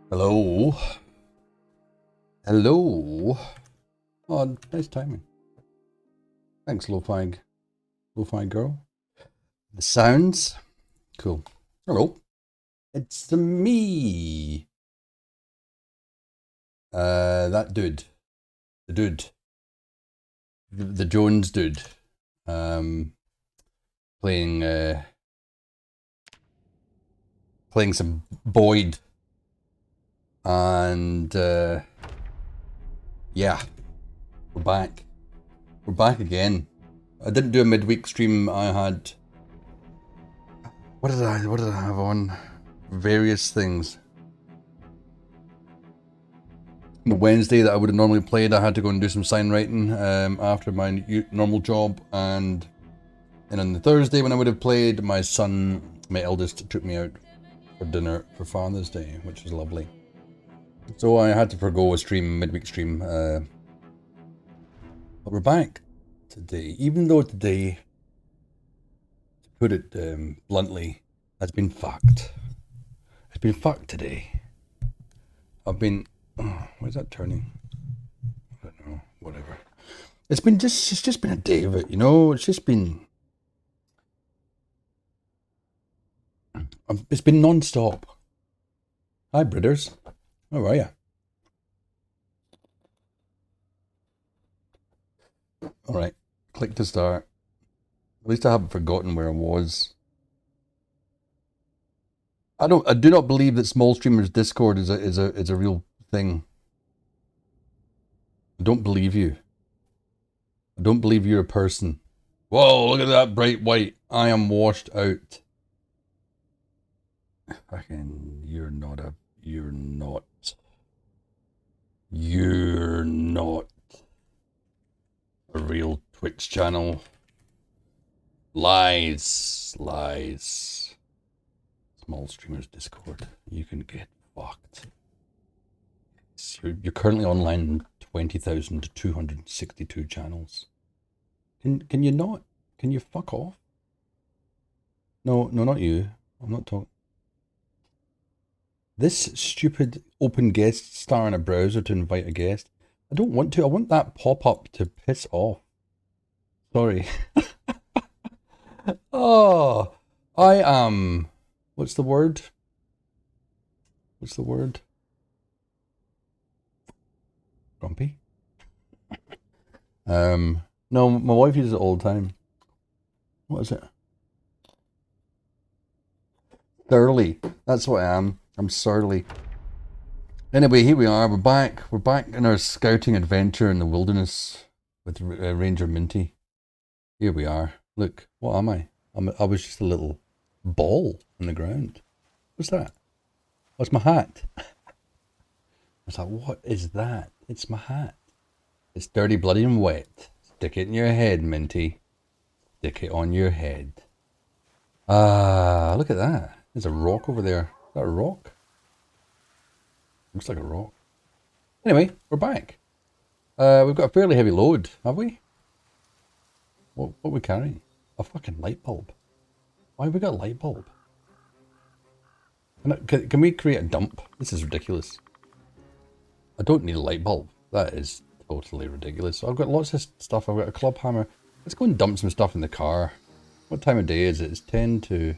Hello. Hello. Oh, nice timing. Thanks, Lo-Fi girl. The sounds. Cool. Hello. It's me. That dude. The dude. The Jones dude. Playing some Boyd. And yeah, we're back. We're back again. I didn't do a midweek stream. I had what did I have on? Various things. The Wednesday that I would have normally played, I had to go and do some sign writing after my normal job, and then on the Thursday when I would have played, my son, my eldest, took me out for dinner for Father's Day, which was lovely. So I had to forgo a stream, midweek stream, but we're back today. Even though today, to put it bluntly, has been fucked. It's been fucked today. I've been, where's that turning? I don't know, whatever. It's just been a day of it, you know. It's just been, it's been non-stop. Hi, Bridders. How are you? Alright, click to start. At least I haven't forgotten where I was. I do not believe that small streamers Discord is a real thing. I don't believe you. I don't believe you're a person. Whoa, look at that bright white. I am washed out. Fucking, you're not a real Twitch channel. Lies. Small streamers Discord. You can get fucked. You're currently online in 20,262 channels. Can you not? Can you fuck off? No, not you. I'm not talking. This stupid open guest star in a browser to invite a guest. I don't want to. I want that pop-up to piss off. Sorry. Oh, I am. What's the word? Grumpy? No, my wife uses it all the time. What is it? Surly. That's what I am. I'm surly. Anyway, here we are. We're back. We're back in our scouting adventure in the wilderness with Ranger Minty. Here we are. Look, what am I? I was just a little ball on the ground. What's that? What's my hat? I was like, what is that? It's my hat. It's dirty, bloody, and wet. Stick it in your head, Minty. Stick it on your head. Ah, look at that. There's a rock over there. Is that a rock? Looks like a rock. Anyway, we're back. We've got a fairly heavy load, have we? What are we carrying? A fucking light bulb. Why have we got a light bulb? Can we create a dump? This is ridiculous. I don't need a light bulb. That is totally ridiculous. So I've got lots of stuff. I've got a club hammer. Let's go and dump some stuff in the car. What time of day is it? It's 10 to...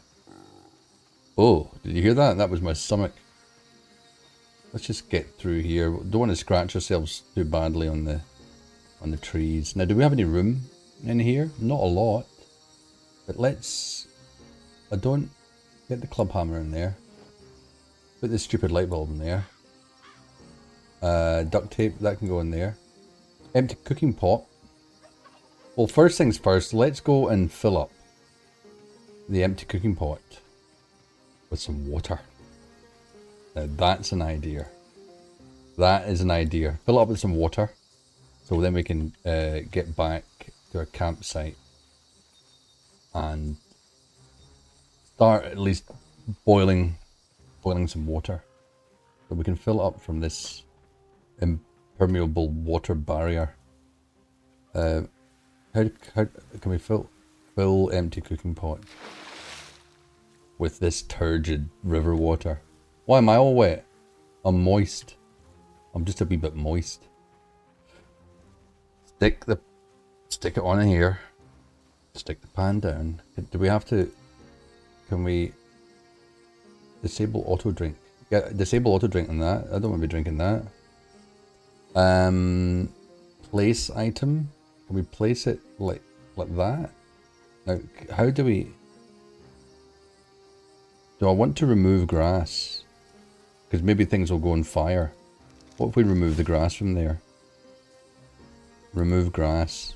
Oh, did you hear that? That was my stomach. Let's just get through here. Don't want to scratch ourselves too badly on the trees. Now, do we have any room in here? Not a lot. But let's... I don't... Get the club hammer in there. Put this stupid light bulb in there. Duct tape, that can go in there. Empty cooking pot. Well, first things first, let's go and fill up the empty cooking pot with some water. Now that's an idea. That is an idea. Fill it up with some water, so then we can get back to our campsite and start at least boiling some water, so we can fill it up from this impermeable water barrier. How can we fill full empty cooking pot with this turgid river water. Why am I all wet? I'm moist. I'm just a wee bit moist. Stick it on in here. Stick the pan down. Do we have to? Can we disable auto drink? Yeah, disable auto drink on that. I don't want to be drinking that. Place item. Can we place it like that? Now, how do we? Do I want to remove grass? Because maybe things will go on fire. What if we remove the grass from there? Remove grass.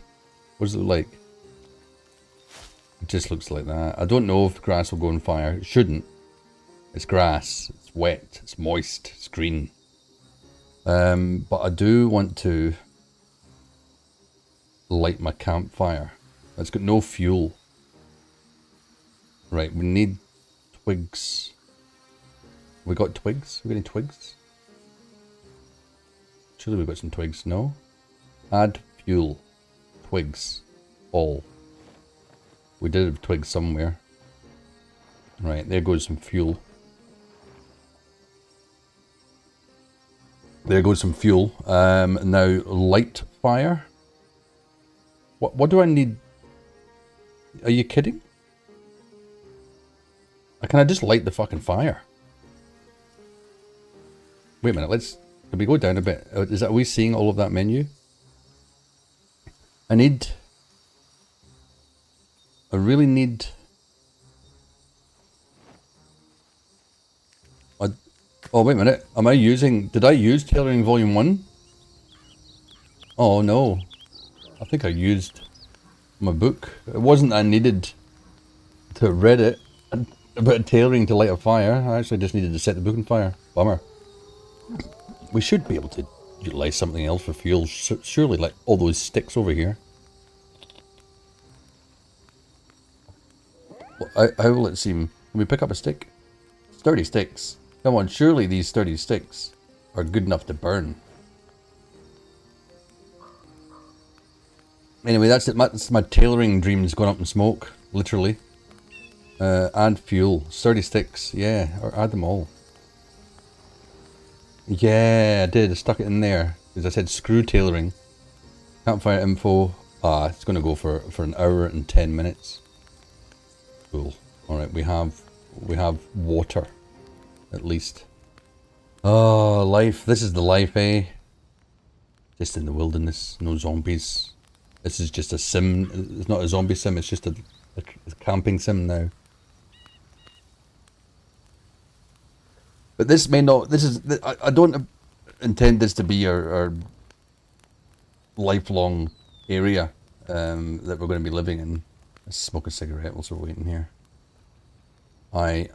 What does it look like? It just looks like that. I don't know if grass will go on fire. It shouldn't. It's grass. It's wet. It's moist. It's green. But I do want to light my campfire. It's got no fuel. Right, we need twigs. We got twigs? We got any twigs? Surely we've got some twigs. No? Add fuel. Twigs. All. We did have twigs somewhere. Right, there goes some fuel. There goes some fuel. Now, light fire. What do I need? Are you kidding? Can I just light the fucking fire? Wait a minute, can we go down a bit? Are we seeing all of that menu? I really need... Oh, wait a minute. Did I use tailoring volume 1? Oh no. I think I used my book. It wasn't that I needed to have read it about tailoring to light a fire. I actually just needed to set the book on fire. Bummer. We should be able to utilize something else for fuel. Surely, like all those sticks over here. How will it seem? Can we pick up a stick? Sturdy sticks. Come on, surely these sturdy sticks are good enough to burn. Anyway, that's it. That's my tailoring dreams going up in smoke, literally. Add fuel. Sturdy sticks, yeah, or add them all. Yeah, I did. I stuck it in there because I said screw tailoring. Campfire info. It's going to go for an hour and 10 minutes. Cool. All right, we have water, at least. Oh, life. This is the life, eh? Just in the wilderness, no zombies. This is just a sim. It's not a zombie sim. It's just a camping sim now. But this may not. This is. I don't intend this to be our lifelong area that we're going to be living in. Let's smoke a cigarette whilst we're waiting here. I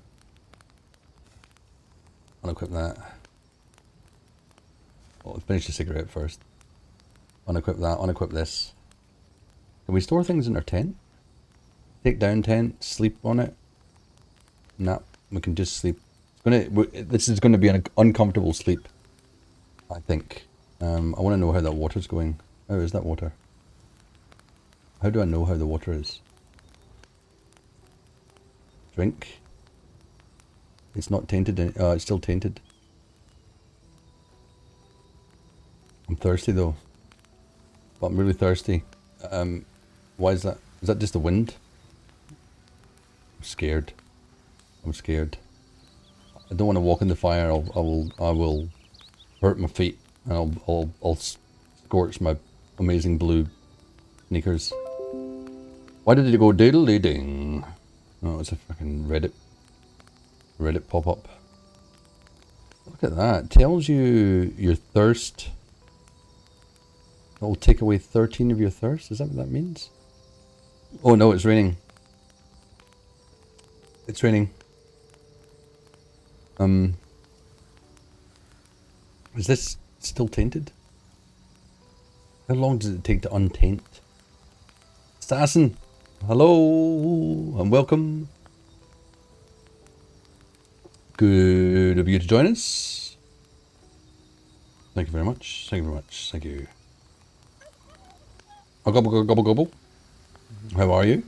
unequip that. Well, let's finish the cigarette first. Unequip that. Unequip this. Can we store things in our tent? Take down tent. Sleep on it. Nah, we can just sleep. This is going to be an uncomfortable sleep, I think. I want to know how that water's going. How is that water? How do I know how the water is? Drink. It's not tainted. It's still tainted. I'm thirsty though. But I'm really thirsty. Why is that? Is that just the wind? I'm scared. I'm scared. I don't want to walk in the fire. I will hurt my feet, and I'll scorch my amazing blue sneakers. Why did it go diddly ding? Oh, it's a fucking Reddit pop up. Look at that. It tells you your thirst. It'll take away 13 of your thirst. Is that what that means? Oh no, it's raining. It's raining. Is this still tainted? How long does it take to untaint? Assassin! Hello and welcome. Good of you to join us. Thank you very much. Thank you very much. Thank you. Oh, gobble, gobble, gobble, gobble. How are you?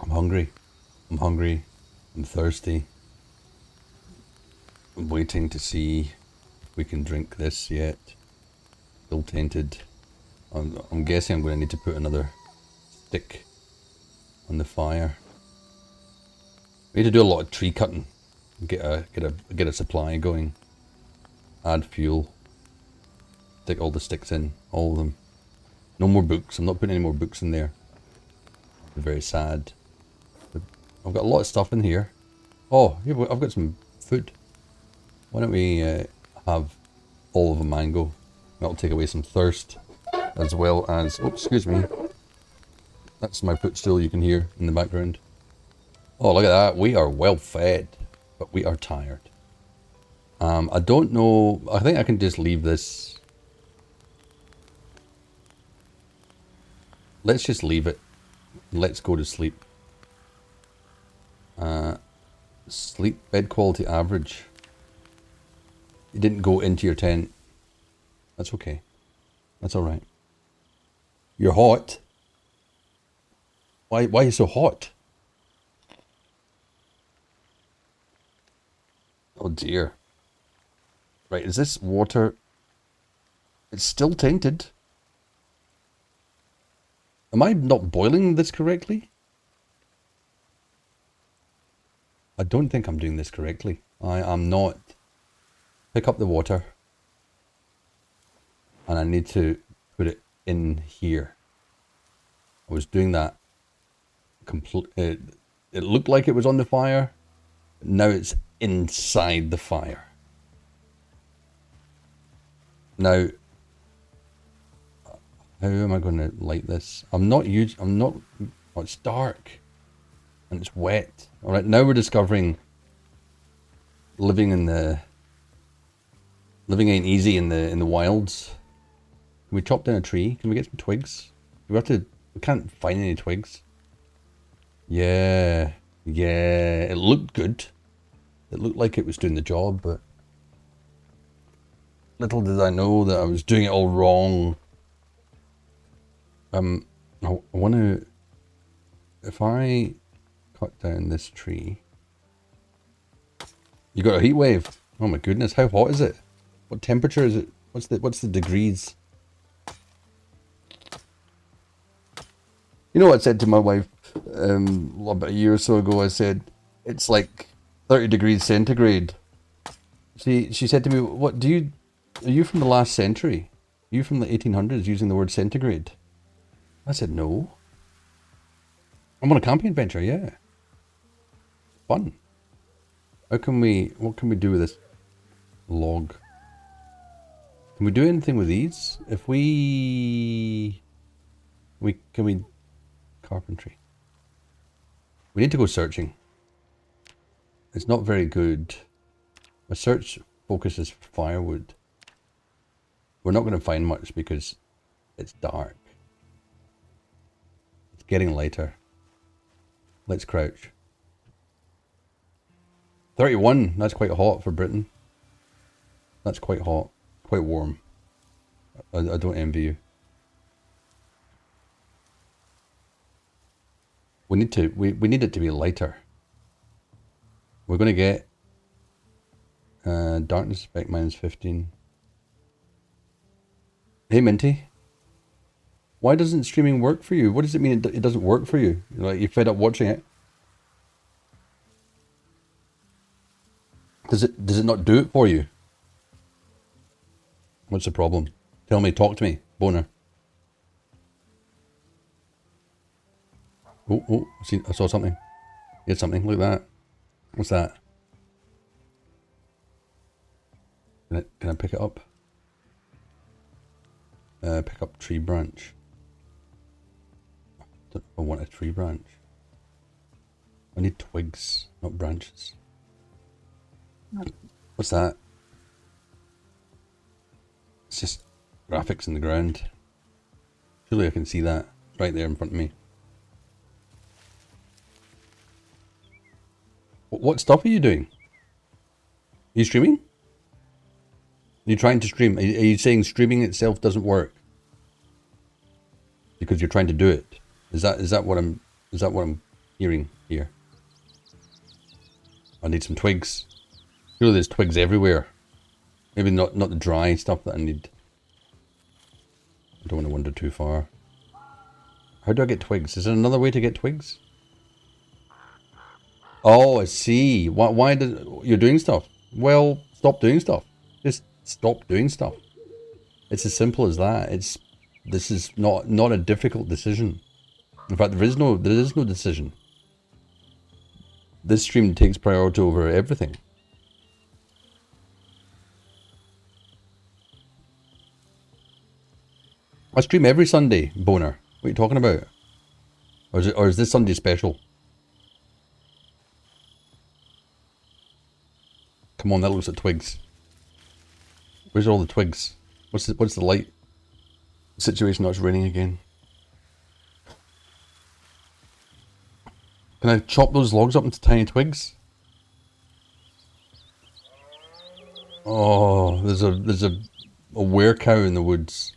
I'm hungry. I'm hungry. I'm thirsty. I'm waiting to see if we can drink this yet. Still tainted. I'm guessing I'm going to need to put another stick on the fire. We need to do a lot of tree cutting. Get a supply going. Add fuel. Stick all the sticks in, all of them. No more books. I'm not putting any more books in there. I'm very sad. But I've got a lot of stuff in here. Oh, here I've got some food. Why don't we have all of a mango? That'll take away some thirst, as well as. Oh, excuse me. That's my footstool you can hear in the background. Oh, look at that. We are well fed, but we are tired. I don't know. I think I can just leave this. Let's just leave it. Let's go to sleep. Sleep bed quality average. You didn't go into your tent. That's okay. That's alright. You're hot. Why are you so hot? Oh dear. Right, is this water? It's still tainted. Am I not boiling this correctly? I don't think I'm doing this correctly. I am not. Pick up the water. And I need to put it in here. I was doing that. It looked like it was on the fire. Now it's inside the fire. Now, how am I going to light this? Oh, it's dark. And it's wet. Alright, now we're discovering living ain't easy in the wilds. Can we chop down a tree? Can we get some twigs? We can't find any twigs. Yeah, it looked good. It looked like it was doing the job, but little did I know that I was doing it all wrong. I want to, if I cut down this tree. You got a heat wave. Oh my goodness, how hot is it? What temperature is it? What's the degrees? You know what I said to my wife about a year or so ago? I said it's like 30 degrees centigrade. She said to me, "What are you from the last century? Are you from the 1800s using the word centigrade?" I said, "No. I'm on a camping adventure, yeah. Fun. What can we do with this log? Can we do anything with these? If we carpentry. We need to go searching. It's not very good. My search focuses firewood. We're not going to find much because it's dark. It's getting lighter. Let's crouch. 31, that's quite hot for Britain. That's quite hot. Quite warm. I don't envy you. We need it to be lighter. We're going to get darkness effect -15. Hey Minty, why doesn't streaming work for you? What does it mean it doesn't work for you? Like you're fed up watching it? Does it not do it for you? What's the problem? Tell me, talk to me, boner. Oh, I saw something. Here's something, look at that. What's that? Can I pick it up? Pick up tree branch. I want a tree branch. I need twigs, not branches. What's that? It's just graphics in the ground. Surely I can see that right there in front of me. What stuff are you doing? Are you streaming? Are you trying to stream? Are you saying streaming itself doesn't work? Because you're trying to do it. Is that what I'm hearing here. I need some twigs. Surely there's twigs everywhere. Maybe not the dry stuff that I need. I don't want to wander too far. How do I get twigs? Is there another way to get twigs? Oh, I see. Why did you're doing stuff? Well, stop doing stuff. Just stop doing stuff. It's as simple as that. This is not a difficult decision. In fact, there is no decision. This stream takes priority over everything. I stream every Sunday, Boner. What are you talking about? Or is this Sunday special? Come on, that looks like twigs. Where's all the twigs? What's the light situation? Now it's raining again. Can I chop those logs up into tiny twigs? Oh, there's a werecow in the woods.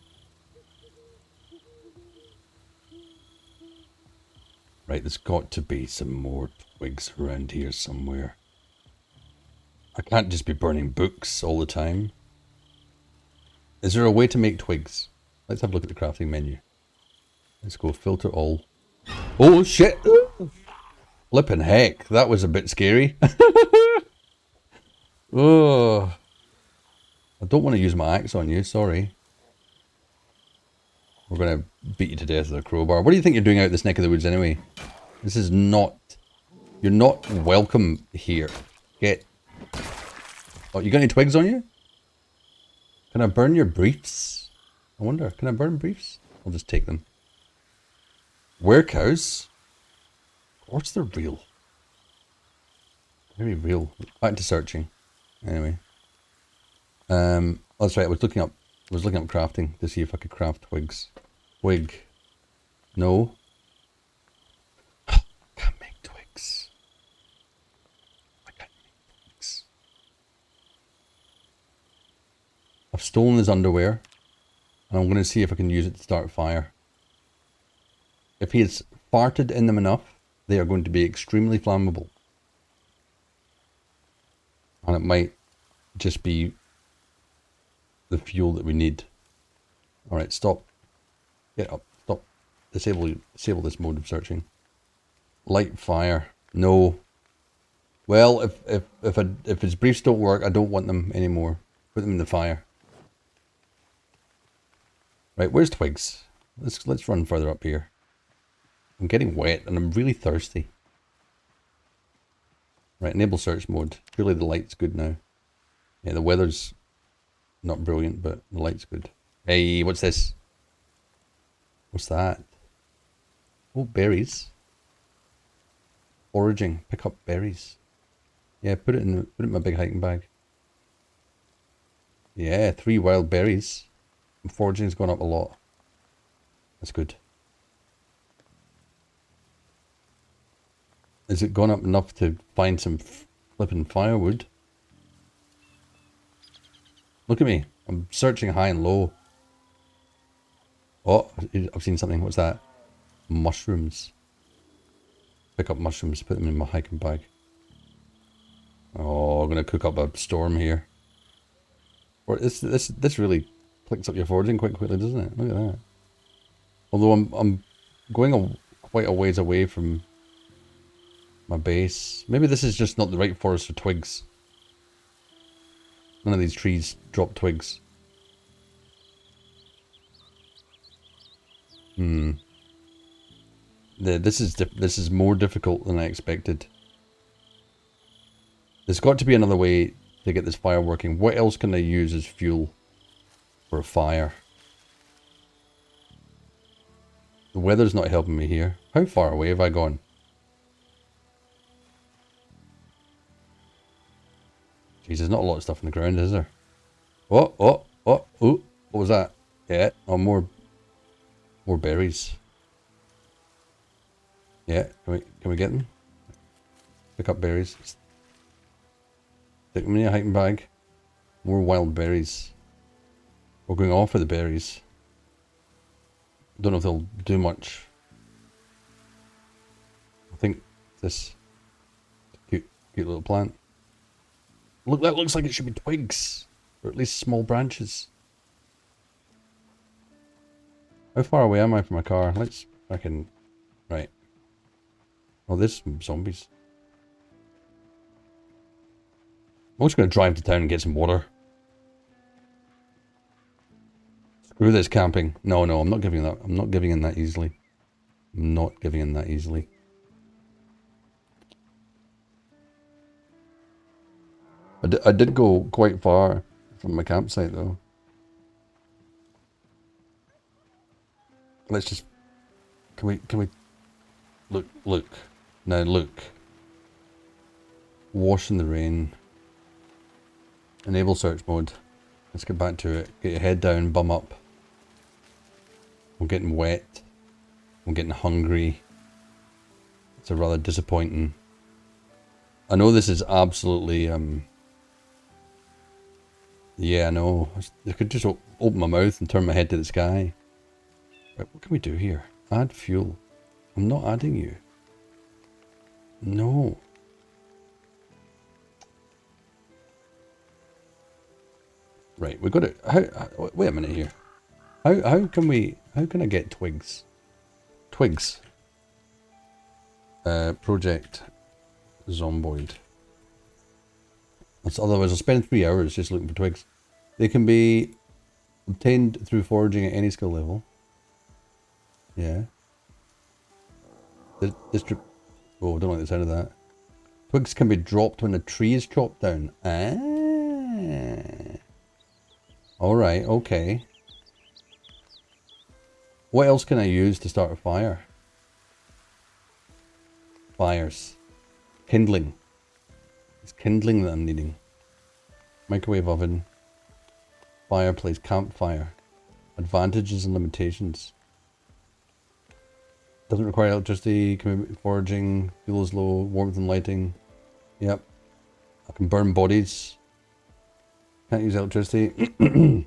Right, there's got to be some more twigs around here somewhere. I can't just be burning books all the time. Is there a way to make twigs? Let's have a look at the crafting menu. Let's go filter all. Oh shit! Flippin' heck, that was a bit scary. Oh, I don't want to use my axe on you, sorry. We're going to beat you to death with a crowbar. What do you think you're doing out this neck of the woods anyway? This is not... You're not welcome here. Get... Oh, you got any twigs on you? Can I burn your briefs? I wonder, can I burn briefs? I'll just take them. Werecows? Of course they're real. Very real. Back to searching. Anyway. That's right, I was looking up crafting to see if I could craft twigs. Twig. No. Can't make twigs. I can't make twigs. I've stolen his underwear. And I'm going to see if I can use it to start fire. If he has farted in them enough, they are going to be extremely flammable. And it might just be the fuel that we need. Alright, stop. Get up. Stop. Disable this mode of searching. Light fire. No. Well, if his briefs don't work, I don't want them anymore. Put them in the fire. Right, where's twigs? Let's run further up here. I'm getting wet and I'm really thirsty. Right, enable search mode. Surely the light's good now. Yeah, the weather's not brilliant, but the light's good. Hey, what's this? What's that? Oh, berries. Foraging. Pick up berries. Yeah, put it in my big hiking bag. Yeah, 3 wild berries. Foraging's gone up a lot. That's good. Has it gone up enough to find some flipping firewood? Look at me. I'm searching high and low. Oh, I've seen something. What's that? Mushrooms. Pick up mushrooms, put them in my hiking bag. Oh, I'm going to cook up a storm here. Or this really clicks up your foraging quite quickly, doesn't it? Look at that. Although I'm going quite a ways away from my base. Maybe this is just not the right forest for twigs. None of these trees drop twigs. This is more difficult than I expected. There's got to be another way to get this fire working. What else can I use as fuel for a fire? The weather's not helping me here. How far away have I gone? Jeez, there's not a lot of stuff on the ground, is there? Oh, ooh, what was that? Yeah, oh, more berries. Yeah, can we get them? Pick up berries. Stick them in a hiking bag. More wild berries. We're going off for the berries. Don't know if they'll do much. I think This cute little plant. Look, that looks like it should be twigs, or at least small branches. How far away am I from my car? Let's fucking... Right. Oh, there's some zombies. I'm just going to drive to town and get some water. Screw this camping. No, I'm not giving that. I'm not giving in that easily. I'm not giving in that easily. I did go quite far from my campsite though. Let's just... Can we... Look. Now look. Wash in the rain. Enable search mode. Let's get back to it. Get your head down, bum up. We're getting wet. We're getting hungry. It's a rather disappointing. I know this is absolutely yeah, I know. I could just open my mouth and turn my head to the sky. Right, what can we do here? Add fuel. I'm not adding you. No. Right, we got it. Wait a minute here. How can I get twigs? Twigs. Project Zomboid. Otherwise I'll spend 3 hours just looking for twigs. They can be obtained through foraging at any skill level. Yeah. Oh, I don't like the sound of that. Twigs can be dropped when a tree is chopped down. Ah. Alright, okay. What else can I use to start a fire? Fires. Kindling. It's kindling that I'm needing. Microwave oven. Fireplace. Campfire. Advantages and limitations. Doesn't require electricity. Can be foraging. Fuel is low. Warmth and lighting. Yep. I can burn bodies. Can't use electricity.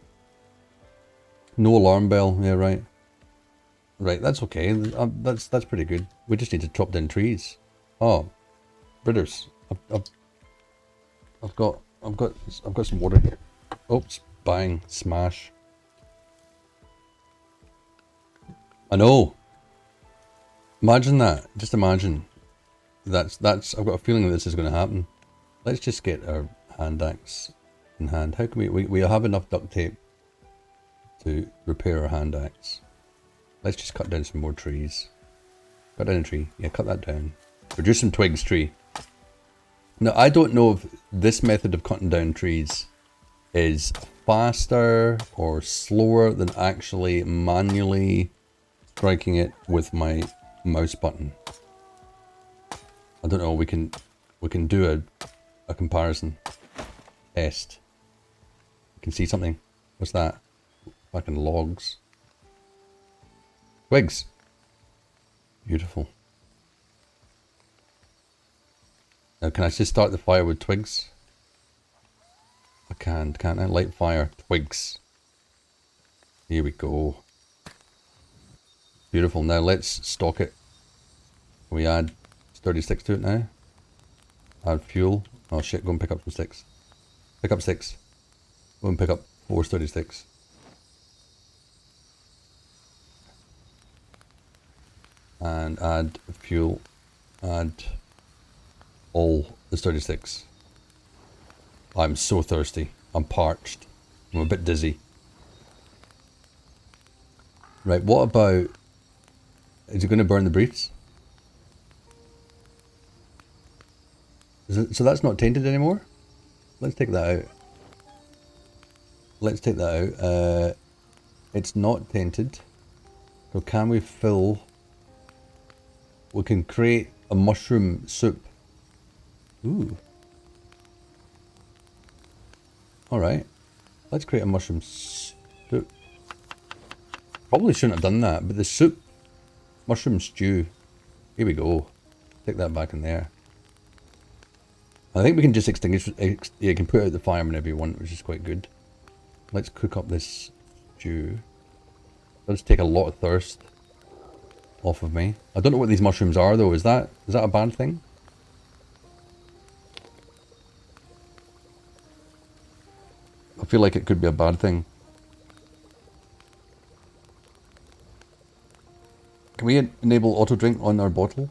No alarm bell. Yeah, right. Right, that's okay. That's pretty good. We just need to chop down trees. Oh, Britters. I've got some water here. Oops, bang, smash. I know. Imagine that. Just imagine. I've got a feeling that this is going to happen. Let's just get our hand axe in hand. How can we have enough duct tape to repair our hand axe. Let's just cut down some more trees. Cut down a tree. Yeah, cut that down. Produce some twigs, tree. Now, I don't know if this method of cutting down trees is faster or slower than actually manually striking it with my mouse button. I don't know. We can do a comparison test. You can see something. What's that? Fucking logs. Twigs. Beautiful. Now, can I just start the fire with twigs? I can't I? Light fire. Twigs. Here we go. Beautiful. Now let's stock it. Can we add sturdy sticks to it now? Add fuel. Oh shit, go and pick up some sticks. Pick up sticks. Go and pick up 4 sturdy sticks. And add fuel. Add all the sturdy sticks. I'm so thirsty. I'm parched. I'm a bit dizzy. Right, what about... Is it going to burn the briefs? So that's not tainted anymore? Let's take that out. Let's take that out. It's not tainted. So can we fill... We can create a mushroom soup. Ooh. Alright. Let's create a mushroom soup. Probably shouldn't have done that, but the soup... Mushroom stew. Here we go. Take that back in there. I think we can just extinguish... Yeah, you can put out the fire whenever you want, which is quite good. Let's cook up this stew. Let's take a lot of thirst. off of me. I don't know what these mushrooms are though. Is that a bad thing? I feel like it could be a bad thing. Can we enable auto drink on our bottle?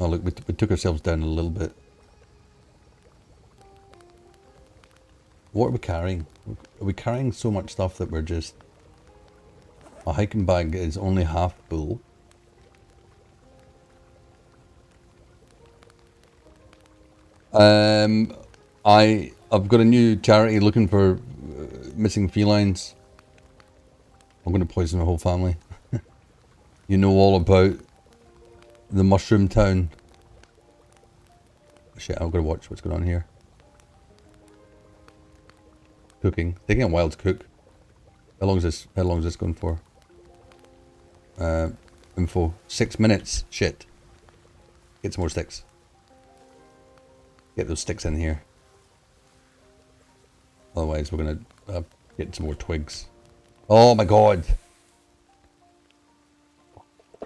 Oh look, we took ourselves down a little bit. What are we carrying? Are we carrying so much stuff that we're just... A hiking bag is only half full. I've got a new charity looking for missing felines. I'm going to poison the whole family. You know all about the mushroom town. Shit, I'm going to watch what's going on here. Cooking. Taking a while to cook. How long is this going for? Info. 6 minutes. Shit. Get some more sticks. Get those sticks in here. Otherwise we're gonna get some more twigs. Oh my god!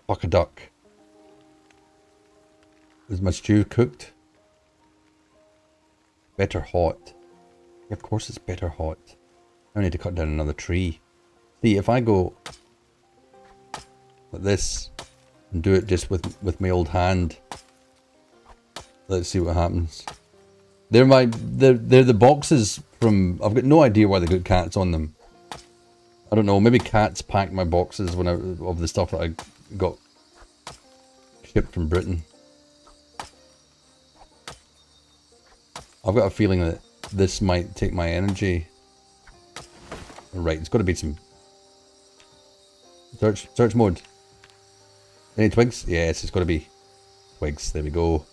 Fuck a duck. Is my stew cooked? Better hot. Yeah, of course it's better hot. I need to cut down another tree. See, if I go like this and do it just with my old hand, let's see what happens. They're the boxes from... I've got no idea why they got cats on them. I don't know, maybe cats packed my boxes when of the stuff that I got shipped from Britain. I've got a feeling that this might take my energy. Right, it's got to be some... Search mode. Any twigs? Yes, it's got to be twigs. There we go.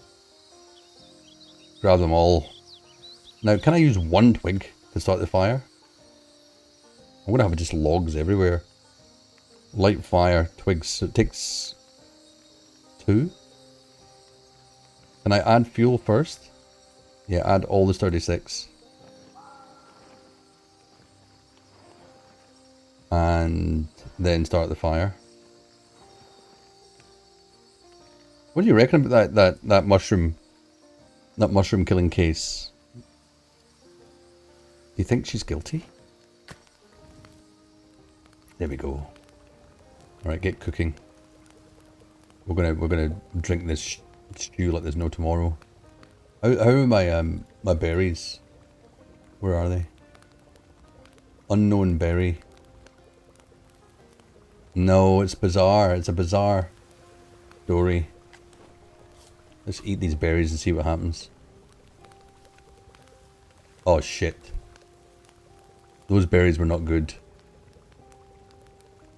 Grab them all. Now, can I use one twig to start the fire? I'm gonna have just logs everywhere. Light fire, twigs. So it takes 2. Can I add fuel first? Yeah, add all the 36. And then start the fire. What do you reckon about that mushroom? That mushroom killing case. Do you think she's guilty? There we go. Alright, get cooking. We're gonna drink this stew like there's no tomorrow. How are my berries? Where are they? Unknown berry. No, it's bizarre. It's a bizarre story. Let's eat these berries and see what happens. Oh shit. Those berries were not good.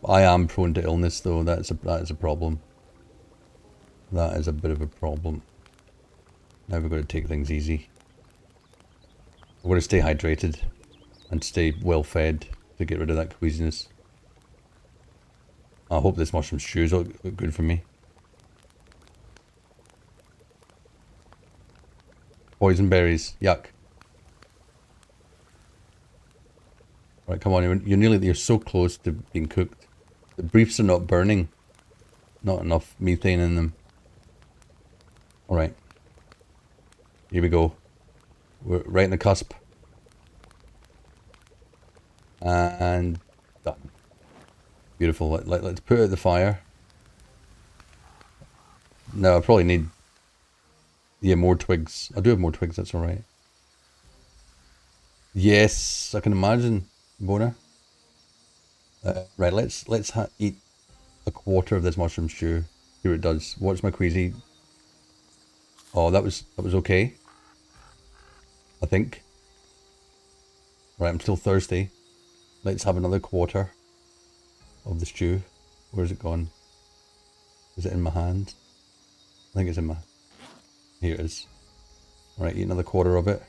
I am prone to illness though, that is a problem. That is a bit of a problem. Now we've got to take things easy. We're going to stay hydrated and stay well fed to get rid of that queasiness. I hope this mushroom stew is good for me. Poison berries, yuck. Right, come on, you're so close to being cooked. The briefs are not burning. Not enough methane in them. Alright. Here we go. We're right in the cusp. And done. Beautiful. Let's put out the fire. No, I probably need... Yeah, more twigs. I do have more twigs, that's alright. Yes, I can imagine, Bona. Right, let's eat a quarter of this mushroom stew. See what it does. Watch my queasy. Oh, that was okay. I think. Right, I'm still thirsty. Let's have another quarter of the stew. Where's it gone? Is it in my hand? I think it's in my... Here it is. Alright, eat another quarter of it.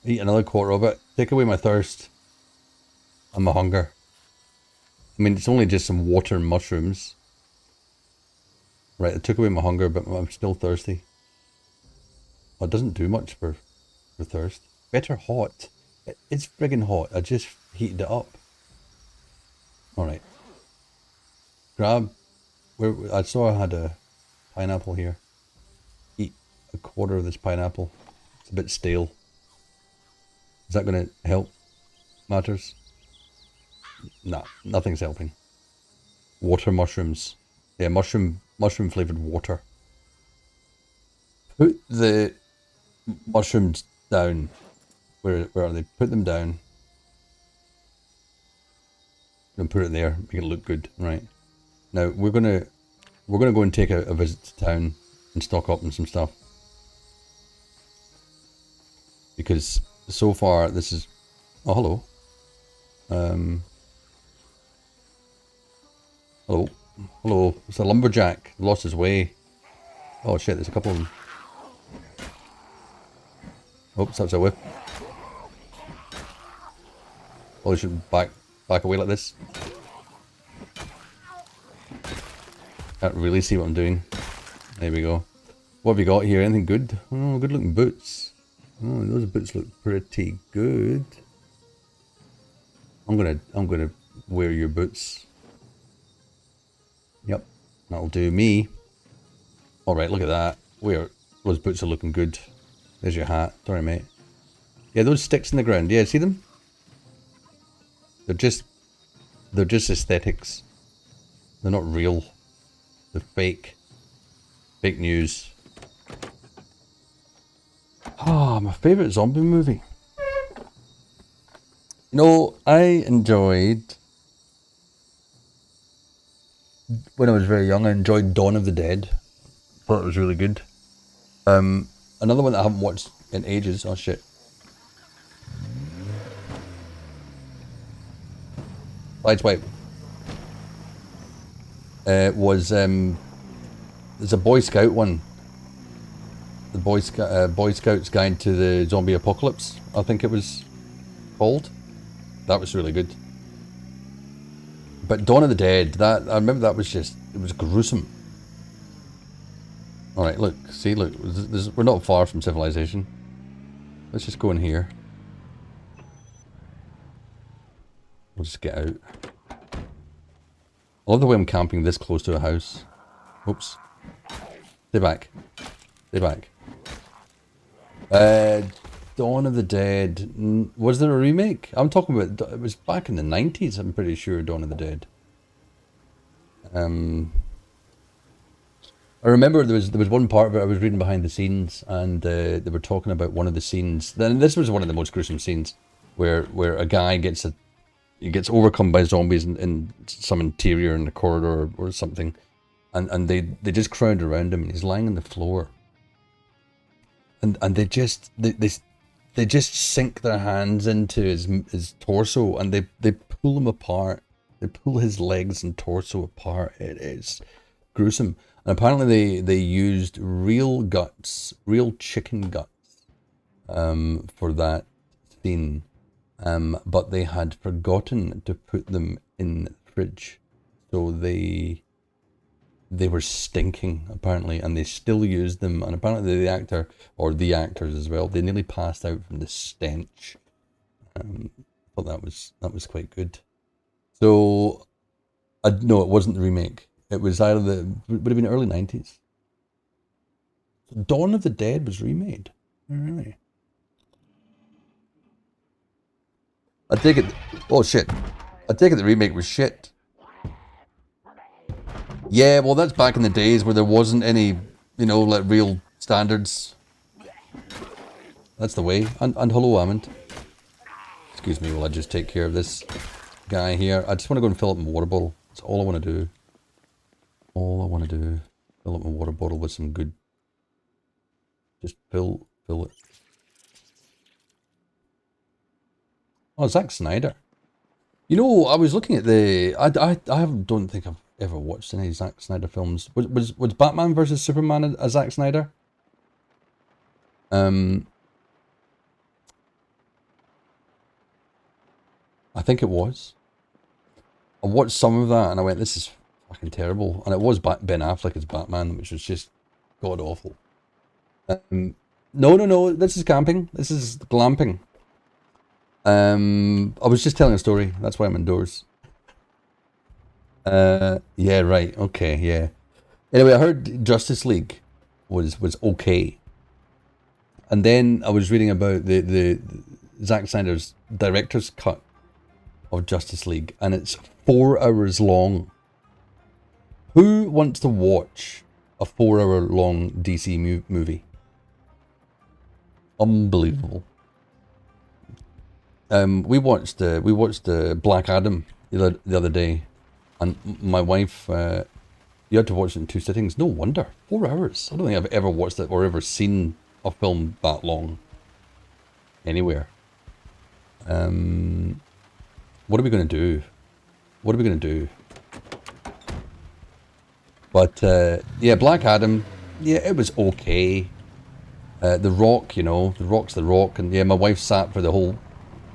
Eat another quarter of it. Take away my thirst. And my hunger. I mean, it's only just some water and mushrooms. Right, it took away my hunger, but I'm still thirsty. Well, it doesn't do much for thirst. Better hot. It's friggin' hot. I just heated it up. Alright. Grab. I saw I had a pineapple here. Eat a quarter of this pineapple. It's a bit stale. Is that going to help matters? Nah, nothing's helping. Water mushrooms. Yeah, mushroom flavored water. Put the mushrooms down. Where are they? Put them down. And put it there. Make it look good. Right. Now we're gonna go and take a visit to town and stock up on some stuff. Because so far this is... Oh, hello. Hello. Hello. It's a lumberjack. Lost his way. Oh shit, there's a couple of them. Oops, that's a whip. Oh, I should back away like this. Can't really see what I'm doing. There we go. What have we got here? Anything good? Oh, good looking boots. Oh, those boots look pretty good. I'm gonna wear your boots. Yep, that'll do me. Alright, look at that. Those boots are looking good. There's your hat. Sorry, mate. Yeah, those sticks in the ground. Yeah, see them? They're just aesthetics. They're not real. They're fake. Fake news. Ah, my favourite zombie movie. You know, I enjoyed... When I was very young, I enjoyed Dawn of the Dead. Thought it was really good. Another one that I haven't watched in ages. Oh shit. Sideswipe. Was there's a Boy Scout one. The Boy Scouts Guide to the Zombie Apocalypse, I think it was called. That was really good. But Dawn of the Dead, that I remember that was just, it was gruesome. Alright, look, see, look, we're not far from civilization. Let's just go in here. We'll just get out. I love the way I'm camping this close to a house. Oops. Stay back. Stay back. Dawn of the Dead. Was there a remake? I'm talking about, it was back in the 90s, I'm pretty sure, Dawn of the Dead. I remember there was one part of it I was reading behind the scenes, and they were talking about one of the scenes. Then this was one of the most gruesome scenes, where a guy gets overcome by zombies in some interior in the corridor or something, and they just crowd around him, and he's lying on the floor, and they just sink their hands into his torso, and they pull him apart. They pull his legs and torso apart. It is gruesome. And apparently they used real guts, real chicken guts, for that scene. But they had forgotten to put them in the fridge. So they were stinking, apparently, and they still used them. And apparently the actor, or the actors as well, they nearly passed out from the stench. But that was quite good. So, no, it wasn't the remake. It was either would have been early 90s. Dawn of the Dead was remade. Alright. I take it... Oh, shit. I take it the remake was shit. Yeah, well, that's back in the days where there wasn't any, you know, like, real standards. That's the way. And hello, Amond. Excuse me while I just take care of this guy here. I just want to go and fill up my water bottle. That's all I want to do. All I want to do. Fill up my water bottle with some good... Just fill it. Oh, Zack Snyder. You know, I was looking at the... I don't think I've ever watched any Zack Snyder films. Was Batman vs Superman a Zack Snyder? I think it was. I watched some of that and I went, this is fucking terrible. And it was Ben Affleck as Batman, which was just god awful. No, this is camping. This is glamping. I was just telling a story. That's why I'm indoors. Yeah, right. Okay, yeah. Anyway, I heard Justice League was okay, and then I was reading about the Zack Snyder's director's cut of Justice League, and it's 4 hours long. Who wants to watch a 4 hour long DC movie? Unbelievable. We watched Black Adam the other day, and my wife, you had to watch it in 2 sittings. No wonder, 4 hours. I don't think I've ever watched it or ever seen a film that long anywhere. What are we gonna do? What are we gonna do? But yeah, Black Adam, yeah, it was okay. The Rock, you know, The Rock's The Rock, and yeah, my wife sat for the whole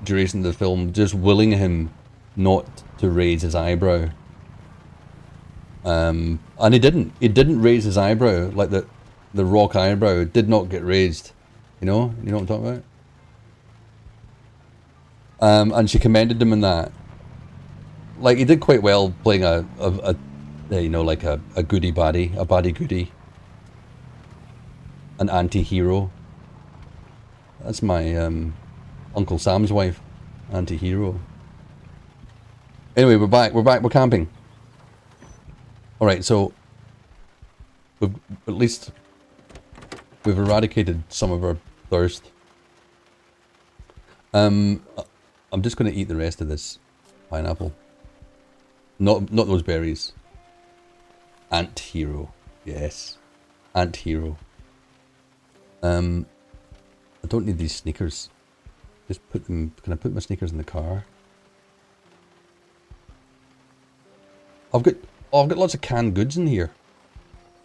duration of the film just willing him not to raise his eyebrow. And he didn't raise his eyebrow, like the Rock eyebrow did not get raised. You know what I'm talking about? And she commended him on that. Like, he did quite well playing a you know, like a goody baddie, a baddie goody. An anti-hero. That's my Uncle Sam's wife. Anti-hero. Anyway, we're back, we're camping. Alright, so at least we've eradicated some of our thirst. I'm just gonna eat the rest of this pineapple. Not those berries. Ant-hero. Yes. Ant-hero. I don't need these sneakers. Just put them... Can I put my sneakers in the car? I've got lots of canned goods in here.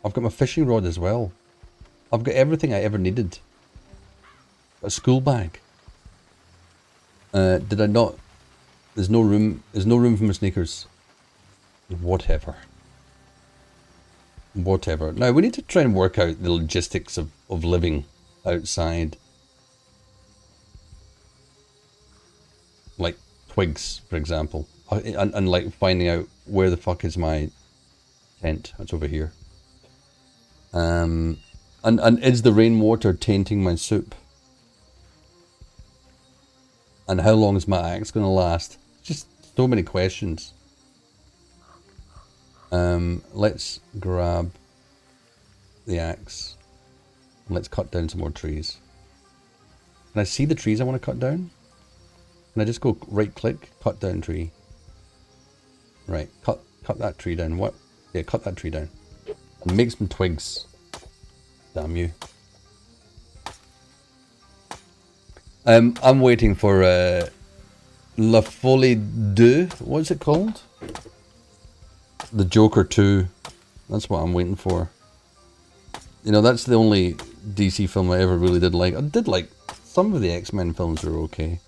I've got my fishing rod as well. I've got everything I ever needed. A school bag. Did I not... There's no room for my sneakers. Whatever. Whatever. Now, we need to try and work out the logistics of living outside. Like twigs, for example. And like finding out where the fuck is my tent. That's over here. And is the rainwater tainting my soup? And how long is my axe going to last? Just so many questions. Let's grab the axe. And let's cut down some more trees. Can I see the trees I want to cut down? Can I just go right click, cut down tree? Right, cut that tree down. What? Yeah, cut that tree down. And make some twigs. Damn you. I'm waiting for La Folie 2. What's it called? The Joker 2. That's what I'm waiting for. You know, that's the only DC film I ever really did like. I did like some of the X-Men films were okay.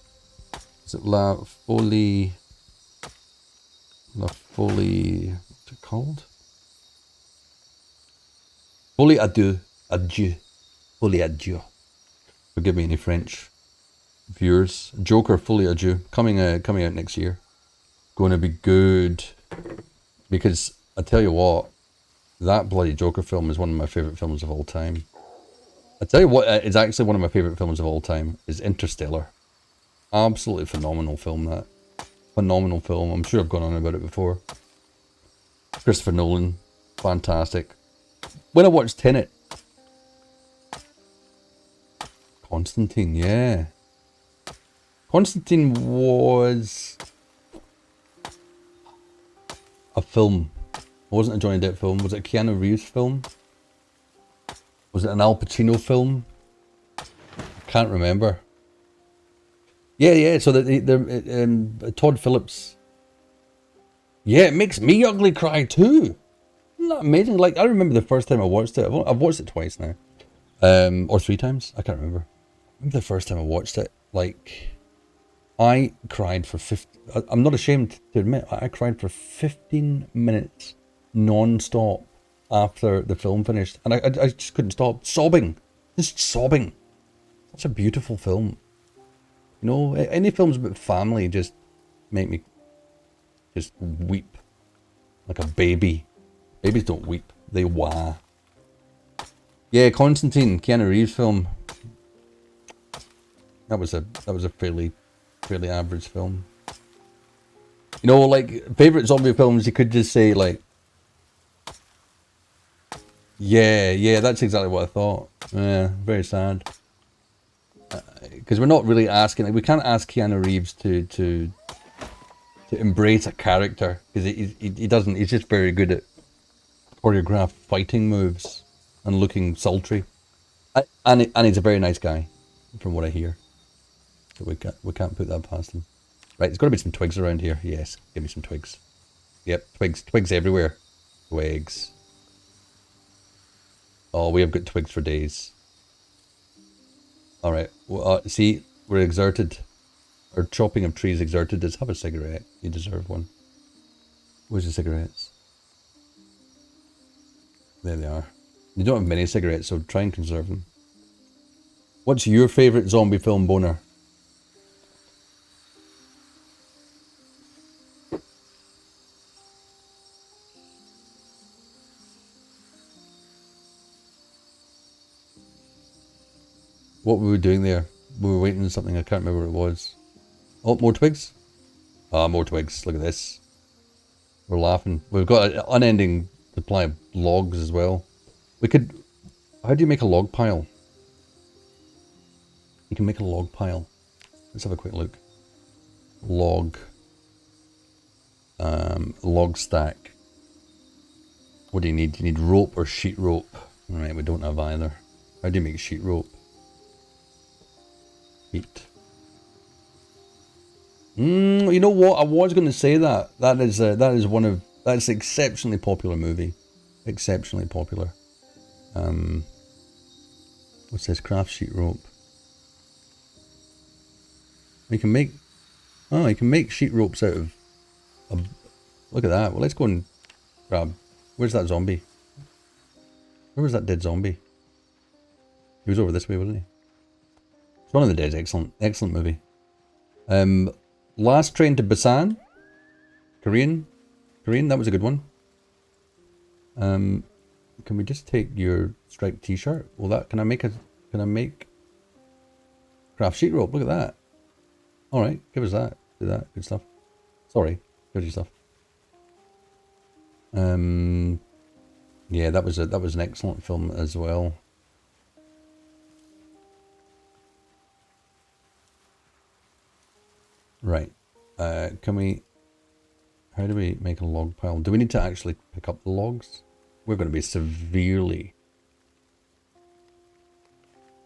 Is it La Folie? What's it called? Folie Adieu. Adieu. Folie Adieu. Forgive me any French viewers. Joker Folie Adieu. Coming out next year. Going to be good. Because, I tell you what, that bloody Joker film is one of my favourite films of all time. I tell you what is actually one of my favourite films of all time, is Interstellar. Absolutely phenomenal film, that. Phenomenal film. I'm sure I've gone on about it before. Christopher Nolan. Fantastic. When I watched Tenet. Constantine, yeah. Constantine was a film. It wasn't a Johnny Depp film. Was it a Keanu Reeves film? Was it an Al Pacino film? I can't remember. Yeah. So Todd Phillips. Yeah, it makes me ugly cry too. Isn't that amazing? Like, I remember the first time I watched it. I've watched it twice now, or 3 times. I can't remember. I remember the first time I watched it. Like, I cried for 15... I'm not ashamed to admit, I cried for 15 minutes non-stop after the film finished. And I just couldn't stop. Sobbing. Just sobbing. Such a beautiful film. You know, any films about family just make me just weep like a baby. Babies don't weep, they wah. Yeah, Constantine, Keanu Reeves film. That was a fairly average film. You know, like favorite zombie films, you could just say like, yeah, that's exactly what I thought. Yeah, very sad. Because we're not really asking, like, we can't ask Keanu Reeves to embrace a character because he doesn't. He's just very good at choreographed fighting moves and looking sultry. And he's a very nice guy, from what I hear. So we can't put that past him. Right, there's got to be some twigs around here. Yes, give me some twigs. Yep, twigs everywhere. Twigs. Oh, we have got twigs for days. All right. Well, see, we're exerted. Our chopping of trees exerted us. Have a cigarette. You deserve one. Where's the cigarettes? There they are. You don't have many cigarettes, so try and conserve them. What's your favourite zombie film, Boner? What were we doing there? We were waiting on something. I can't remember what it was. Oh, more twigs? Ah, more twigs. Look at this. We're laughing. We've got an unending supply of logs as well. We could... How do you make a log pile? You can make a log pile. Let's have a quick look. Log. Log stack. What do you need? You need rope or sheet rope. Alright, we don't have either. How do you make sheet rope? Heat. You know what? I was going to say that. That's an exceptionally popular movie. Exceptionally popular. What's this? Craft sheet rope. You can make... Oh, you can make sheet ropes out of... Look at that. Well, let's go and grab... Where's that zombie? Where was that dead zombie? He was over this way, wasn't he? Shaun of the Dead's excellent. Excellent movie. Last Train to Busan. Korean, that was a good one. Can we just take your striped t-shirt? Well, that can I make craft sheet rope? Look at that. All right, give us that. Do that. Good stuff. Sorry, dirty stuff. Yeah, that was an excellent film as well. Right. Can we... How do we make a log pile? Do we need to actually pick up the logs? We're going to be severely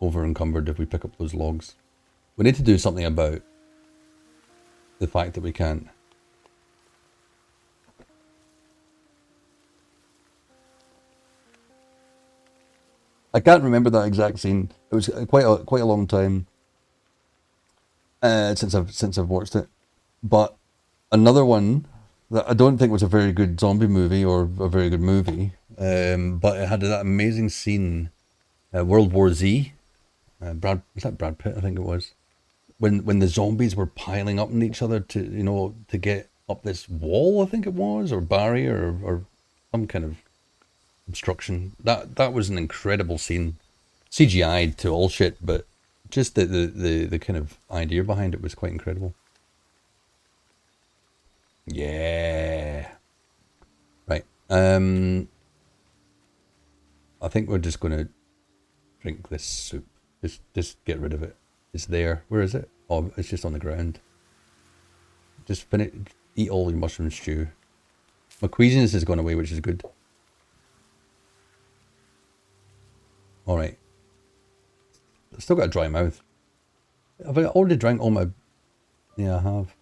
over encumbered if we pick up those logs. We need to do something about the fact that we can't. I can't remember that exact scene. It was quite a long time since I've watched it. But another one that I don't think was a very good zombie movie or a very good movie, but it had that amazing scene, World War Z. Was that Brad Pitt? I think it was. When the zombies were piling up on each other to get up this wall, I think it was, or barrier or some kind of obstruction. That was an incredible scene. CGI'd to all shit, but just the kind of idea behind it was quite incredible. Yeah. Right. I think we're just gonna drink this soup. Just get rid of it. It's there. Where is it? Oh, it's just on the ground. Just finish. Eat all your mushroom stew. My queasiness has gone away, which is good. Alright. I've still got a dry mouth. Have I already drank all my... Yeah, I have.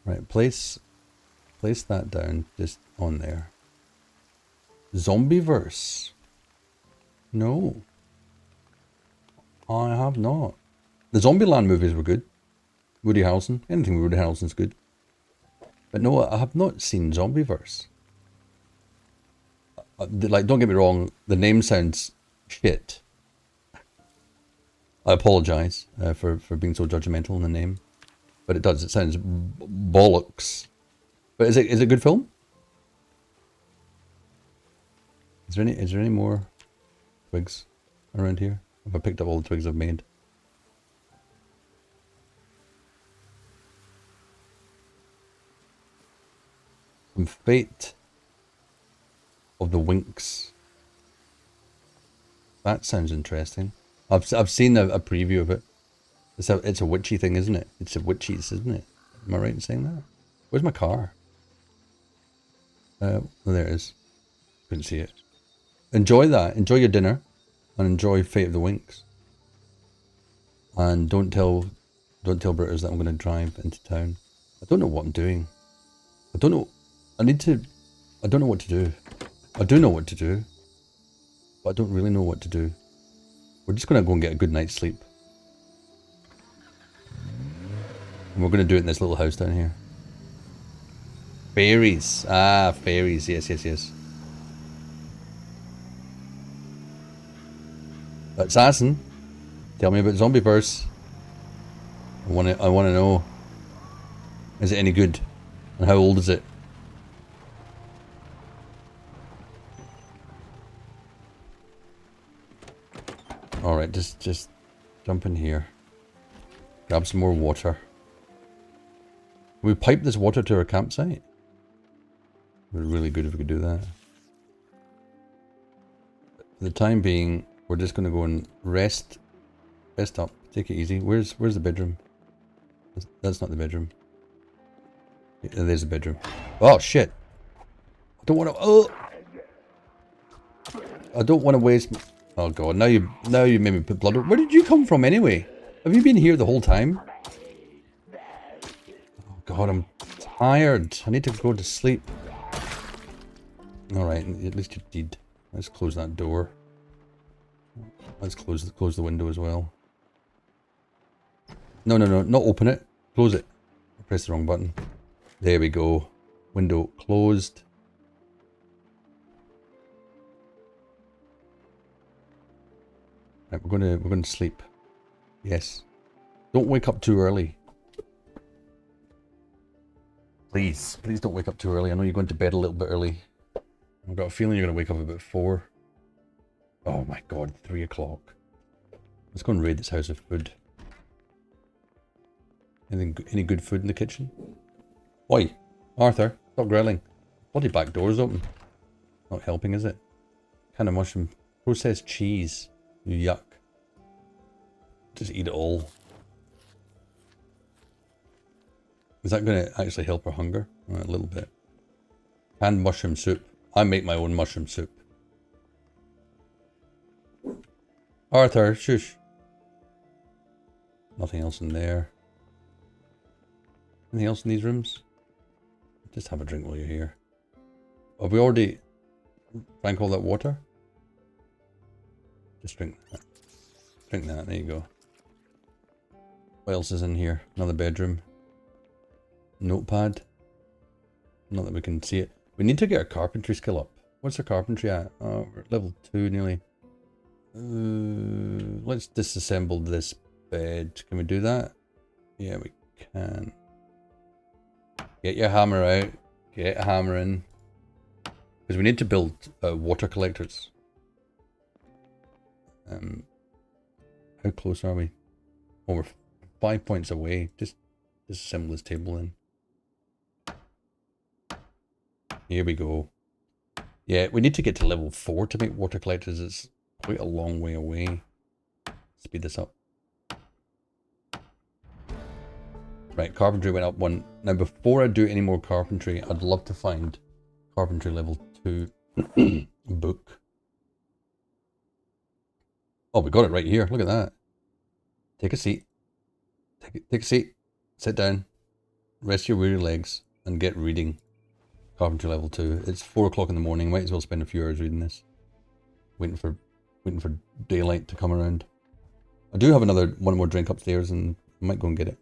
Right, place that down just on there. Zombieverse. No. I have not. The Zombieland movies were good. Woody Harrelson. Anything with Woody Harrelson's good. But no, I have not seen Zombieverse. Like, don't get me wrong, the name sounds shit. I apologise for being so judgmental in the name, but it does. It sounds bollocks. But is it a good film? Is there any more twigs around here? Have I picked up all the twigs I've made? Some Fate of the Winks. That sounds interesting. I've seen a preview of it. It's a witchy thing, isn't it? It's a witchies, isn't it? Am I right in saying that? Where's my car? Oh, there it is. Couldn't see it. Enjoy that. Enjoy your dinner, and enjoy Fate of the Winks. And don't tell Britters that I'm going to drive into town. I don't know what I'm doing. I don't know. I don't know what to do. I do know what to do, but I don't really know what to do. We're just going to go and get a good night's sleep. And we're going to do it in this little house down here. Fairies. Ah, fairies. Yes, yes, yes. Assassin, tell me about Zombieverse. I want to know. Is it any good? And how old is it? Alright, just jump in here. Grab some more water. Can we pipe this water to our campsite? It would be really good if we could do that. For the time being, we're just going to go and rest up. Take it easy. Where's the bedroom? That's not the bedroom. Yeah, there's the bedroom. Oh shit! I don't want to. Oh, I don't want to waste. Oh god! Now you made me put blood. Where did you come from anyway? Have you been here the whole time? Oh god, I'm tired. I need to go to sleep. All right, at least you did. Let's close that door. Let's close the window as well. No, not open it. Close it. I pressed the wrong button. There we go. Window closed. Right, we're going to sleep. Yes. Don't wake up too early. Please don't wake up too early. I know you're going to bed a little bit early. I've got a feeling you're going to wake up about 4. Oh my god, 3 o'clock. Let's go and raid this house of food. Any good food in the kitchen? Oi, Arthur, stop growling. Bloody back door's open. Not helping, is it? Kind of mushroom. Processed cheese. Yuck. Just eat it all. Is that going to actually help her hunger? A little bit. Canned mushroom soup. I make my own mushroom soup. Arthur, shush. Nothing else in there. Anything else in these rooms? Just have a drink while you're here. Have we already drank all that water? Just drink that. Drink that, there you go. What else is in here? Another bedroom. Notepad. Not that we can see it. We need to get our carpentry skill up. What's our carpentry at? Oh, we're at level 2 nearly. Let's disassemble this bed. Can we do that? Yeah, we can. Get your hammer out. Get hammering. Because we need to build water collectors. How close are we? Oh, we're 5 points away. Just disassemble this table in. Here we go. Yeah, we need to get to level 4 to make water collectors. It's quite a long way away. Speed this up. Right, carpentry went up 1. Now, before I do any more carpentry, I'd love to find carpentry level 2 book. Oh, we got it right here. Look at that. Take a seat. Take a seat. Sit down. Rest your weary legs and get reading. Carpentry level 2. It's 4 o'clock in the morning. Might as well spend a few hours reading this. Waiting for daylight to come around. I do have one more drink upstairs and I might go and get it.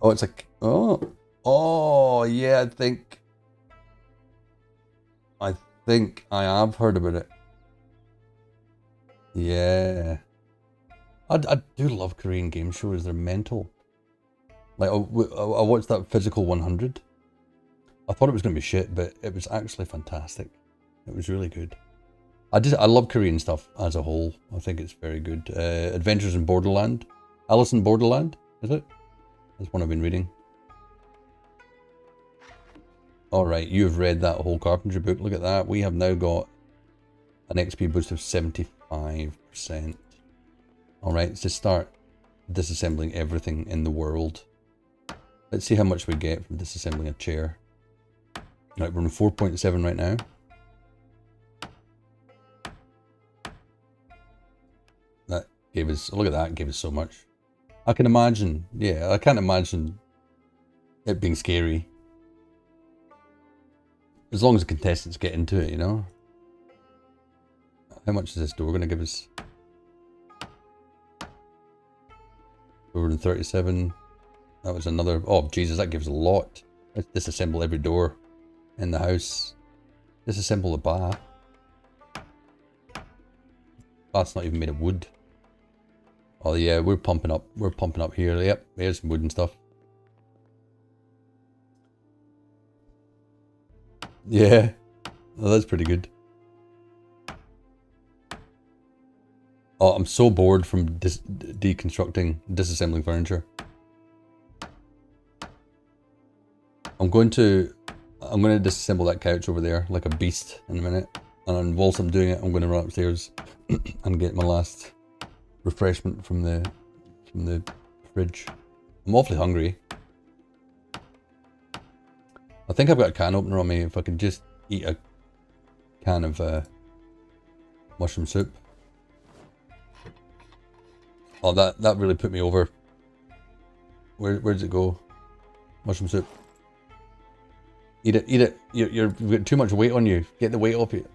Oh, it's like, oh yeah, I think I have heard about it. Yeah. I do love Korean game shows. They're mental. Like, I watched that Physical 100. I thought it was going to be shit, but it was actually fantastic. It was really good. I love Korean stuff as a whole. I think it's very good. Adventures in Borderland. Alice in Borderland, is it? That's one I've been reading. Alright, you have read that whole carpentry book. Look at that. We have now got an XP boost of 75%. Alright, let's just start disassembling everything in the world. Let's see how much we get from disassembling a chair. Right, we're on 4.7 right now. That gave us, look at that, gave us so much. I can imagine, yeah, I can't imagine it being scary. As long as the contestants get into it, you know? How much is this door going to give us? We're in 37. That was another, oh Jesus, that gives a lot. Let's disassemble every door in the house. Disassemble the bath. Bath's not even made of wood. Oh yeah, we're pumping up here. Yep, there's some wood and stuff. Yeah, well, that's pretty good. Oh, I'm so bored from disassembling furniture. I'm going to disassemble that couch over there like a beast in a minute. And whilst I'm doing it, I'm going to run upstairs and get my last refreshment from the fridge. I'm awfully hungry. I think I've got a can opener on me. If I could just eat a can of mushroom soup. Oh, that really put me over. Where does it go? Mushroom soup. Eat it, eat it. You've got too much weight on you. Get the weight off you.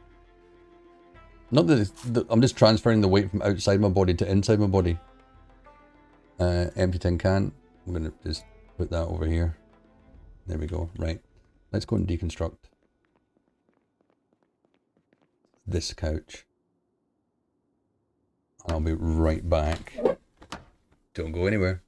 Not that I'm just transferring the weight from outside my body to inside my body. Empty tin can. I'm gonna just put that over here. There we go. Right. Let's go and deconstruct this couch. I'll be right back. Don't go anywhere.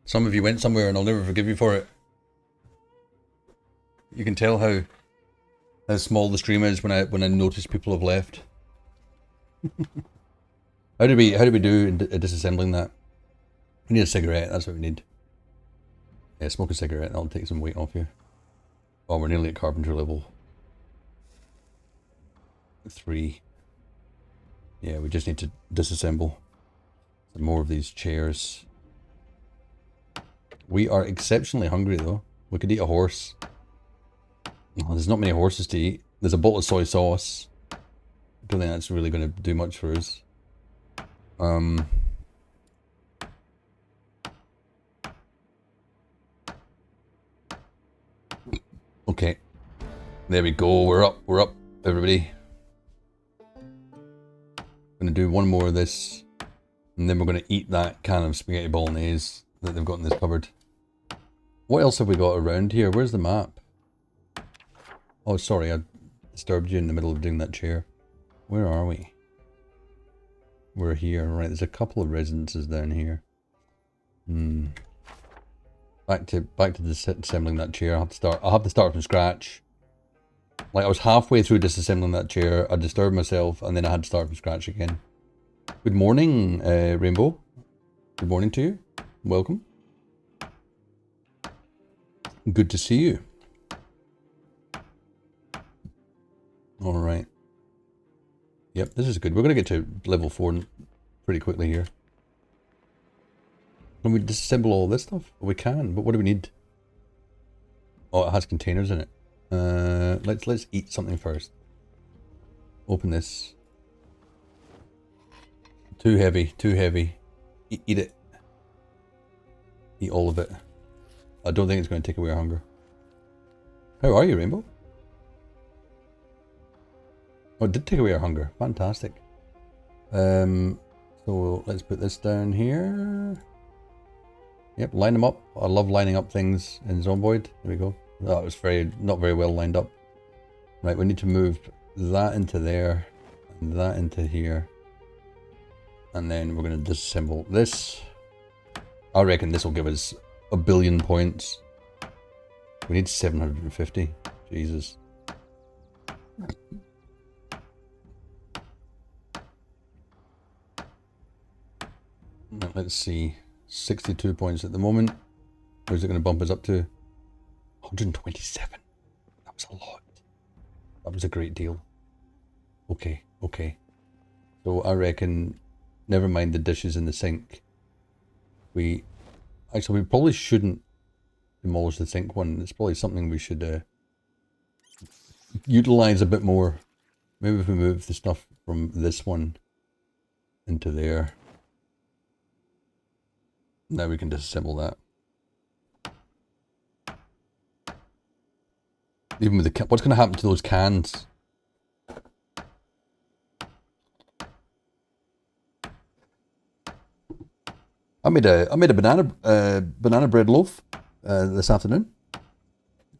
Some of you went somewhere and I'll never forgive you for it. You can tell how small the stream is when I notice people have left. How do we do in disassembling that? We need a cigarette, that's what we need. Yeah, smoke a cigarette, that'll take some weight off you. Oh, we're nearly at carpenter level 3. Yeah, we just need to disassemble some more of these chairs. We are exceptionally hungry though. We could eat a horse. Oh, there's not many horses to eat. There's a bottle of soy sauce. I don't think that's really going to do much for us. There we go, we're up, everybody. Gonna do one more of this, and then we're gonna eat that can of spaghetti bolognese that they've got in this cupboard. What else have we got around here? Where's the map? Oh, sorry, I disturbed you in the middle of doing that chair. Where are we? We're here, right, there's a couple of residences down here. Back to disassembling that chair. I'll have to start from scratch. Like, I was halfway through disassembling that chair, I disturbed myself, and then I had to start from scratch again. Good morning, Rainbow. Good morning to you. Welcome. Good to see you. Alright. Yep, this is good. We're going to get to level 4 pretty quickly here. Can we disassemble all this stuff? We can, but what do we need? Oh, it has containers in it. Let's eat something first. Open this. Too heavy, too heavy. Eat it. Eat all of it. I don't think it's going to take away our hunger. How are you, Rainbow? Oh, it did take away our hunger. Fantastic. So let's put this down here. Yep, line them up. I love lining up things in Zomboid. There we go. That was not very well lined up. Right, we need to move that into there, and that into here. And then we're going to disassemble this. I reckon this will give us 1 billion points. We need 750. Jesus. Let's see. 62 points at the moment. Where's it going to bump us up to? 127. That was a lot. That was a great deal. Okay, okay. So I reckon, never mind the dishes in the sink. We probably shouldn't demolish the sink one. It's probably something we should utilize a bit more. Maybe if we move the stuff from this one into there. Now we can disassemble that. Even with the what's going to happen to those cans? I made a banana bread loaf this afternoon,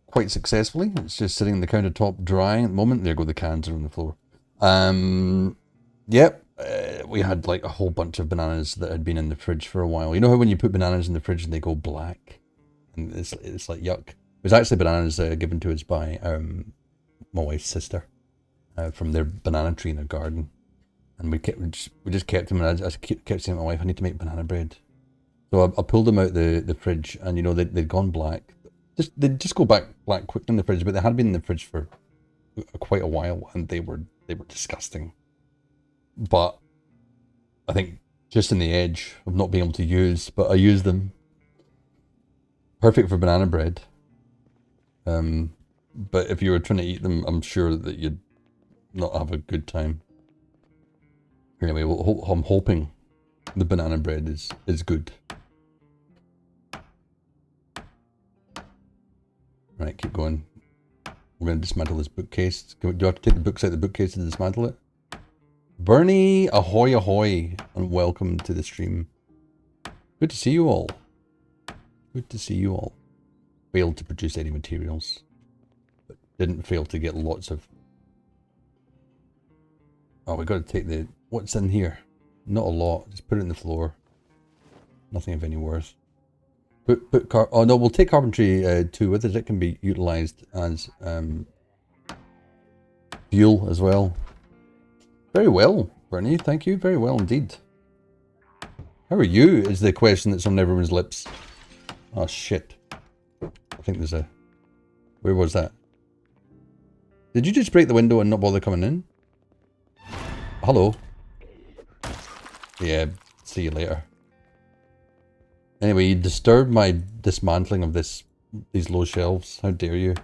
quite successfully. It's just sitting on the countertop drying at the moment. There go the cans are on the floor. Yep, we had like a whole bunch of bananas that had been in the fridge for a while. You know how when you put bananas in the fridge and they go black, and it's like yuck. It was actually bananas given to us by my wife's sister from their banana tree in their garden, and we just kept them. And I kept saying to my wife, "I need to make banana bread." So I pulled them out the fridge, and you know they'd gone black. They'd just go black quickly in the fridge, but they had been in the fridge for quite a while, and they were disgusting. But I think just in the edge of not being able to use, but I used them. Perfect for banana bread. But if you were trying to eat them, I'm sure that you'd not have a good time. Anyway, I'm hoping the banana bread is good. Right, keep going. We're going to dismantle this bookcase. Do I have to take the books out of the bookcase to dismantle it? Bernie, ahoy ahoy, and welcome to the stream. Good to see you all. Good to see you all. Failed to produce any materials, but didn't fail to get lots of... Oh, we got to take the... What's in here? Not a lot. Just put it in the floor. Nothing of any worth. Oh no, we'll take carpentry 2 with us. It can be utilized as fuel as well. Very well, Bernie. Thank you. Very well indeed. How are you? Is the question that's on everyone's lips. Oh shit. I think there's a... Where was that? Did you just break the window and not bother coming in? Hello. Yeah, see you later. Anyway, you disturbed my dismantling of these low shelves. How dare you?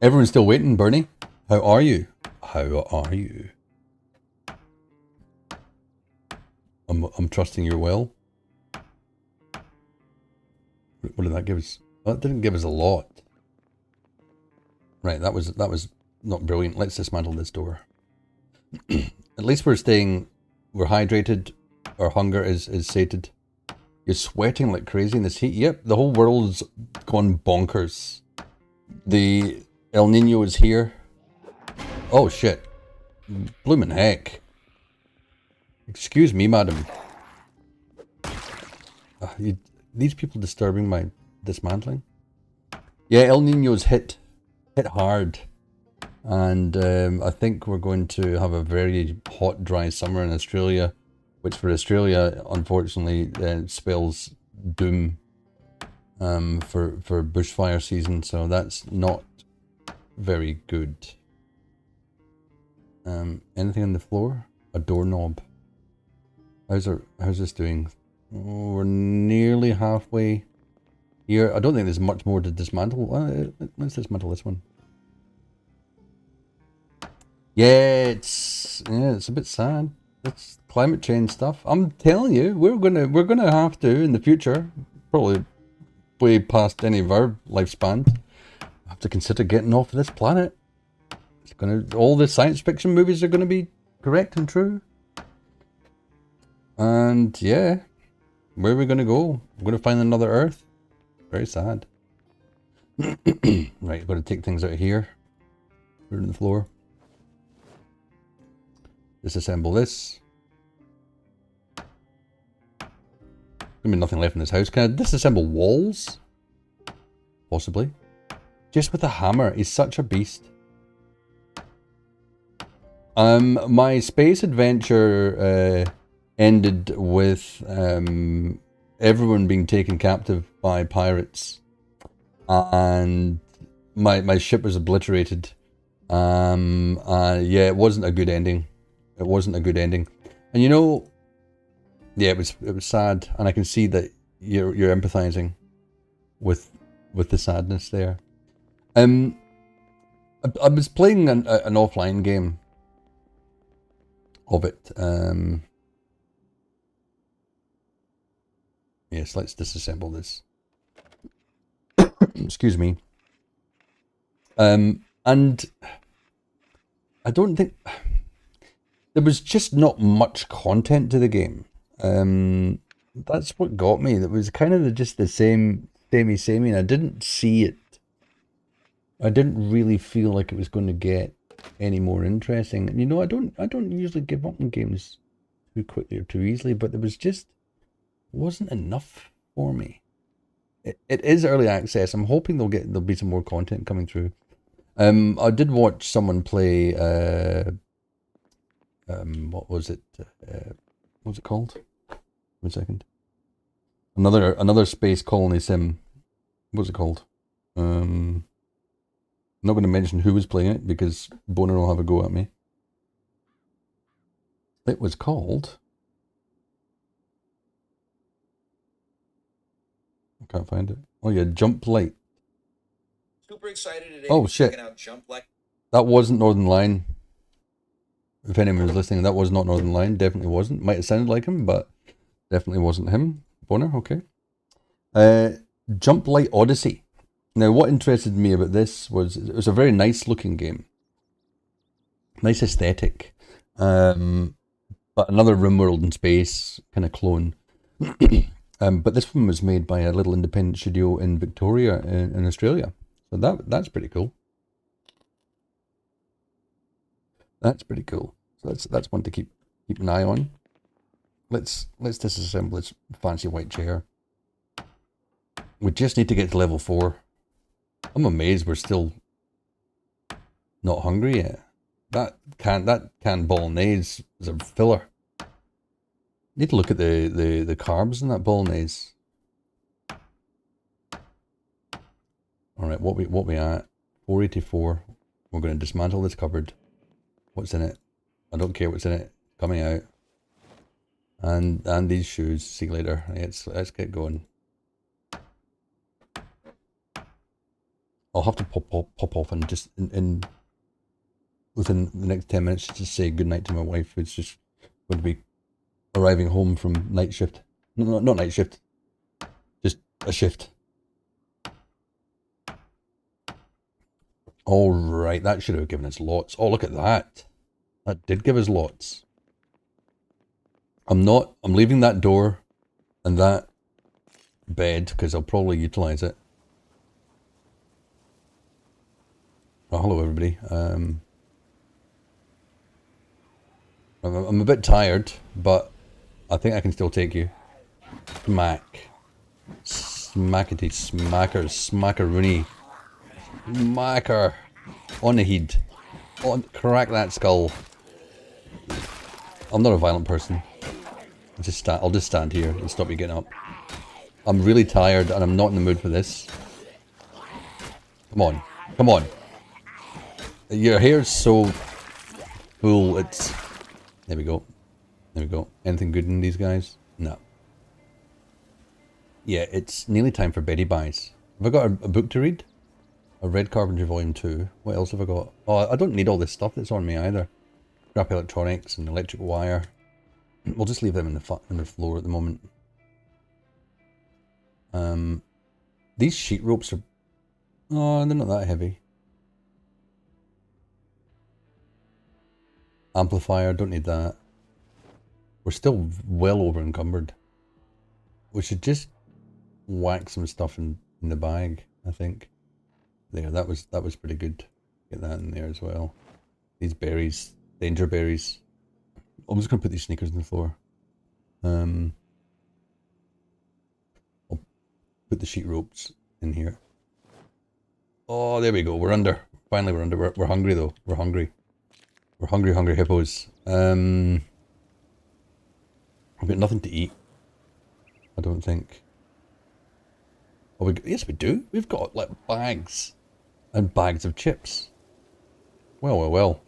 Everyone's still waiting, Bernie. How are you? How are you? I'm trusting you're well. What did that give us? Well, that didn't give us a lot. Right, that was not brilliant. Let's dismantle this door. At least we're hydrated. Our hunger is sated. You're sweating like crazy in this heat. Yep, the whole world's gone bonkers. The El Nino is here. Oh shit. Bloomin' heck. Excuse me, madam. These people disturbing my dismantling. Yeah, El Nino's hit hard. And I think we're going to have a very hot, dry summer in Australia, which for Australia, unfortunately, spells doom for bushfire season. So that's not very good. Anything on the floor? A doorknob. How's this doing? Oh, we're nearly halfway here. I don't think there's much more to dismantle. Let's dismantle this one. Yeah, it's a bit sad. It's climate change stuff. I'm telling you, we're gonna have to in the future, probably way past any of our lifespan, have to consider getting off this planet. All the science fiction movies are gonna be correct and true. And yeah, where are we gonna go? We're gonna find another Earth. Very sad. Right, gotta take things out of here. Put it on the floor. Disassemble this. There's nothing left in this house. Can I disassemble walls? Possibly. Just with a hammer. He's such a beast. My space adventure ended with everyone being taken captive by pirates, and my ship was obliterated. Yeah, it wasn't a good ending. It wasn't a good ending, and you know, yeah, it was sad, and I can see that you're empathizing with the sadness there. I was playing an offline game of it. Yes, let's disassemble this. Excuse me. And I don't think there was just not much content to the game. That's what got me. That was kind of just the same, samey, and I didn't see it. I didn't really feel like it was going to get any more interesting. And you know, I don't usually give up on games too quickly or too easily, but there was just wasn't enough for me. It is early access. I'm hoping there'll be some more content coming through. I did watch someone play what was it? What was it called? 1 second. Another space colony sim. What was it called? I'm not going to mention who was playing it because Boner will have a go at me. It was called... I can't find it. Oh yeah, Jump Light. Super excited today. Oh shit. Out Jump Light. That wasn't Northern Line. If anyone was listening, that was not Northern Line. Definitely wasn't. Might have sounded like him, but definitely wasn't him. Boner, okay. Jump Light Odyssey. Now, what interested me about this was it was a very nice looking game. Nice aesthetic. But another RimWorld in space kind of clone. But this one was made by a little independent studio in Victoria in Australia. So that's pretty cool. That's pretty cool. So that's one to keep an eye on. Let's disassemble this fancy white chair. We just need to get to level 4. I'm amazed we're still not hungry yet. That canned bolognese is a filler. Need to look at the carbs in that bolognese. All right, what we at? 484. We're going to dismantle this cupboard. What's in it? I don't care what's in it. Coming out. And these shoes. See you later. Let's get going. I'll have to pop off and just in within the next 10 minutes just say goodnight to my wife, who's just going to be arriving home from night shift. No, not night shift. Just a shift. All right, that should have given us lots. Oh, look at that. That did give us lots. I'm leaving that door and that bed because I'll probably utilize it. Oh, hello everybody. I'm a bit tired, but I think I can still take you. Smack. Smackety smackers. Smackaroony. Smacker. On the head. Crack that skull. I'm not a violent person. I'll just stand here and stop you getting up. I'm really tired and I'm not in the mood for this. Come on. Come on. Your hair's so full, it's... There we go. There we go. Anything good in these guys? No. Yeah, it's nearly time for Betty Buys. Have I got a book to read? A Red Carpenter Volume 2. What else have I got? Oh, I don't need all this stuff that's on me either. Scrap electronics and electric wire. We'll just leave them in the floor at the moment. These sheet ropes are... Oh, they're not that heavy. Amplifier, don't need that. We're still well over encumbered. We should just whack some stuff in the bag, I think. There, that was pretty good. Get that in there as well. These berries, danger berries. I'm just gonna put these sneakers on the floor. I'll put the sheet ropes in here. Oh, there we go. We're under. Finally, we're under. We're hungry though. We're hungry. We're hungry hippos. I've got nothing to eat. I don't think. Oh, yes, we do. We've got like bags and bags of chips. Well.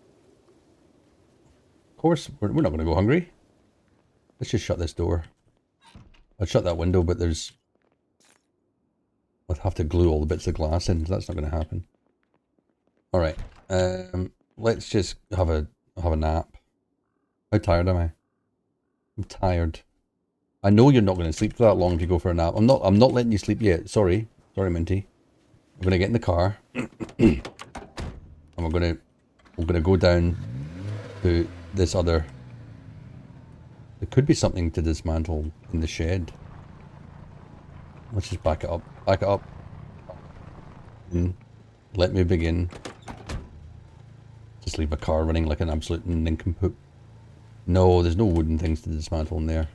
Of course, we're not going to go hungry. Let's just shut this door. I'd shut that window, but there's... I'd have to glue all the bits of glass in, so that's not going to happen. Alright, let's just have a nap. How tired am I? I'm tired. I know you're not going to sleep for that long if you go for a nap. I'm not letting you sleep yet. Sorry, Minty. We're going to get in the car. And we're going to go down to this other... There could be something to dismantle in the shed. Let's just back it up. Back it up. And let me begin. Just leave a car running like an absolute nincompoop. No, there's no wooden things to dismantle in there.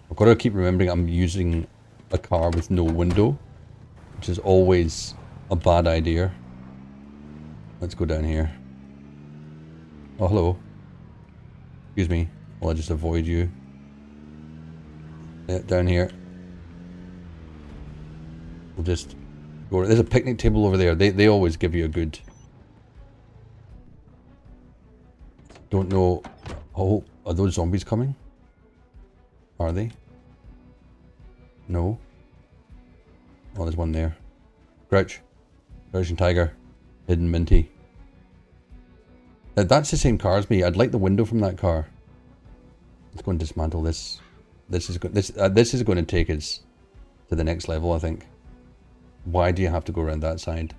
I've got to keep remembering I'm using a car with no window, which is always a bad idea. Let's go down here. Oh, hello. Excuse me. Will I just avoid you? Yeah, down here. We'll just go. There's a picnic table over there. They always give you a good... Don't know. Oh, are those zombies coming? Are they? No. Oh, there's one there. Crouch. Crouching tiger. Hidden Minty. That's the same car as me. I'd like the window from that car. Let's go and dismantle this. This is going to take us to the next level, I think. Why do you have to go around that side?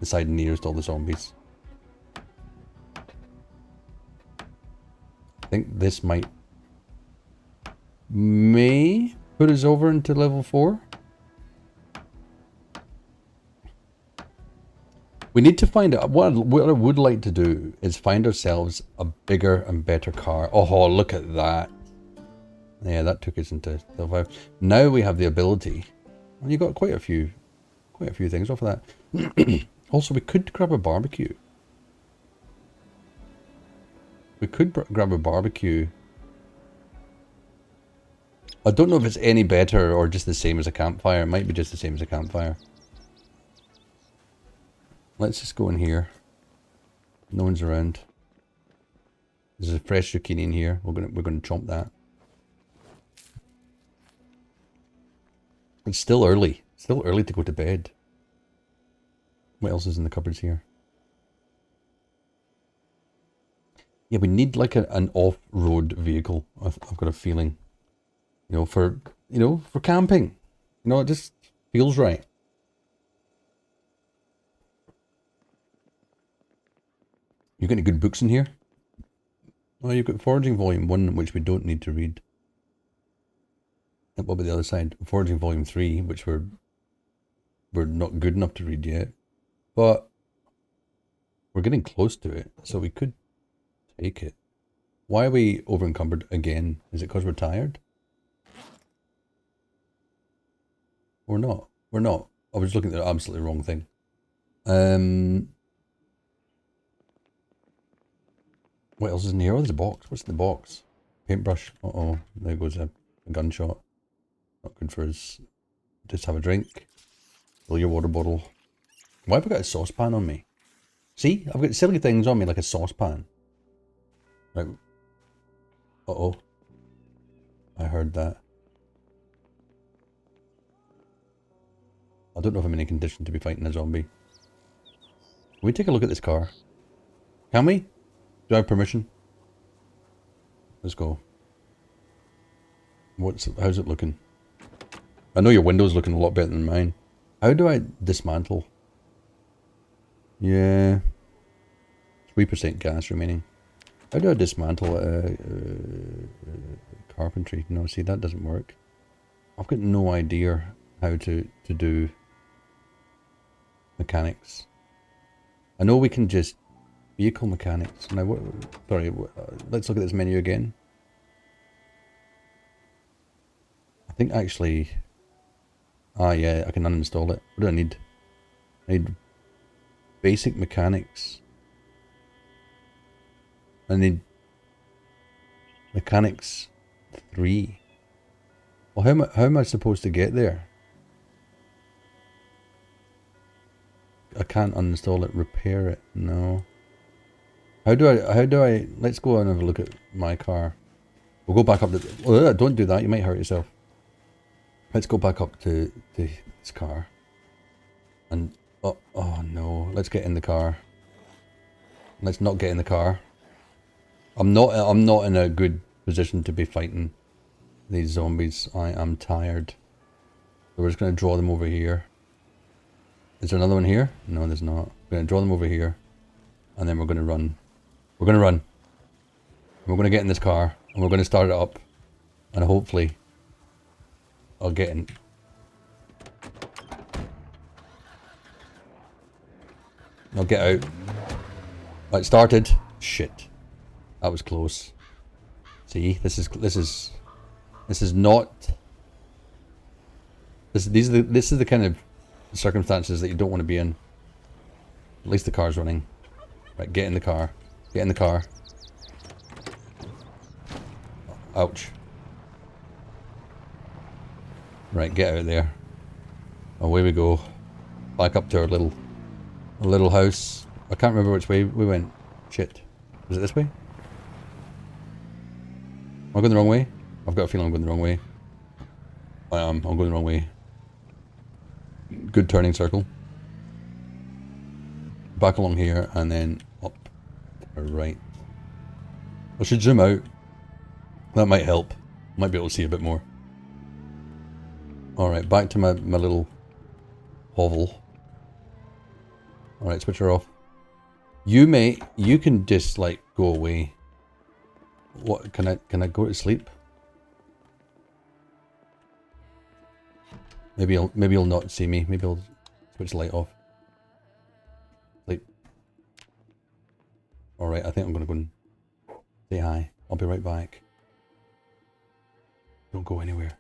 The side nearest all the zombies. I think this may put us over into level 4. We need to find out, what I would like to do is find ourselves a bigger and better car. Oh, look at that. Yeah, that took us into level 5. Now we have the ability, and you got quite a few things off of that. Also, we could grab a barbecue. We could grab a barbecue. I don't know if it's any better or just the same as a campfire. It might be just the same as a campfire. Let's just go in here. No one's around. There's a fresh zucchini in here. We're gonna chomp that. It's still early. Still early to go to bed. What else is in the cupboards here? Yeah, we need like an off-road vehicle. I've got a feeling. For camping. It just feels right. You got any good books in here? Oh, you've got Foraging Volume 1, which we don't need to read. And what about the other side? Foraging Volume 3, which we're not good enough to read yet. But we're getting close to it, so we could take it. Why are we over encumbered again? Is it because we're tired? We're not. We're not. I was looking at the absolutely wrong thing. What else is in here? Oh, there's a box. What's in the box? Paintbrush. Uh-oh. There goes a gunshot. Not good for us. Just have a drink. Fill your water bottle. Why have I got a saucepan on me? See? I've got silly things on me like a saucepan. Right. Uh-oh. I heard that. I don't know if I'm in a condition to be fighting a zombie. Can we take a look at this car? Can we? Do I have permission? Let's go. How's it looking? I know your window's looking a lot better than mine. How do I dismantle? Yeah. 3% gas remaining. How do I dismantle carpentry? No, see, that doesn't work. I've got no idea how to do mechanics. I know we can just vehicle mechanics. Now, sorry, let's look at this menu again. I think actually, yeah, I can uninstall it. What do I need? I need basic mechanics. I need mechanics 3. Well, how am I supposed to get there? I can't uninstall it. Repair it. No. How do I, let's go and have a look at my car. We'll go back up to, oh, don't do that, you might hurt yourself. Let's go back up to this car. And, oh no, let's get in the car. Let's not get in the car. I'm not in a good position to be fighting these zombies. I am tired. So we're just going to draw them over here. Is there another one here? No, there's not. We're going to draw them over here. And then we're going to run. We're going to run. We're going to get in this car. And we're going to start it up. And hopefully I'll get in. I'll get out. Right, started. Shit. That was close. See, this is not. This is the kind of circumstances that you don't want to be in. At least the car's running. Right, get in the car. Get in the car. Ouch. Right, get out of there. Away we go. Back up to our little house. I can't remember which way we went. Shit. Was it this way? Am I going the wrong way? I've got a feeling I'm going the wrong way. I am. I'm going the wrong way. Good turning circle. Back along here and then up to our right. I should zoom out. That might help. Might be able to see a bit more. Alright, back to my little hovel. Alright, switch her off. You can just like go away. What can I go to sleep? Maybe he'll not see me. Maybe he'll switch the light off. Sleep. Alright, I think I'm gonna go and say hi. I'll be right back. Don't go anywhere.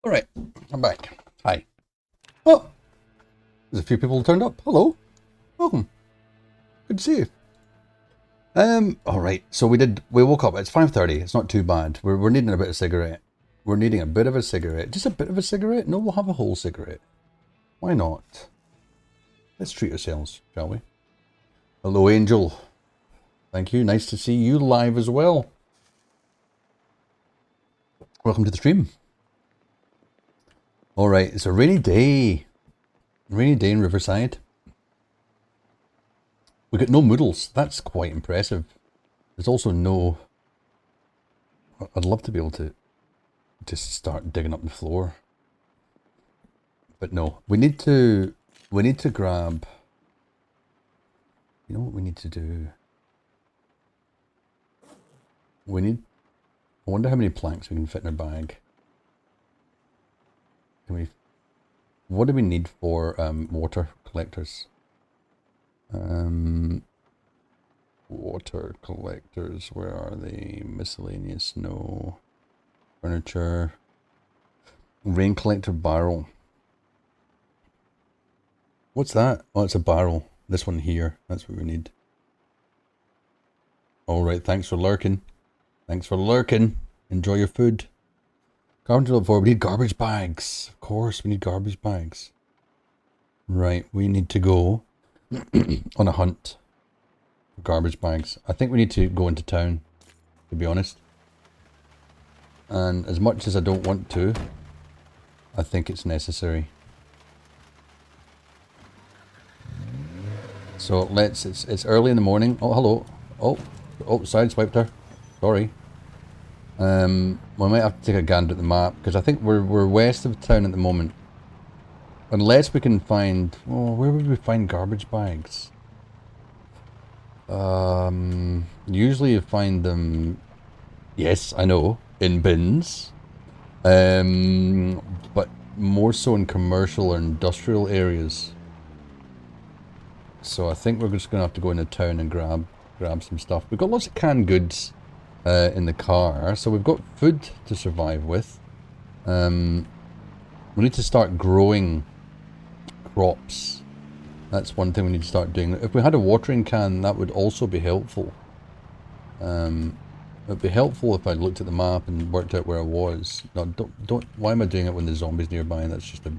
Alright, I'm back. Hi. Oh! There's a few people turned up. Hello. Welcome. Good to see you. Alright, so we woke up. It's 5:30. It's not too bad. We're needing a bit of cigarette. We're needing a bit of a cigarette. Just a bit of a cigarette? No, we'll have a whole cigarette. Why not? Let's treat ourselves, shall we? Hello, Angel. Thank you. Nice to see you live as well. Welcome to the stream. Alright, it's a rainy day. Rainy day in Riverside. We got no noodles. That's quite impressive. There's also no... I'd love to be able to just start digging up the floor. But no. We need to grab... You know what we need to do? I wonder how many planks we can fit in our bag. What do we need for water collectors? Water collectors, where are they? Miscellaneous, no. Furniture. Rain collector barrel. What's that? Oh, it's a barrel. This one here. That's what we need. Alright, thanks for lurking. Thanks for lurking. Enjoy your food. Carpenter level 4, we need garbage bags. Of course, we need garbage bags. Right, we need to go on a hunt for garbage bags. I think we need to go into town, to be honest. And as much as I don't want to, I think it's necessary. So it's early in the morning. Oh, hello. Oh, sideswiped her. Sorry. We might have to take a gander at the map, because I think we're west of town at the moment. Unless we can find... Oh, where would we find garbage bags? Usually you find them... Yes, I know. In bins. But more so in commercial or industrial areas. So I think we're just going to have to go into town and grab some stuff. We've got lots of canned goods in the car, so we've got food to survive with. We need to start growing crops. That's one thing we need to start doing. If we had a watering can, that would also be helpful. It would be helpful if I looked at the map and worked out where I was. No, don't. Why am I doing it when the zombie's nearby? That's just a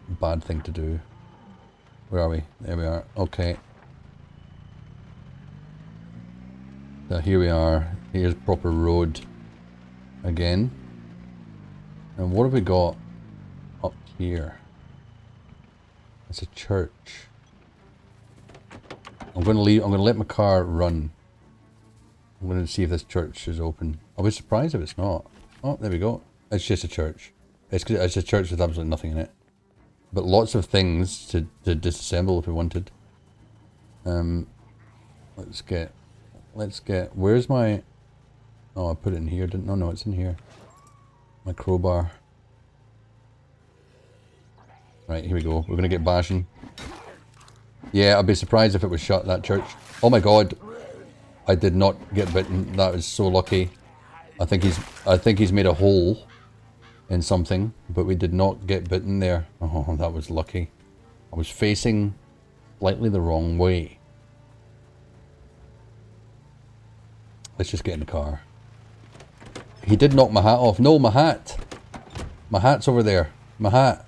bad thing to do. Where are we? There we are. Okay. So here we are. Here's proper road again. And what have we got up here? It's a church. I'm going to let my car run. I'm going to see if this church is open. I'll be surprised if it's not. Oh, there we go. It's just a church. It's a church with absolutely nothing in it. But lots of things to disassemble if we wanted. Let's get, where's my, oh, I put it in here, didn't, no, it's in here. My crowbar. Right, here we go. We're gonna get bashing. Yeah, I'd be surprised if it was shut, that church. Oh my god. I did not get bitten. That is so lucky. I think he's made a hole in something, but we did not get bitten there. Oh, that was lucky. I was facing slightly the wrong way. Let's just get in the car. He did knock my hat off. No, my hat. My hat's over there. My hat.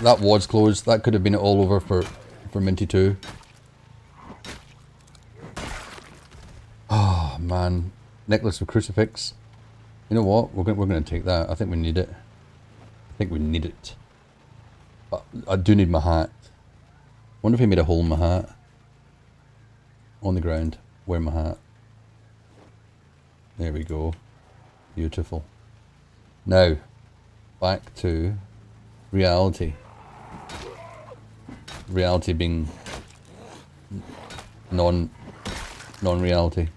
That was closed. That could have been all over for Minty too. Oh man, necklace with crucifix. You know what? We're going to take that. I think we need it. I think we need it. But I do need my hat. Wonder if he made a hole in my hat. On the ground. Wear my hat. There we go. Beautiful. Now, back to reality. Reality being non-reality.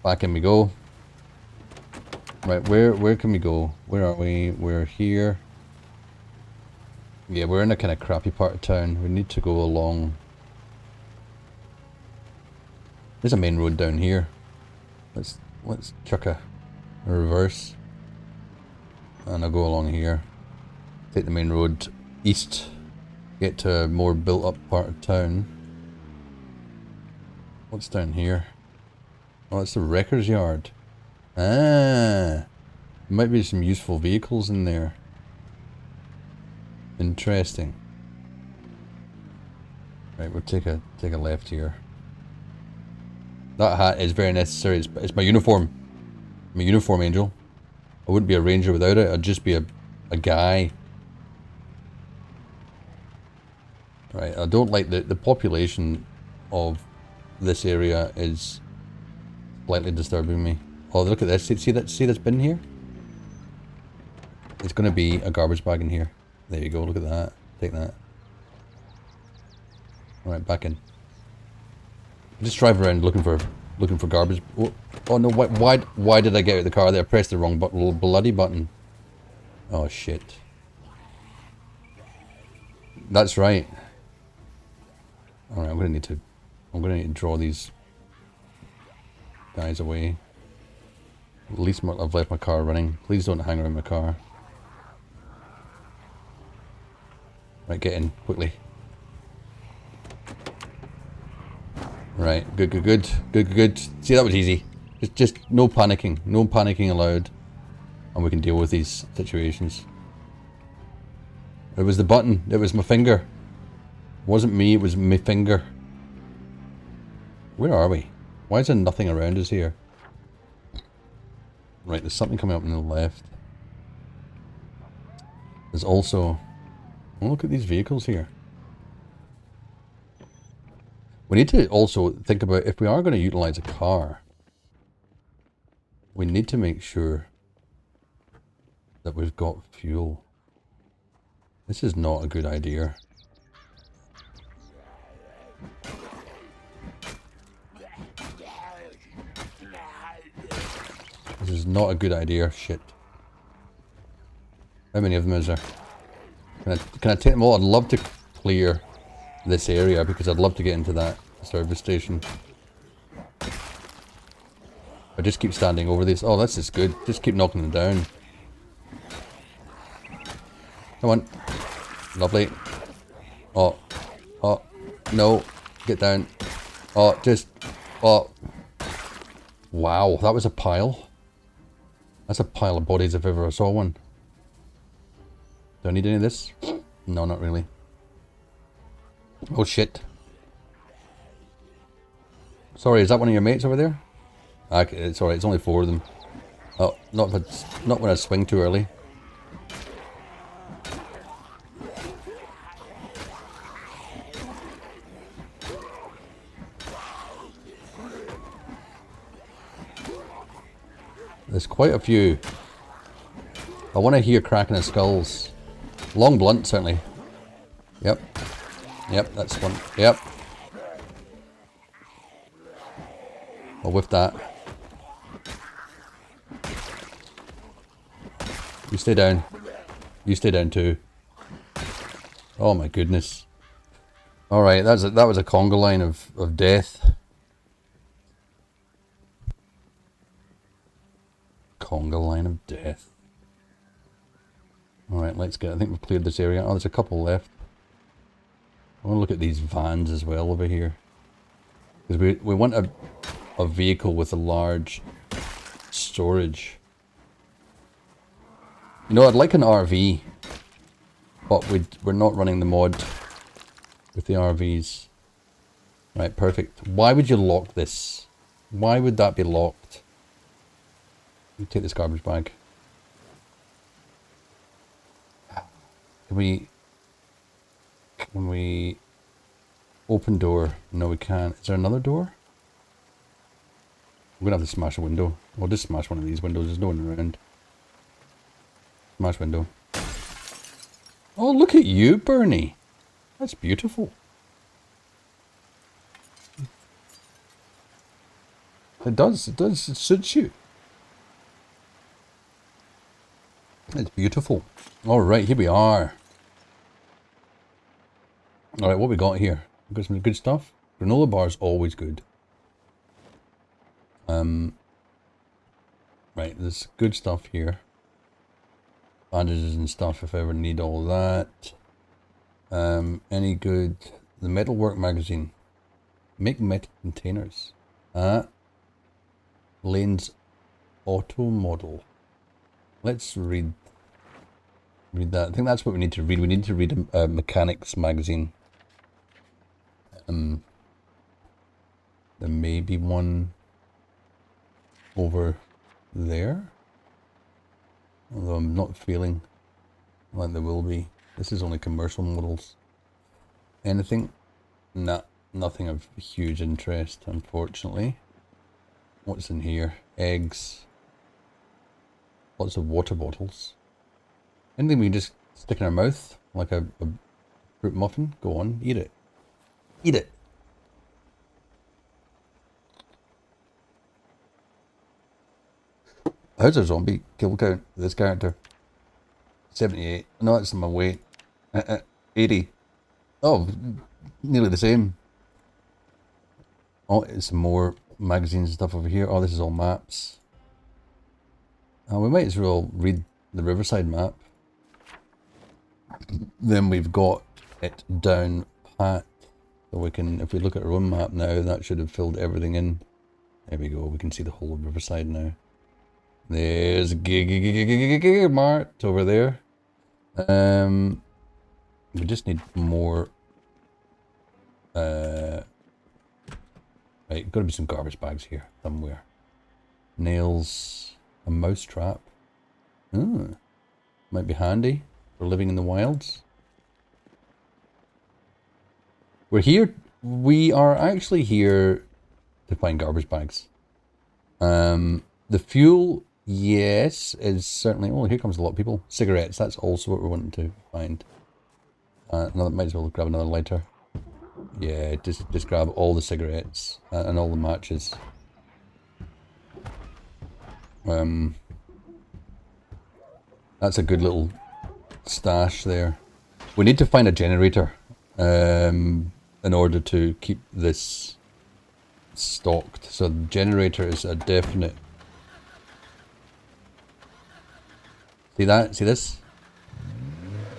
Back in we go. Right, where can we go? Where are we? We're here. Yeah, we're in a kind of crappy part of town. We need to go along There's a main road down here. Let's chuck a reverse. And I'll go along here. Take the main road east. Get to a more built up part of town. What's down here? Oh, it's the wrecker's yard. Ah! Might be some useful vehicles in there. Interesting. Right, we'll take a left here. That hat is very necessary. It's my uniform. I'm a uniform angel. I wouldn't be a ranger without it. I'd just be a guy. Right, I don't like the population of this area is slightly disturbing me. Oh, look at this. See this bin here? It's going to be a garbage bag in here. There you go. Look at that. Take that. All right, back in. Just drive around looking for garbage. Oh no! Why did I get out of the car there? I pressed the wrong bloody button. Oh shit. That's right. All right, I'm gonna need to draw these guys away. At least I've left my car running. Please don't hang around my car. Right, get in quickly. Right, good. See, that was easy. Just no panicking. No panicking allowed. And we can deal with these situations. It was the button. It was my finger. It wasn't me, it was my finger. Where are we? Why is there nothing around us here? Right, there's something coming up on the left. There's also... Oh, look at these vehicles here. We need to also think about if we are going to utilize a car, we need to make sure that we've got fuel. This is not a good idea. This is not a good idea. Shit. How many of them is there? Can I take them all? I'd love to clear this area because I'd love to get into that service station. I just keep standing over this. Oh, this is good. Just keep knocking them down. Come on. Lovely. Oh. Oh. No. Get down. Oh, just... Oh. Wow, that was a pile. That's a pile of bodies if ever I saw one. Do I need any of this? No, not really. Oh shit. Sorry, is that one of your mates over there? Okay, it's alright, it's only 4 of them. Oh, not when I swing too early. There's quite a few. I want to hear cracking of skulls. Long blunt, certainly. Yep. Yep, that's one. Yep. I'll whiff that. You stay down. You stay down too. Oh my goodness. Alright, that was a conga line of death. Conga line of death. Alright, let's get... I think we've cleared this area. Oh, there's a couple left. I want to look at these vans as well over here. Because we want a vehicle with a large storage. You know, I'd like an RV. But we're not running the mod with the RVs. Right, perfect. Why would you lock this? Why would that be locked? Let me take this garbage bag. Can we open door? No, we can't. Is there another door? We're gonna have to smash a window. We'll just smash one of these windows. There's no one around. Smash window. Oh, look at you, Bernie. That's beautiful. It suits you. It's beautiful. Alright, here we are. Alright, what we got here? We've got some good stuff. Granola bar is always good. Right, there's good stuff here. Bandages and stuff if I ever need all that. Any good? The Metalwork magazine. Make metal containers. Lane's auto model. Let's read that. I think that's what we need to read. We need to read a mechanics magazine. There may be one over there. Although I'm not feeling like there will be. This is only commercial models. Anything? Nah, nothing of huge interest, unfortunately. What's in here? Eggs. Lots of water bottles. Anything we can just stick in our mouth, like a fruit muffin? Go on, eat it. Eat it! How's our zombie kill count, this character? 78. No, that's my weight. 80. Oh, nearly the same. Oh, it's some more magazines and stuff over here. Oh, this is all maps. We might as well read the Riverside map. Then we've got it down pat. So we can, if we look at our own map now, that should have filled everything in. There we go, we can see the whole of Riverside now. There's Mart over there. We just need more. Right, gotta be some garbage bags here somewhere. Nails, a mouse trap. Might be handy for living in the wilds. We're here. We are actually here to find garbage bags. The fuel. Yes, is certainly... Oh, here comes a lot of people. Cigarettes, that's also what we're wanting to find. Might as well grab another lighter. Yeah, just grab all the cigarettes and all the matches. That's a good little stash there. We need to find a generator in order to keep this stocked. So the generator is a definite... See that? See this?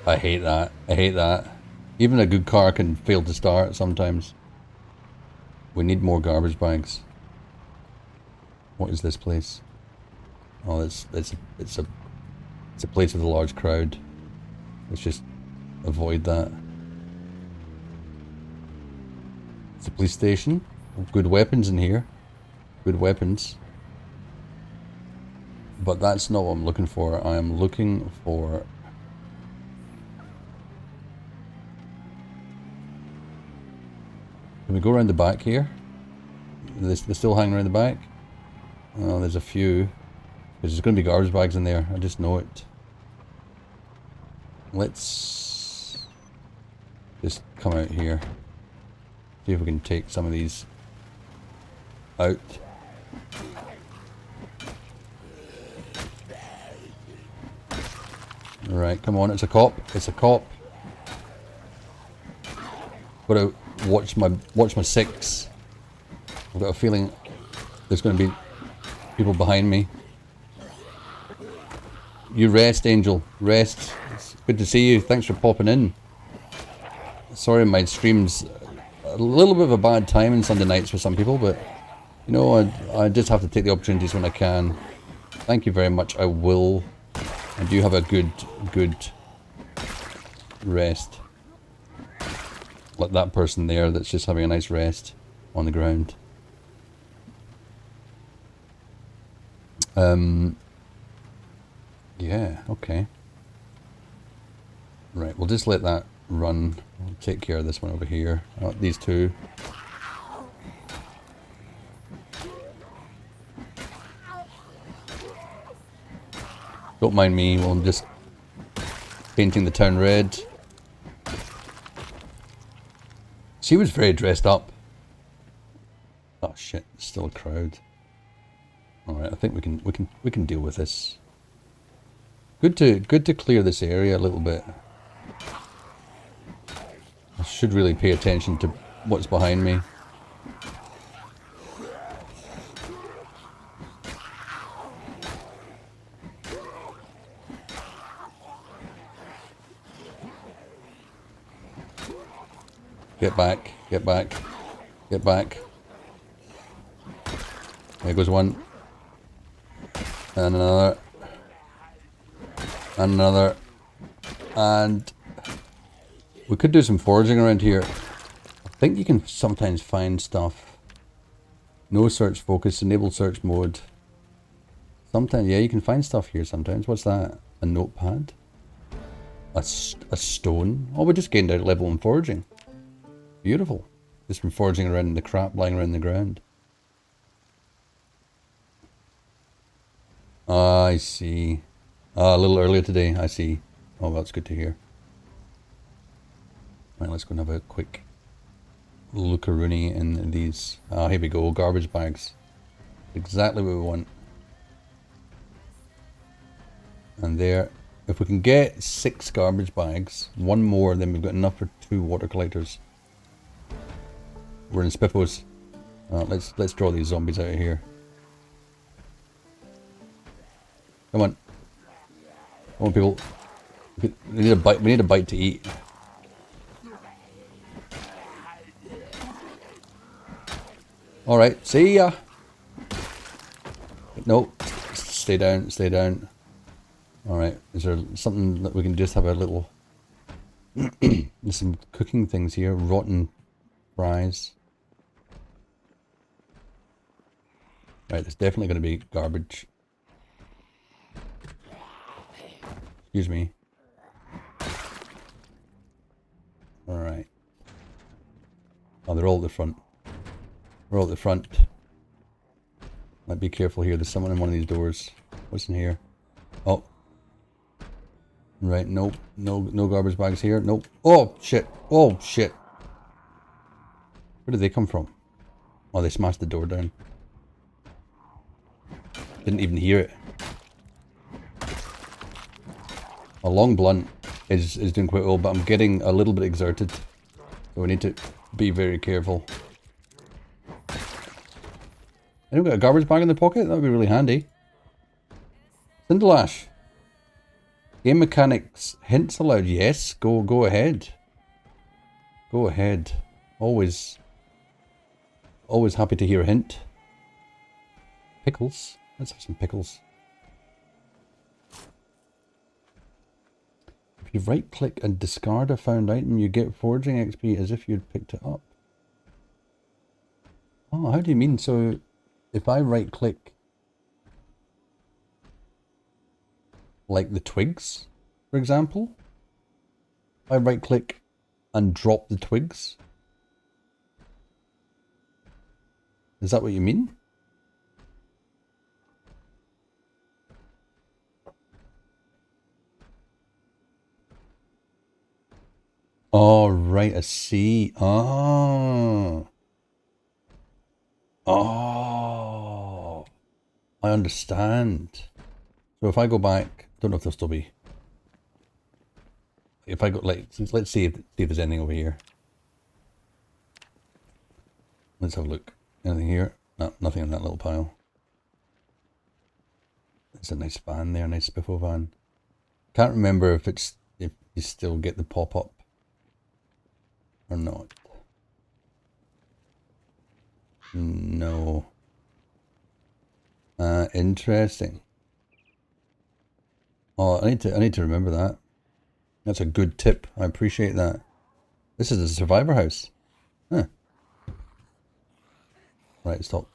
I hate that. I hate that. Even a good car can fail to start sometimes. We need more garbage bags. What is this place? Oh, it's a place with a large crowd. Let's just avoid that. It's a police station. Good weapons in here. Good weapons. But that's not what I'm looking for. I am looking for... Can we go around the back here? They're still hanging around the back? Oh, there's a few. There's going to be garbage bags in there. I just know it. Let's just come out here. See if we can take some of these out. Right, come on, it's a cop. It's a cop. Gotta watch my six. I've got a feeling there's gonna be people behind me. You rest, Angel. Rest. It's good to see you. Thanks for popping in. Sorry my stream's a little bit of a bad time on Sunday nights for some people, but you know, I just have to take the opportunities when I can. Thank you very much. I will. And you have a good rest. Like that person there that's just having a nice rest on the ground. Yeah, okay. Right, we'll just let that run. We'll take care of this one over here. Oh, these two. Don't mind me, well, I'm just painting the town red. She was very dressed up. Oh shit, there's still a crowd. Alright, I think we can deal with this. Good to clear this area a little bit. I should really pay attention to what's behind me. Get back. Get back. Get back. There goes one. And another. And another. And we could do some foraging around here. I think you can sometimes find stuff. No search focus, enable search mode. Sometimes, yeah, you can find stuff here sometimes. What's that? A notepad? A stone? Oh, we just gained out level in foraging. Beautiful. Just from foraging around the crap lying around the ground. I see. A little earlier today, I see. Oh, that's good to hear. Right, let's go and have a quick look-a-rooney in these. Ah, here we go, garbage bags. Exactly what we want. And there, if we can get 6 garbage bags, one more, then we've got enough for 2 water collectors. We're in Spiffos. Let's draw these zombies out of here. Come on. Come on, people. We need a bite. We need a bite to eat. All right. See ya. No. Stay down. Stay down. All right. Is there something that we can just have a little? There's some cooking things here. Rotten fries. Right. There's definitely going to be garbage. Excuse me. Alright. Oh, they're all at the front. We're all at the front. Might be careful here. There's someone in one of these doors. What's in here? Oh. Right, nope. No garbage bags here. Nope. Oh, shit. Oh, shit. Where did they come from? Oh, they smashed the door down. Didn't even hear it. A long blunt is doing quite well, but I'm getting a little bit exerted. So we need to be very careful. Anyone got a garbage bag in the pocket? That would be really handy. Cinderlash. Game mechanics hints allowed. Yes, go ahead. Go ahead. Always happy to hear a hint. Pickles. Let's have some pickles. If you right click and discard a found item, you get foraging XP as if you'd picked it up. Oh, how do you mean? So if I right click like the twigs, for example, if I right click and drop the twigs, is that what you mean? Oh, right, I see. Oh. Oh. I understand. So if I go back, I don't know if there'll still be. If I go, like, let's see if there's anything over here. Let's have a look. Anything here? No, nothing in that little pile. There's a nice van there, a nice spiffo van. Can't remember if you still get the pop-up or not. No. Interesting. Oh, I need to remember that. That's a good tip. I appreciate that. This is a survivor house. Huh. Right, stop.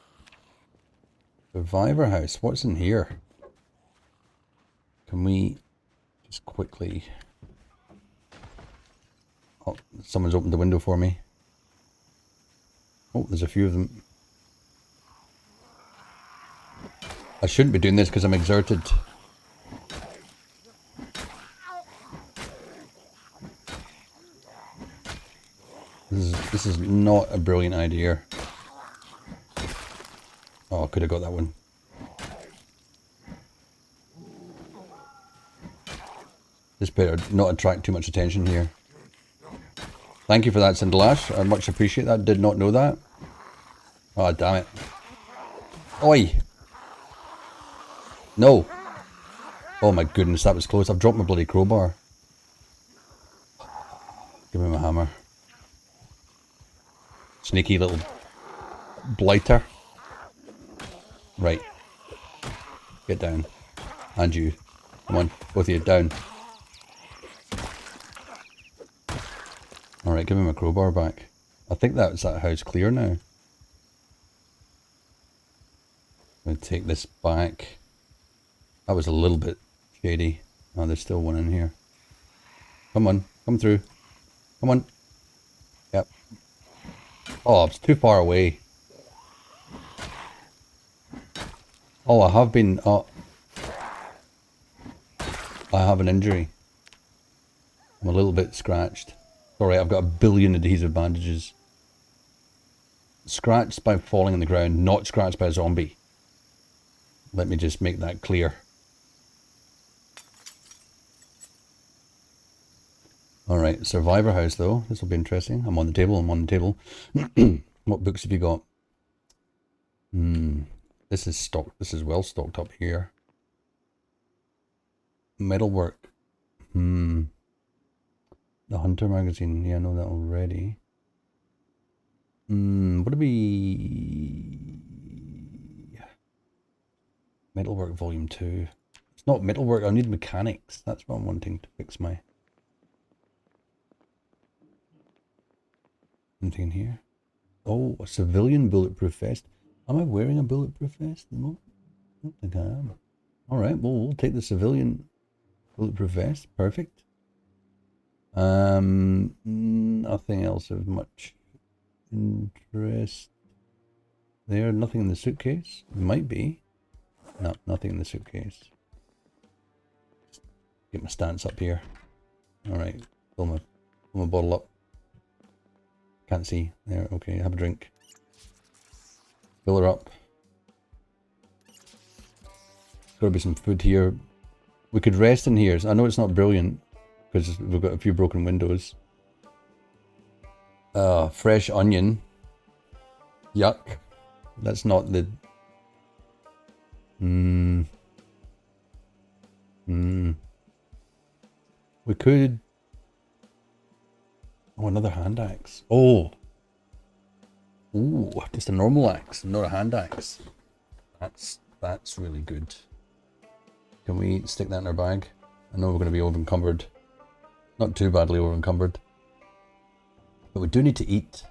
Survivor house. What's in here? Can we just quickly... Oh, someone's opened the window for me. Oh, there's a few of them. I shouldn't be doing this because I'm exerted. This is not a brilliant idea. Oh, I could have got that one. Just better not attract too much attention here. Thank you for that, Cinderlash. I much appreciate that. Did not know that. Oh, damn it. Oi! No! Oh my goodness, that was close. I've dropped my bloody crowbar. Give me my hammer. Sneaky little blighter. Right. Get down. And you. Come on, both of you, down. Alright, give me my crowbar back. I think that's that house clear now. I'm going to take this back. That was a little bit shady. Oh, there's still one in here. Come on, come through. Come on. Yep. Oh, it's too far away. Oh, I have been... Oh. I have an injury. I'm a little bit scratched. Sorry, I've got a billion adhesive bandages. Scratched by falling on the ground, not scratched by a zombie. Let me just make that clear. Alright, Survivor House though. This will be interesting. I'm on the table, I'm on the table. What books have you got? This is stocked. This is well stocked up here. Metalwork. The Hunter magazine. Yeah, I know that already. Would it be Metalwork Volume 2? It's not Metalwork, I need mechanics. That's what I'm wanting to fix my... Anything in here? Oh, a civilian bulletproof vest. Am I wearing a bulletproof vest at the moment? I don't think I am. Alright, well, we'll take the civilian bulletproof vest. Perfect. Nothing else of much interest there. Nothing in the suitcase. Might be. No, nothing in the suitcase. Get my stance up here. Alright, fill my bottle up. Can't see. There, okay, have a drink. Fill her up. Gotta be some food here. We could rest in here. I know it's not brilliant because we've got a few broken windows. Fresh onion. Yuck. That's not the... We could... Oh, another hand axe. Oh! Ooh, just a normal axe, not a hand axe. That's really good. Can we stick that in our bag? I know we're going to be over encumbered. Not too badly over encumbered. But we do need to eat.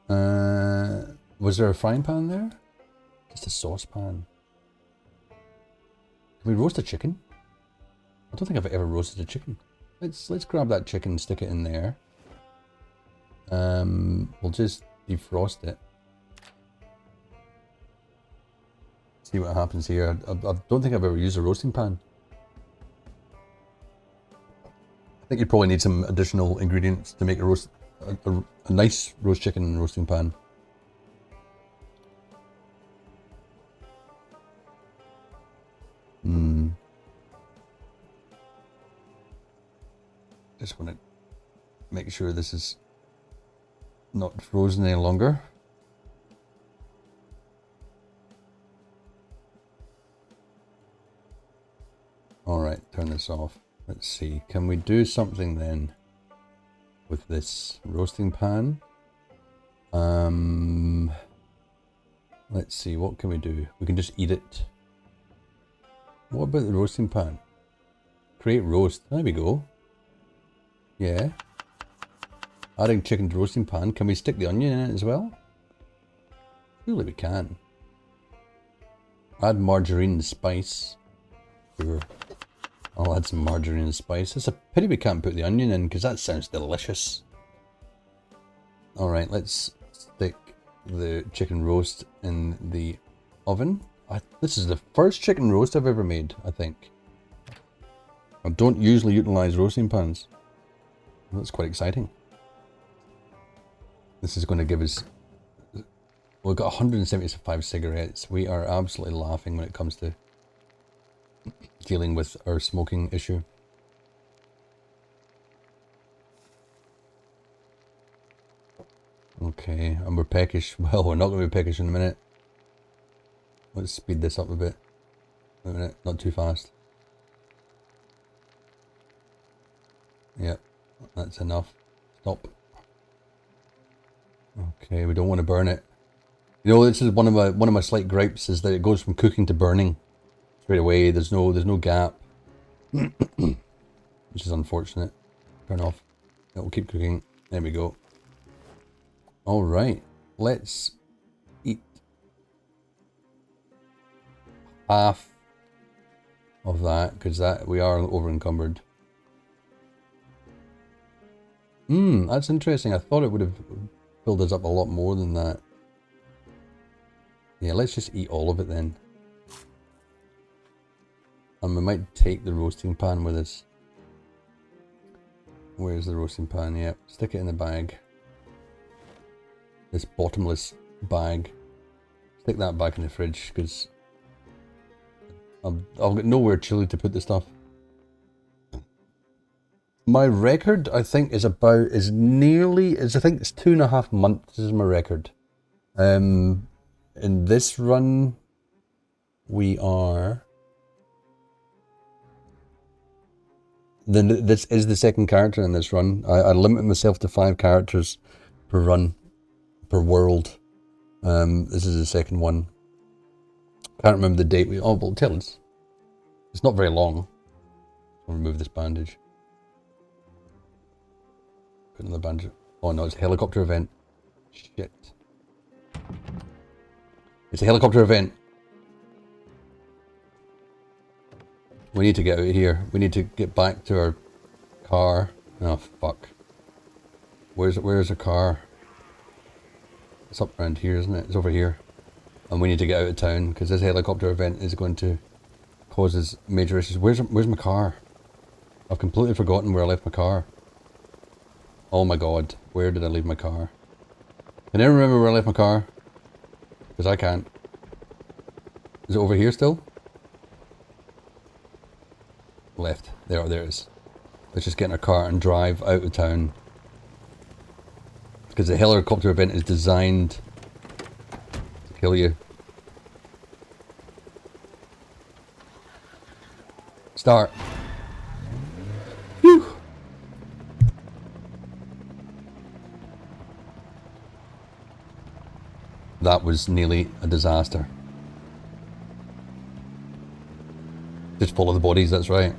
Was there a frying pan there? Just a saucepan. Can we roast a chicken? I don't think I've ever roasted a chicken. Let's grab that chicken and stick it in there. We'll just defrost it. See what happens here. I don't think I've ever used a roasting pan. I think you'd probably need some additional ingredients to make a nice roast chicken in a roasting pan. Just want to make sure this is not frozen any longer. Alright, turn this off. Let's see, can we do something then with this roasting pan? Let's see, what can we do? We can just eat it. What about the roasting pan? Create roast, there we go. Yeah. Adding chicken to roasting pan. Can we stick the onion in it as well? Surely we can. Add margarine and spice. Sure. I'll add some margarine and spice. It's a pity we can't put the onion in because that sounds delicious. Alright, let's stick the chicken roast in the oven. This is the first chicken roast I've ever made, I think. I don't usually utilize roasting pans. That's quite exciting. This is going to give us... We've got 175 cigarettes. We are absolutely laughing when it comes to dealing with our smoking issue. Okay, and we're peckish. Well, we're not going to be peckish in a minute. Let's speed this up a bit. Wait a minute, not too fast. Yep, that's enough. Stop. Okay, we don't want to burn it. You know, this is one of my slight gripes is that it goes from cooking to burning straight away. There's no gap, which is unfortunate. Turn off. It will keep cooking. There we go. All right, let's eat half of that because that we are over encumbered. That's interesting. I thought it would have filled us up a lot more than that. Yeah, let's just eat all of it then. And we might take the roasting pan with us. Where's the roasting pan? Yep, stick it in the bag. This bottomless bag. Stick that back in the fridge because I've got nowhere chilly to put the stuff. My record, I think, I think it's 2.5 months is my record. In this run, we are. Then this is the second character in this run. I limit myself to 5 characters per run, per world. This is the second one. Can't remember the date. Oh, well, tell us. It's not very long. I'll remove this bandage. Put another bandage. Oh no, it's a helicopter event. Shit. It's a helicopter event. We need to get out of here. We need to get back to our car. Oh fuck. Where's our car? It's up around here, isn't it? It's over here. And we need to get out of town because this helicopter event is going to cause us major issues. Where's my car? I've completely forgotten where I left my car. Oh my god, where did I leave my car? Can anyone remember where I left my car? Because I can't. Is it over here still? Left. There it is. Let's just get in our car and drive out of town. Because the helicopter event is designed to kill you. Start. Whew. That was nearly a disaster. Just follow the bodies, that's right.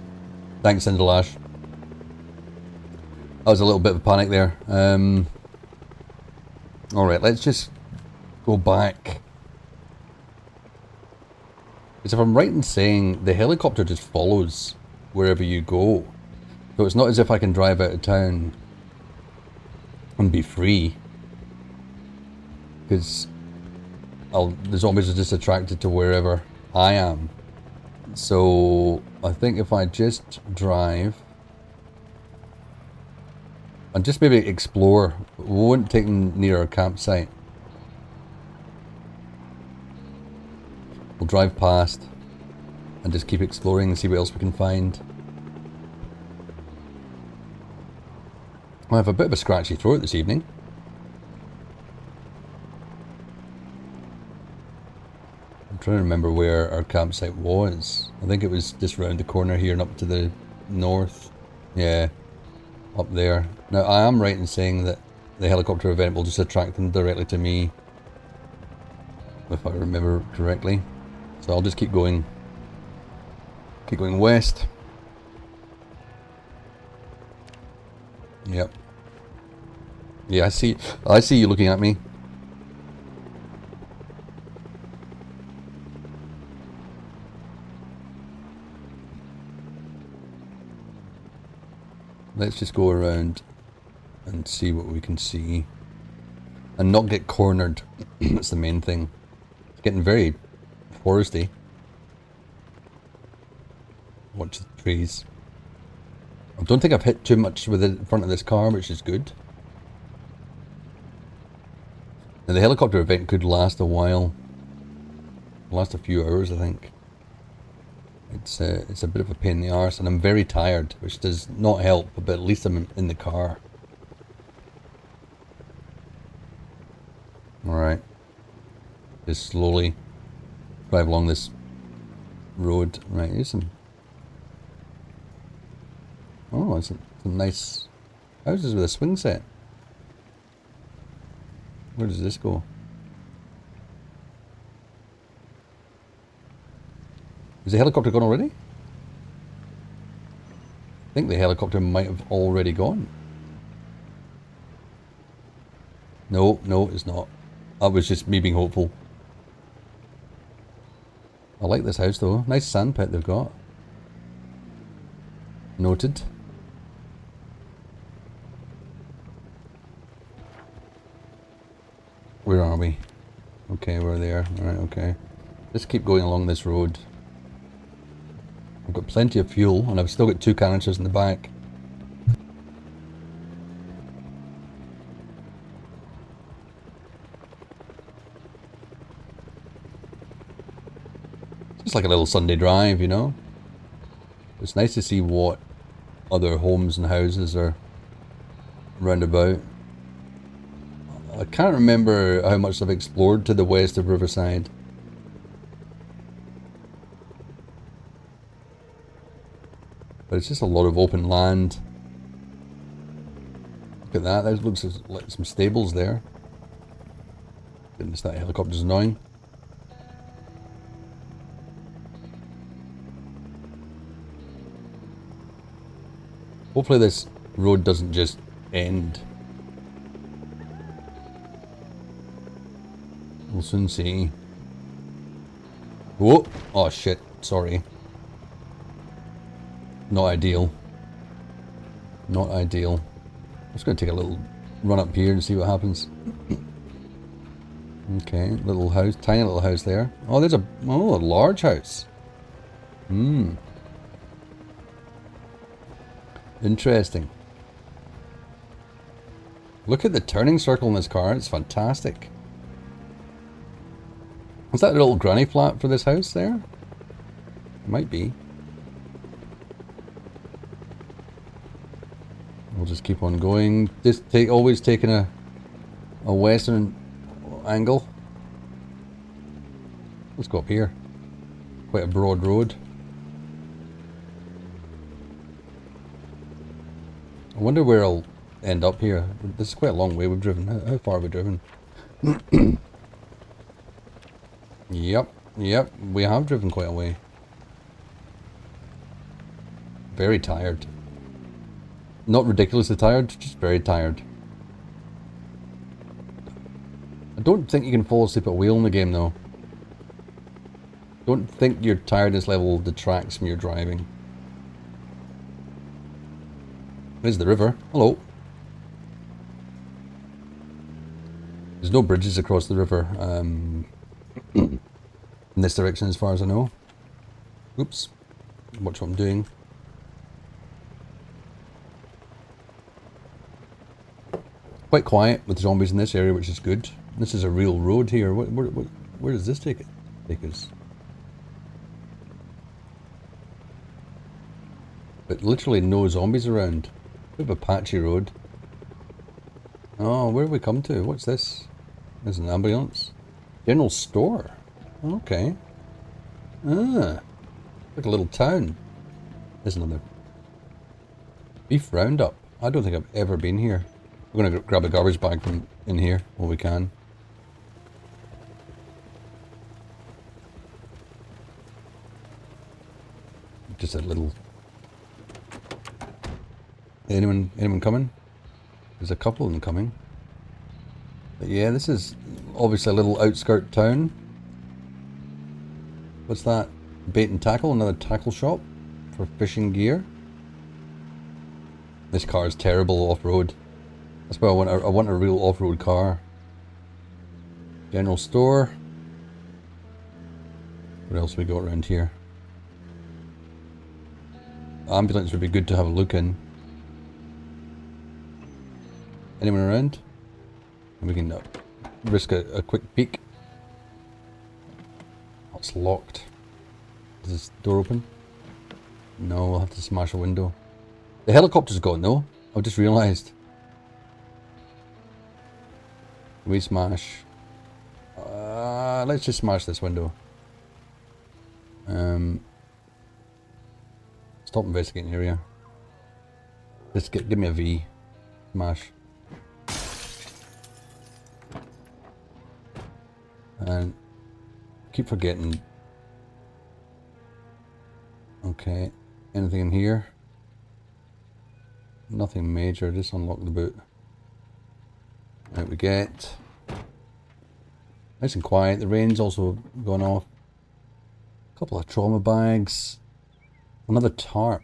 Thanks, Cinderlash. That was a little bit of a panic there. Alright, let's just go back. Because if I'm right in saying the helicopter just follows wherever you go. So it's not as if I can drive out of town and be free. Because the zombies are just attracted to wherever I am. So I think if I just drive and just maybe explore, we won't take them near our campsite. We'll drive past and just keep exploring and see what else we can find. I have a bit of a scratchy throat this evening. I'm trying to remember where our campsite was. I think it was just round the corner here and up to the north. Yeah, up there. Now I am right in saying that the helicopter event will just attract them directly to me, if I remember correctly. So I'll just keep going west. Yep. Yeah, I see you looking at me. Let's just go around and see what we can see. And not get cornered. That's the main thing. It's getting very foresty. Watch the trees. I don't think I've hit too much with the front of this car, which is good. Now the helicopter event could last a while. Last a few hours, I think. It's a bit of a pain in the arse, and I'm very tired, which does not help, but at least I'm in the car. Alright. Just slowly drive along this road. Right, here's some... Oh, it's some nice houses with a swing set. Where does this go? Is the helicopter gone already? I think the helicopter might have already gone. No, no, it's not. That was just me being hopeful. I like this house though. Nice sand pit they've got. Noted. Where are we? Okay, we're there. Alright, okay. Let's keep going along this road. I've got plenty of fuel and I've still got 2 canisters in the back. It's like a little Sunday drive, you know? It's nice to see what other homes and houses are round about. I can't remember how much I've explored to the west of Riverside. But it's just a lot of open land. Look at that, that looks like some stables there. Goodness, that helicopter's annoying. Hopefully this road doesn't just end. We'll soon see. Whoa! Oh shit, sorry. Not ideal. Not ideal. I'm just going to take a little run up here and see what happens. Okay, little house, tiny little house there. Oh, there's a large house. Interesting. Look at the turning circle in this car, it's fantastic. Is that a little granny flat for this house there? Might be. We'll just keep on going. Just always taking a western angle. Let's go up here. Quite a broad road. I wonder where I'll end up here. This is quite a long way we've driven. How far have we driven? Yep, we have driven quite a way. Very tired. Not ridiculously tired, just very tired. I don't think you can fall asleep at wheel in the game though. Don't think your tiredness level detracts from your driving. There's the river. Hello. There's no bridges across the river in this direction as far as I know. Oops. Watch what I'm doing. Quite quiet with zombies in this area, which is good. This is a real road here. Where does this take us? But literally no zombies around. Bit of a patchy road. Oh, where have we come to? What's this? There's an ambulance. General store. Okay. Ah. Like a little town. There's another. Beef roundup. I don't think I've ever been here. We're going to grab a garbage bag from in here while we can. Just a little... Anyone coming? There's a couple of them coming. But yeah, this is obviously a little outskirt town. What's that? Bait and tackle? Another tackle shop for fishing gear. This car is terrible off-road. That's why I want a real off-road car. General store. What else we got around here? Ambulance would be good to have a look in. Anyone around? And we can risk a quick peek. Oh, it's locked. Is this door open? No, we'll have to smash a window. The helicopter's gone though. I've just realised. We smash. Let's just smash this window. Stop investigating area. Just give me a V. Smash. And keep forgetting. Okay, anything in here? Nothing major, just unlock the boot. Out we get. Nice and quiet, the rain's also gone off. A couple of trauma bags. Another tarp.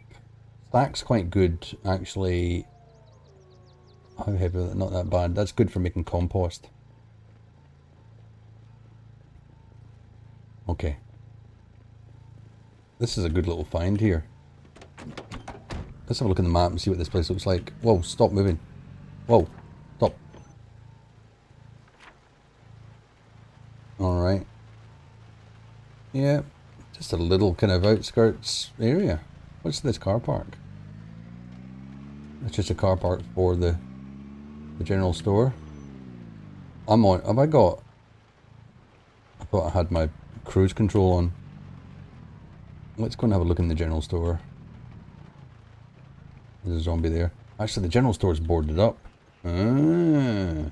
Stack's quite good, actually. How heavy? Not that bad. That's good for making compost. Okay. This is a good little find here. Let's have a look at the map and see what this place looks like. Whoa, stop moving. Whoa, stop. Alright. Yeah, just a little kind of outskirts area. What's this car park? It's just a car park for the general store. I'm on, have I got... I thought I had my cruise control on. Let's go and have a look in the general store. There's a zombie there. Actually, the general store is boarded up. Ah,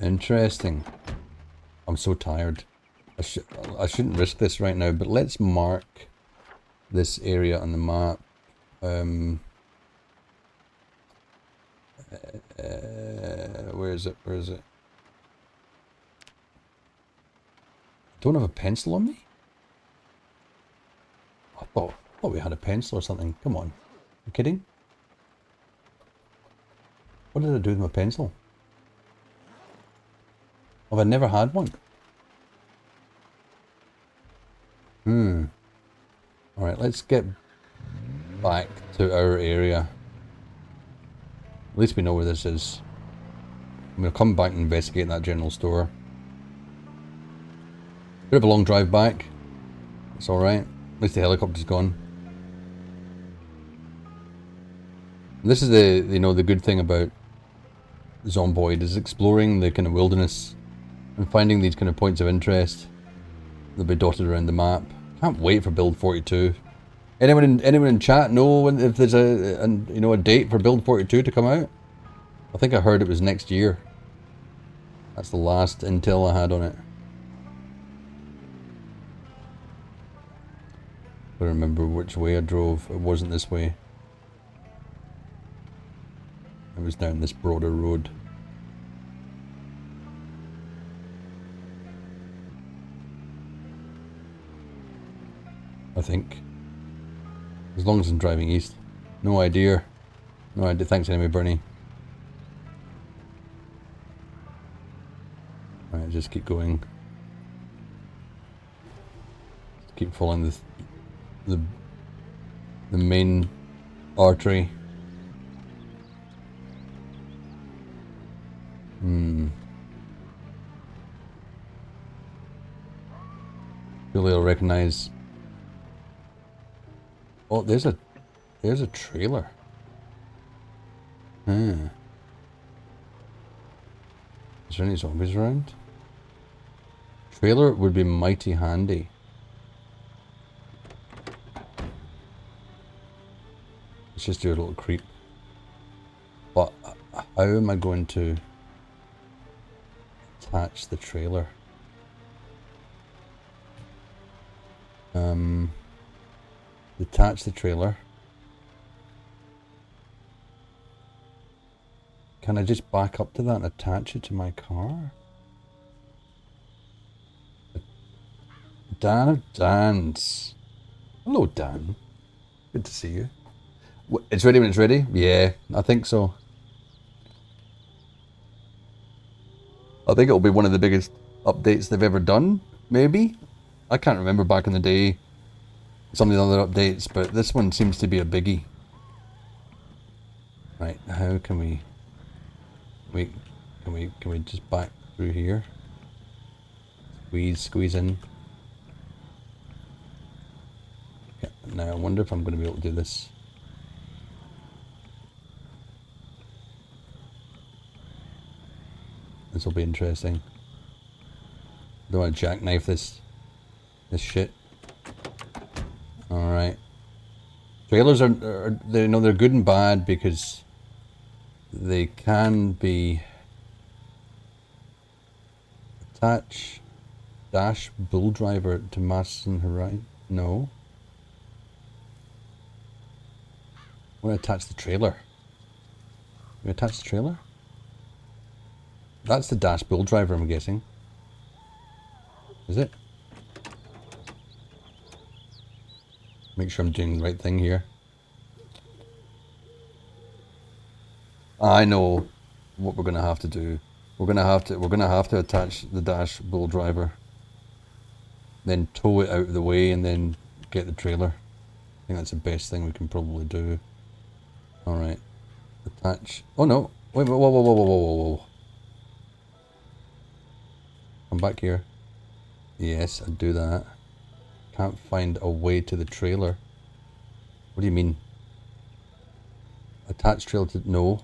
interesting. I'm so tired. I shouldn't risk this right now, but let's mark this area on the map. Where is it? Where is it? Don't have a pencil on me? I thought we had a pencil or something. Come on. You kidding? What did I do with my pencil? Have I never had one? Alright, let's get back to our area. At least we know where this is. I'm going to come back and investigate that general store. Bit of a long drive back. It's alright. At least the helicopter's gone. And this is the, you know, the good thing about Zomboid is exploring the kind of wilderness and finding these kind of points of interest that be dotted around the map. Can't wait for Build 42. Anyone in chat know when, if there's a date for Build 42 to come out? I think I heard it was next year. That's the last intel I had on it. I don't remember which way I drove. It wasn't this way. It was down this broader road. I think. As long as I'm driving east. No idea. No idea. Thanks anyway, Bernie. Alright, just keep going. Just keep following the main artery. Surely I'll recognize. Oh, there's a trailer. Is there any zombies around? Trailer would be mighty handy. Let's just do a little creep. But how am I going to attach the trailer? Detach the trailer. Can I just back up to that and attach it to my car? Dan of Dans. Hello, Dan. Good to see you. It's ready when it's ready? Yeah, I think so. I think it'll be one of the biggest updates they've ever done, maybe? I can't remember back in the day some of the other updates, but this one seems to be a biggie. Right, how can we... Wait, can we just back through here? Squeeze in. Yeah, now I wonder if I'm going to be able to do this. This will be interesting. Don't want to jackknife this shit. Alright. Trailers are they're good and bad because they can be Attach dash bull driver to masts and horizon. No. I want to attach the trailer. We attach the trailer? That's the dash bull driver, I'm guessing. Is it? Make sure I'm doing the right thing here. I know what we're gonna have to do. We're gonna have to attach the dash bull driver. Then tow it out of the way and then get the trailer. I think that's the best thing we can probably do. Alright. Attach. Oh no! Wait, whoa, whoa, whoa, whoa, whoa, whoa, whoa. Come back here. Yes, I'd do that. Can't find a way to the trailer. What do you mean? Attach trailer to... No.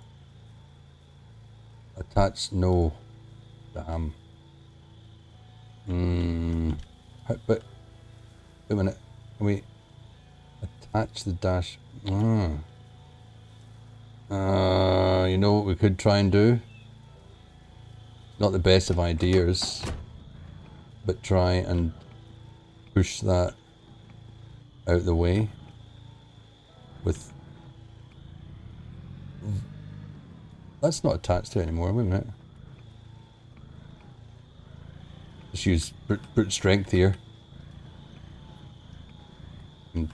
Attach... No. Damn. But... Wait a minute. Can we... Attach the dash... you know what we could try and do? Not the best of ideas. But try and push that out the way. With... That's not attached to it anymore, wait a minute. Just use brute strength here. And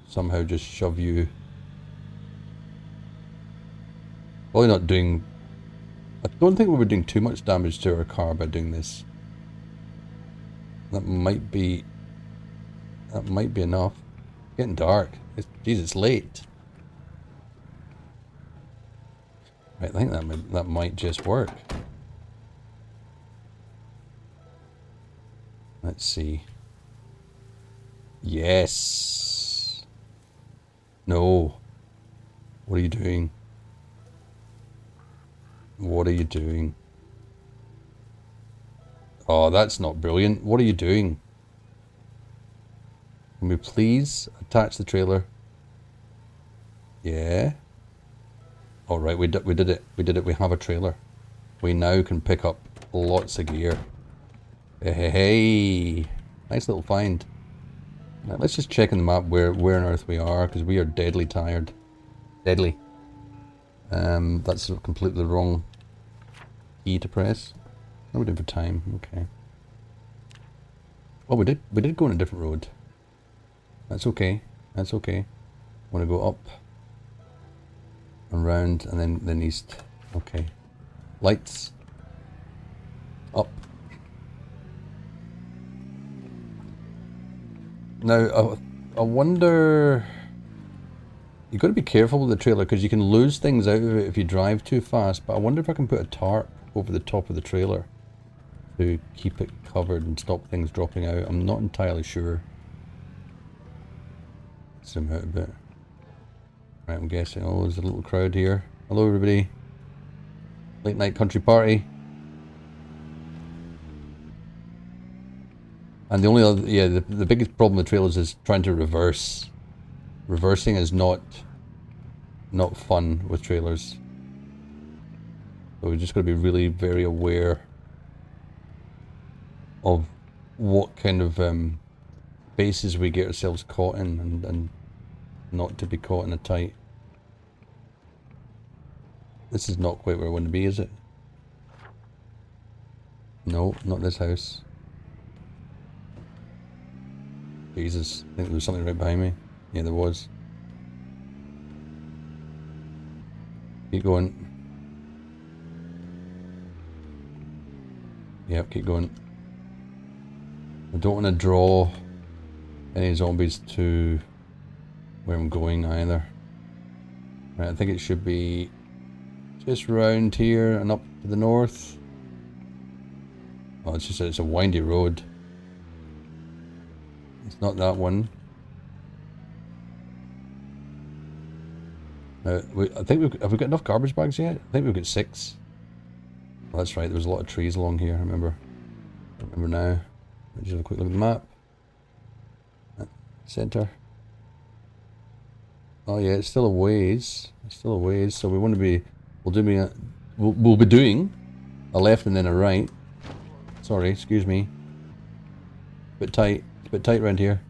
somehow just shove you... Probably not doing... I don't think we were doing too much damage to our car by doing this. That might be enough. It's getting dark. Jeez, it's late. Right, I think that might just work. Let's see. Yes. No. What are you doing? What are you doing? Oh, that's not brilliant. What are you doing? Can we please attach the trailer? Yeah. All right, we did it. We did it. We have a trailer. We now can pick up lots of gear. Hey, hey, hey. Nice little find. Now, let's just check on the map where on earth we are, because we are deadly tired. Deadly. That's completely the wrong key to press. What are we doing for time? Okay. Oh, we did go on a different road. That's okay. That's okay. I want to go up, around, and then east. Okay. Lights. Up. Now, I wonder... You've got to be careful with the trailer because you can lose things out of it if you drive too fast, but I wonder if I can put a tarp over the top of the trailer to keep it covered and stop things dropping out. I'm not entirely sure. Zoom out a bit. Right, I'm guessing. Oh, there's a little crowd here. Hello, everybody. Late night country party. And the only other, yeah, the biggest problem with trailers is trying to reverse. Reversing is not fun with trailers. So we just got to be really very aware of what kind of bases we get ourselves caught in and not to be caught in a tight. This is not quite where I want to be, is it? No, not this house. Jesus, I think there was something right behind me. Yeah, there was. Keep going. Yep, keep going. I don't want to draw any zombies to where I'm going either. Right, I think it should be just round here and up to the north. Oh, it's a windy road. It's not that one. I think have we got enough garbage bags yet? I think we've got 6. Oh, that's right, there was a lot of trees along here, I remember. I remember now. Let's just have a quick look at the map. Center. Oh yeah, it's still a ways. It's still a ways, so we want to be... We'll be doing a left and then a right. Sorry, excuse me. Bit tight. It's a bit tight around here.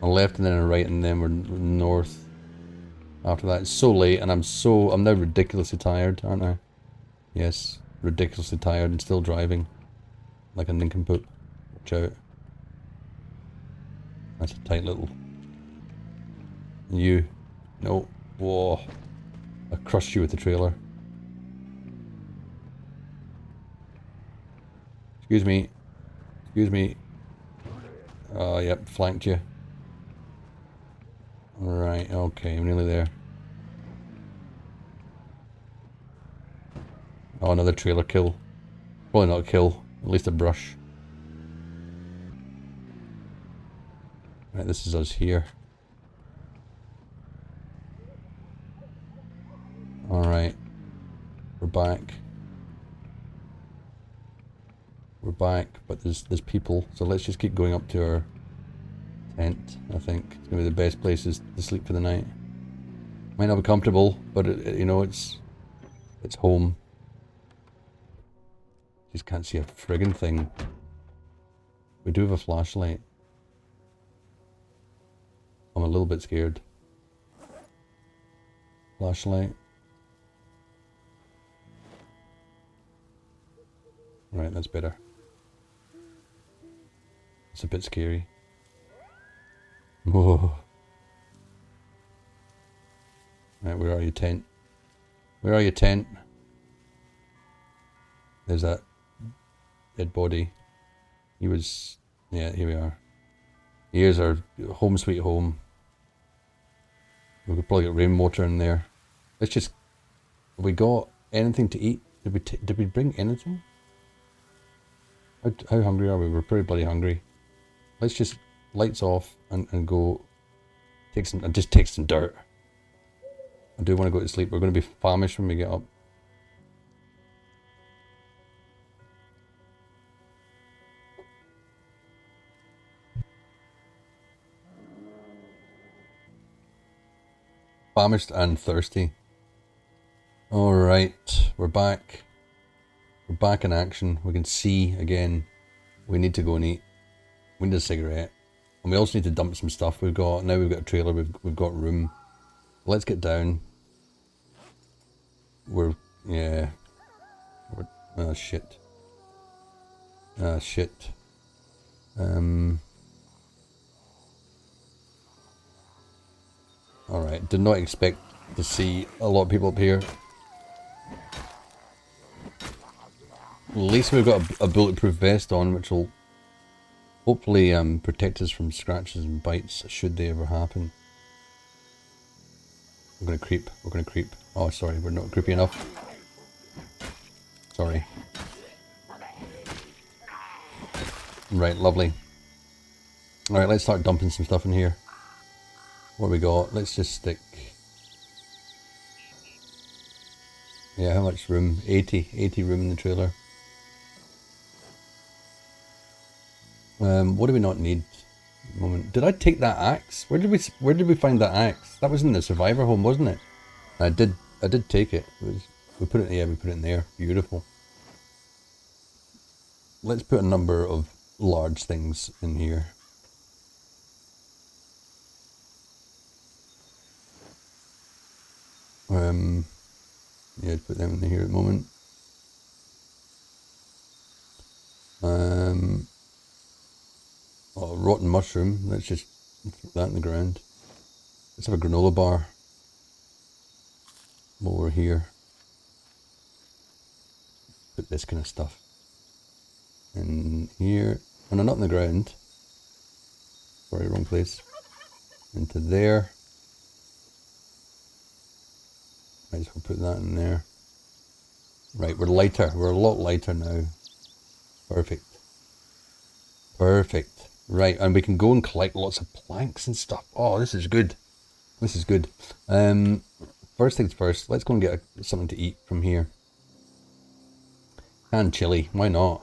A left and then a right and then we're north. After that, it's so late and I'm now ridiculously tired, aren't I? Yes, ridiculously tired and still driving. Like a nincompoop. Watch out. That's a tight little... You. No. Whoa. I crushed you with the trailer. Excuse me. Excuse me. Oh, yep, flanked you. Right, okay, I'm nearly there. Oh, another trailer kill. Probably not a kill, at least a brush. Right, this is us here. Alright. We're back. We're back, but there's people, so let's just keep going up to our tent, I think. It's gonna be the best places to sleep for the night. Might not be comfortable, but you know, it's home. Just can't see a friggin' thing. We do have a flashlight. I'm a little bit scared. Flashlight. Right, that's better. It's a bit scary. Whoa. Right, where are you, tent? Where are you, tent? There's that dead body. He was... Yeah, here we are. Here's our home sweet home. We could probably get rainwater in there. Let's just... Have we got anything to eat? Did we bring anything? How hungry are we? We're pretty bloody hungry. Let's just lights off and go take some dirt. I do want to go to sleep. We're going to be famished when we get up. Famished and thirsty. Alright, we're back. We're back in action. We can see again. We need to go and eat. We need a cigarette. And we also need to dump some stuff. We've got a trailer, we've got room. Let's get down. Oh shit. Shit. Alright, did not expect to see a lot of people up here. At least we've got a bulletproof vest on, which will hopefully protect us from scratches and bites, should they ever happen. We're gonna creep. Oh, sorry, we're not creepy enough. Sorry. Right, lovely. Alright, let's start dumping some stuff in here. What we got? Let's just stick... Yeah, how much room? 80 room in the trailer. What do we not need at the moment? Did I take that axe? Where did we find that axe? That was in the survivor home, wasn't it? I did take it. We put it in there. Beautiful. Let's put a number of large things in here. Yeah, put them in here at the moment. Oh, rotten mushroom. Let's just put that in the ground. Let's have a granola bar while we're here. Put this kind of stuff in here. Oh no, not in the ground. Sorry, wrong place. Into there. Might as well put that in there. Right, we're lighter. We're a lot lighter now. Perfect. Perfect. Right, and we can go and collect lots of planks and stuff. Oh, this is good. This is good. First things first, let's go and get something to eat from here. Canned chili, why not?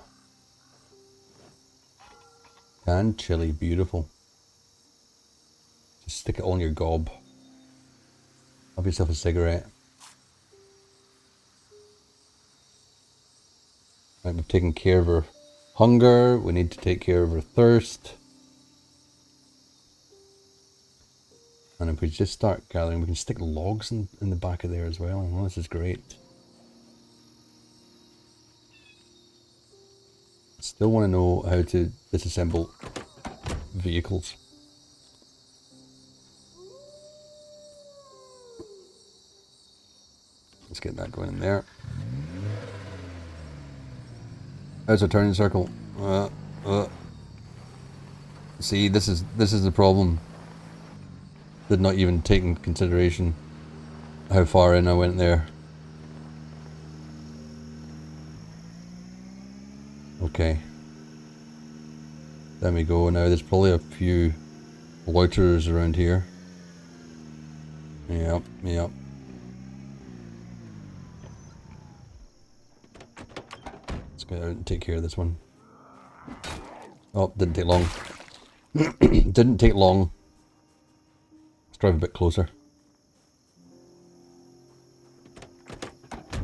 Canned chili, beautiful. Just stick it all in your gob. Have yourself a cigarette. Right, we've taken care of our hunger. We need to take care of our thirst. And if we just start gathering, we can stick logs in the back of there as well. Oh, this is great. Still want to know how to disassemble vehicles. Let's get that going in there. How's a turning circle? See, this is the problem. Did not even take into consideration how far in I went there. Okay. There we go. Now there's probably a few loiterers around here. Yep, yep. Let's go out and take care of this one. Oh, didn't take long. Didn't take long. Let's drive a bit closer.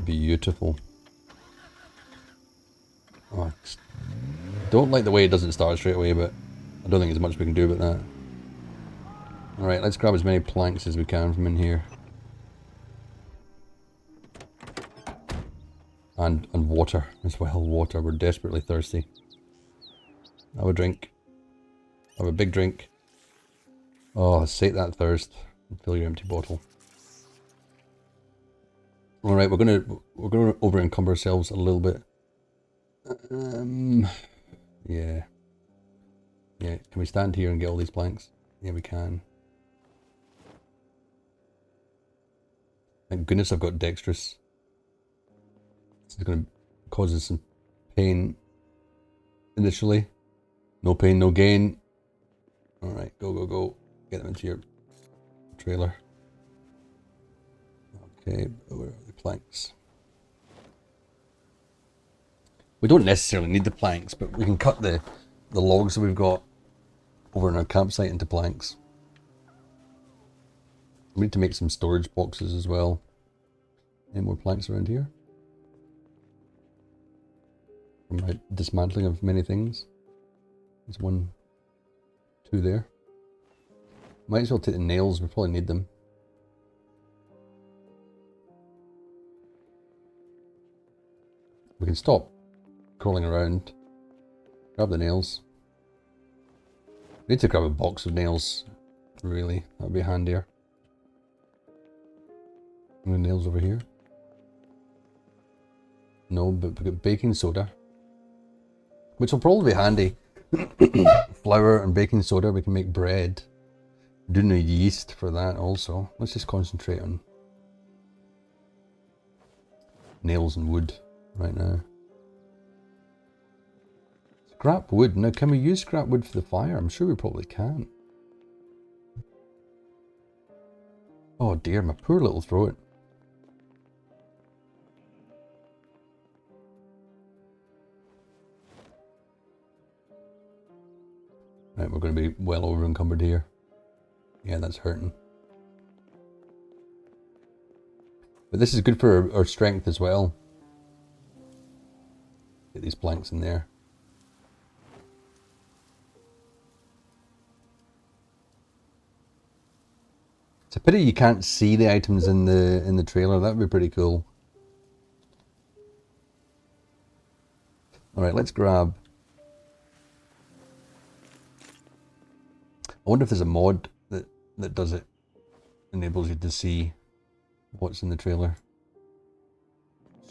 Beautiful. Oh, I don't like the way it doesn't start straight away, but I don't think there's much we can do about that. Alright, let's grab as many planks as we can from in here. And water as well. Water. We're desperately thirsty. Have a drink. Have a big drink. Oh, sate that thirst. And fill your empty bottle. Alright, we're gonna over encumber ourselves a little bit. Yeah. Yeah, can we stand here and get all these planks? Yeah, we can. Thank goodness I've got dexterous. This is going to cause us some pain initially. No pain, no gain. Alright, go, go, go. Get them into your trailer. Okay, where are the planks? We don't necessarily need the planks, but we can cut the logs that we've got over in our campsite into planks. We need to make some storage boxes as well. Any more planks around here? From my dismantling of many things. There's 1, 2 there. Might as well take the nails, we probably need them. We can stop crawling around. Grab the nails. We need to grab a box of nails, really. That would be handier. And the nails over here. No, but we've got baking soda. Which will probably be handy. Flour and baking soda, we can make bread. We do need yeast for that also. Let's just concentrate on nails and wood right now. Scrap wood. Now, can we use scrap wood for the fire? I'm sure we probably can. Oh dear, my poor little throat. Right, we're going to be well over encumbered here. Yeah, that's hurting. But this is good for our strength as well. Get these planks in there. It's a pity you can't see the items in the trailer. That would be pretty cool. Alright, let's grab... I wonder if there's a mod that does it. Enables you to see what's in the trailer.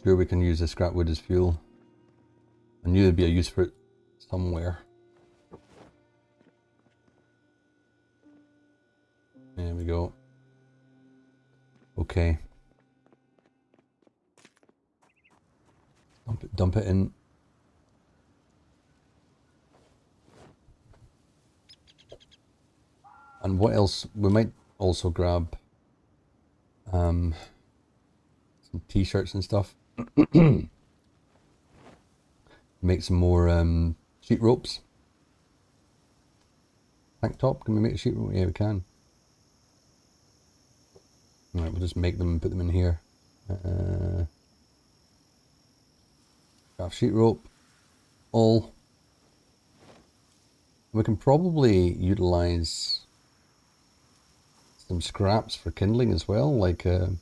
Sure, we can use the scrap wood as fuel. I knew there'd be a use for it somewhere. There we go. Okay. Dump it in. And what else? We might also grab some t-shirts and stuff. Make some more sheet ropes. Tank top, can we make a sheet rope? Yeah, we can. Alright, we'll just make them and put them in here. Craft sheet rope. All. We can probably utilize some scraps for kindling as well, like we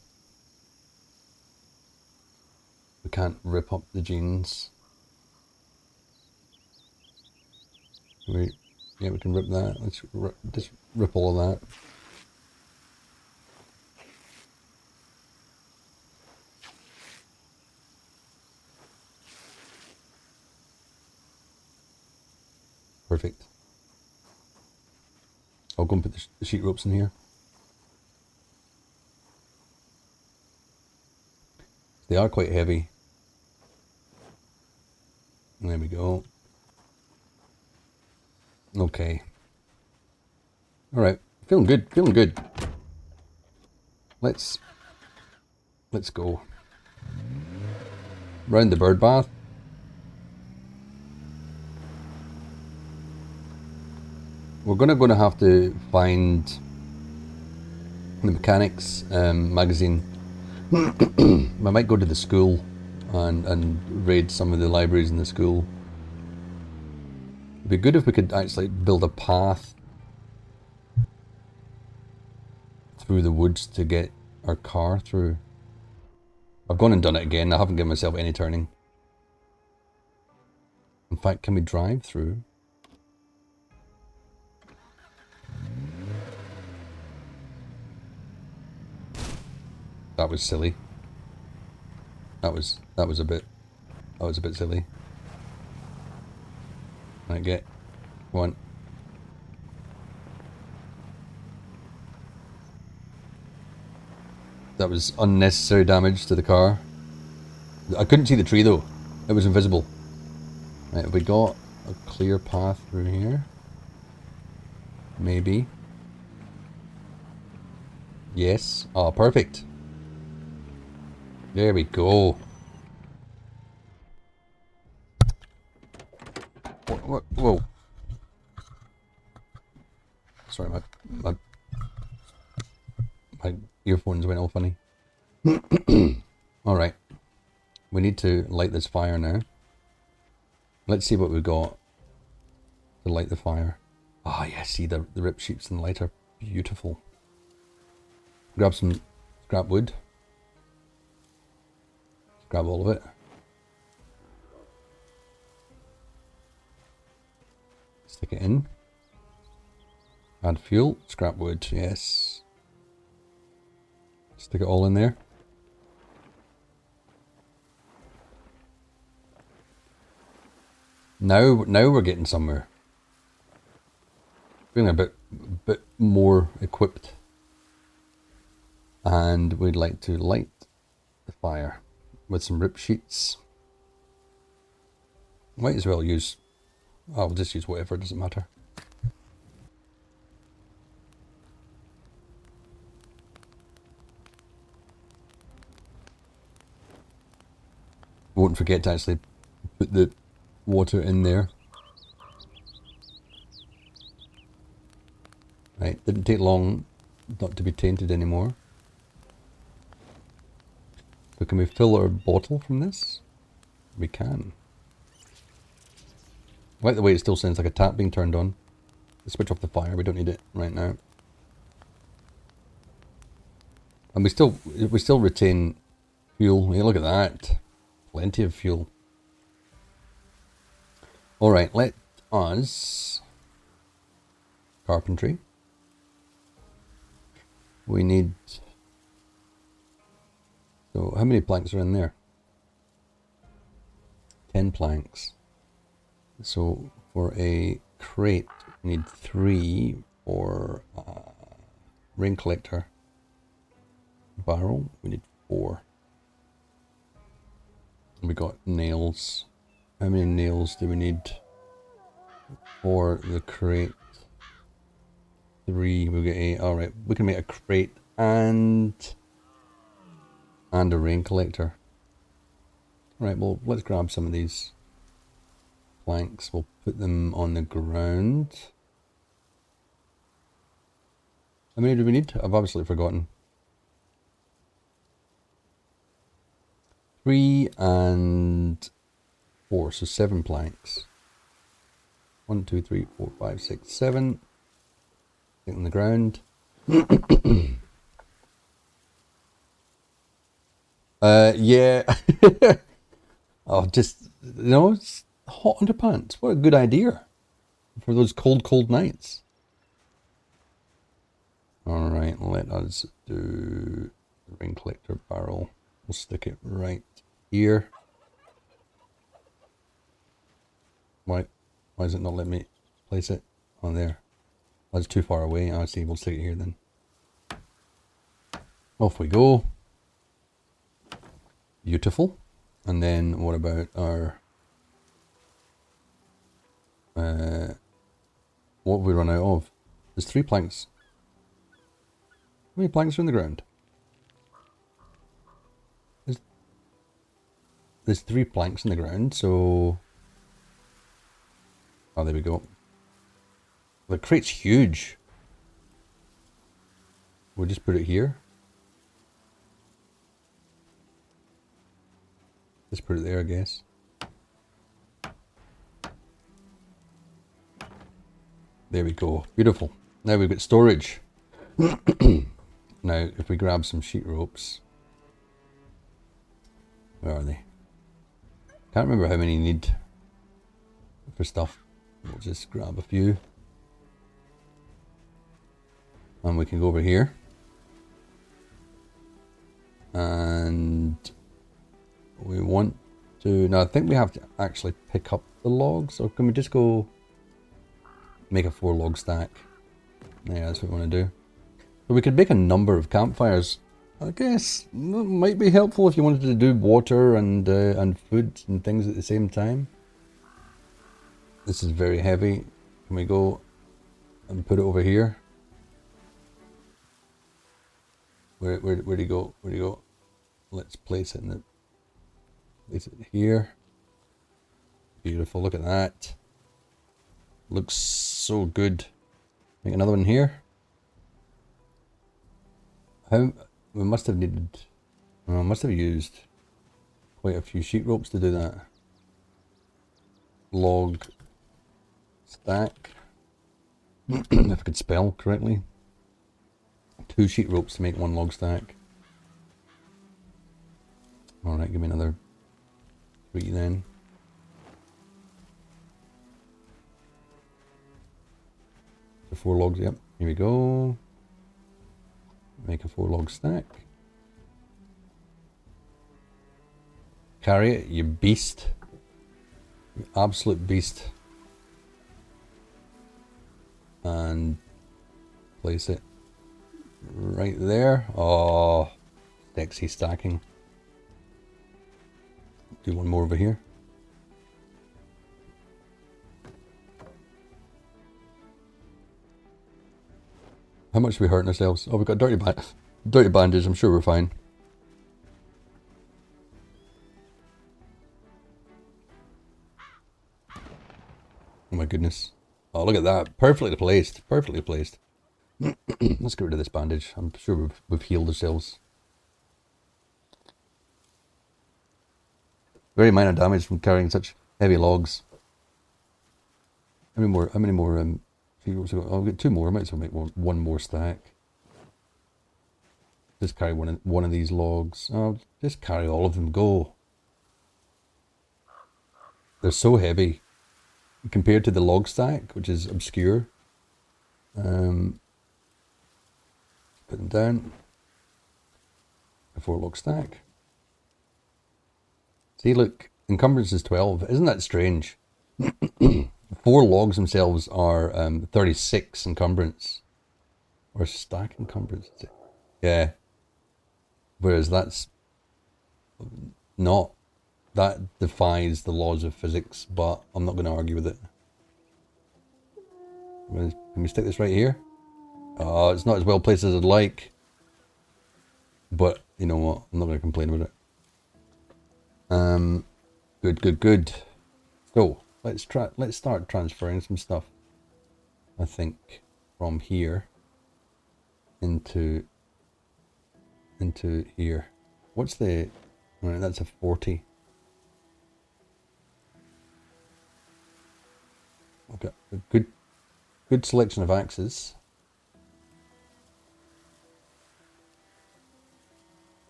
can't rip up the jeans. Yeah, we can rip that. Let's just rip all of that. Perfect. I'll go and put the sheet ropes in here. They are quite heavy. There we go. Okay. Alright. Feeling good. Feeling good. Let's go. Round the bird bath. We're gonna have to find the mechanics magazine. I might go to the school and raid some of the libraries in the school. It'd be good if we could actually build a path through the woods to get our car through. I've gone and done it again. I haven't given myself any turning. In fact, can we drive through? That was silly. That was a bit silly. I get one. That was unnecessary damage to the car. I couldn't see the tree though. It was invisible. Right, have we got a clear path through here? Maybe. Yes. Oh, perfect. There we go. Whoa. Sorry, my earphones went all funny. Alright. We need to light this fire now. Let's see what we've got to light the fire. Ah, yeah, see the rip sheets and light are beautiful. Grab some scrap wood. Grab all of it. Stick it in. Add fuel. Scrap wood, yes. Stick it all in there. Now we're getting somewhere. Feeling a bit more equipped. And we'd like to light the fire with some rip sheets. Might as well use... I'll just use whatever, it doesn't matter. Won't forget to actually put the water in there. Right, didn't take long not to be tainted anymore. So can we fill our bottle from this? We can. I like the way it still sounds like a tap being turned on. Let's switch off the fire, we don't need it right now. And we still retain fuel. Yeah, look at that. Plenty of fuel. Alright, let us... Carpentry. We need... So, how many planks are in there? 10 planks. So, for a crate, we need 3 for rain collector barrel. We need 4. We got nails. How many nails do we need for the crate? 3. We'll get 8. Alright, we can make a crate and a rain collector. Right, well, let's grab some of these planks. We'll put them on the ground. How many do we need? I've obviously forgotten. 3 and 4, so 7 planks. 1, 2, 3, 4, 5, 6, 7. Get on the ground. Yeah. Oh, just, it's hot underpants. What a good idea for those cold, cold nights. All right, let us do the rain collector barrel. We'll stick it right here. Why is it not letting me place it on there? That's too far away. I see. We'll stick it here then. Off we go. Beautiful. And then what about our what have we run out of? There's 3 planks. How many planks are in the ground? There's 3 planks in the ground, so oh, there we go. The crate's huge. We'll just put it here. Just put it there, I guess. There we go. Beautiful. Now we've got storage. Now, if we grab some sheet ropes. Where are they? Can't remember how many you need for stuff. We'll just grab a few. And we can go over here. And we want to... Now, I think we have to actually pick up the logs. Or can we just go make a 4 log stack? Yeah, that's what we want to do. So we could make a number of campfires. I guess it might be helpful if you wanted to do water and food and things at the same time. This is very heavy. Can we go and put it over here? Where do you go? Where do you go? Let's place it here. Beautiful. Look at that. Looks so good. Make another one here. We must have needed... Well, must have used quite a few sheet ropes to do that. Log stack. If I could spell correctly. 2 sheet ropes to make 1 log stack. Alright, give me another 3 then. The 4 logs, yep. Here we go. Make a 4 log stack. Carry it, you beast. You absolute beast. And place it right there. Oh, sexy stacking. Do one more over here. How much are we hurting ourselves? Oh, we've got dirty bandage. I'm sure we're fine. Oh my goodness. Oh, look at that. Perfectly placed. Perfectly placed. Let's get rid of this bandage. I'm sure we've healed ourselves. Very minor damage from carrying such heavy logs. How many more I'll get 2 more. I might as well make one more stack. Just carry one of these logs. Oh, just carry all of them. Go. They're so heavy compared to the log stack, which is obscure. Put them down. A 4 log stack. See, look, encumbrance is 12. Isn't that strange? 4 logs themselves are 36 encumbrance. Or stack encumbrance. Yeah. Whereas that's not. That defies the laws of physics, but I'm not going to argue with it. Can we stick this right here? It's not as well placed as I'd like. But, you know what? I'm not going to complain about it. Good. So, let's start transferring some stuff. I think from here into here. What's the... Right, that's a 40. I've got a good selection of axes.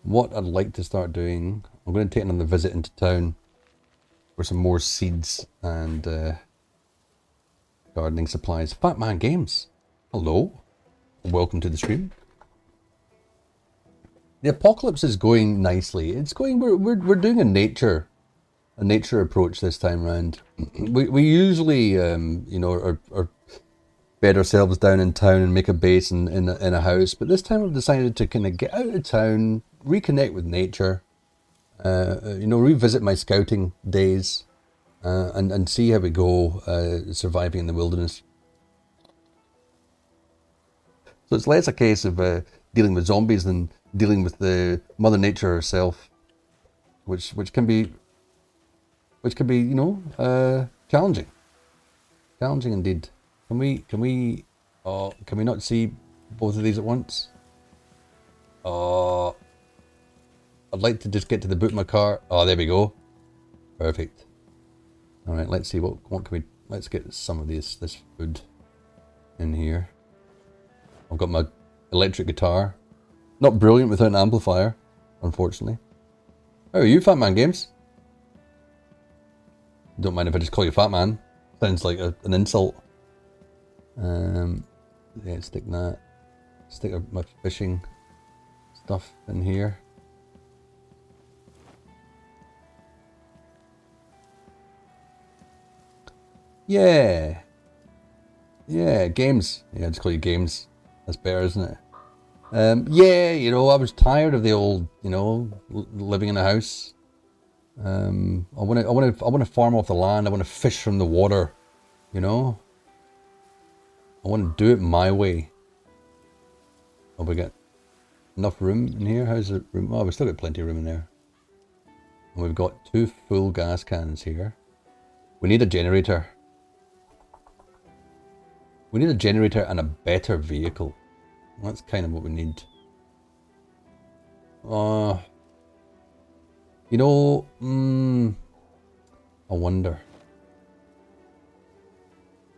What I'd like to start doing, I'm going to take another visit into town for some more seeds and gardening supplies. Fat Man Games, hello, welcome to the stream. The apocalypse is going nicely. It's going. We're doing a nature approach this time round. We usually you know are bed ourselves down in town and make a base in a house, but this time we've decided to kind of get out of town, reconnect with nature, you know, revisit my scouting days, and see how we go surviving in the wilderness. So it's less a case of dealing with zombies than dealing with the Mother Nature herself, which can be you know challenging indeed. Can we not see both of these at once? I'd like to just get to the boot of my car. Oh, there we go. Perfect. All right, let's see what can we. Let's get some of this food in here. I've got my electric guitar. Not brilliant without an amplifier, unfortunately. How are you, Fat Man Games? Don't mind if I just call you Fat Man. Sounds like an insult. Yeah, stick my fishing stuff in here. Yeah, games. Yeah, I'll just call you Games. That's better, isn't it? Yeah, you know, I was tired of the old, you know, living in a house. I want to farm off the land. I want to fish from the water. You know, I want to do it my way. Oh, we got enough room in here. How's the room? Oh, we've still got plenty of room in there. And we've got 2 full gas cans here. We need a generator. We need a generator and a better vehicle. That's kind of what we need. You know, I wonder.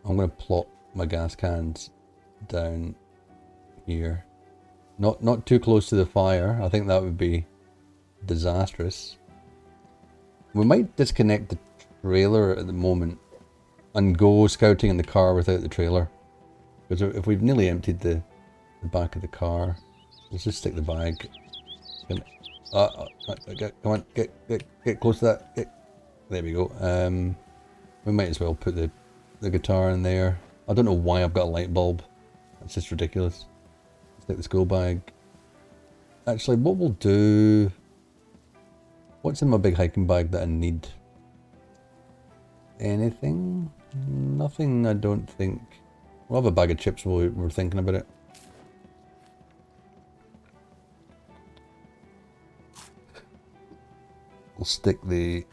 I'm going to plot my gas cans down here. Not too close to the fire. I think that would be disastrous. We might disconnect the trailer at the moment and go scouting in the car without the trailer. Because if we've nearly emptied the back of the car, let's just stick the bag. Come on, get close to that. There we go. We might as well put the guitar in there. I don't know why I've got a light bulb. That's just ridiculous. Stick the school bag. Actually, what we'll do... What's in my big hiking bag that I need? Anything? Nothing, I don't think. We'll have a bag of chips while we're thinking about it. We'll stick the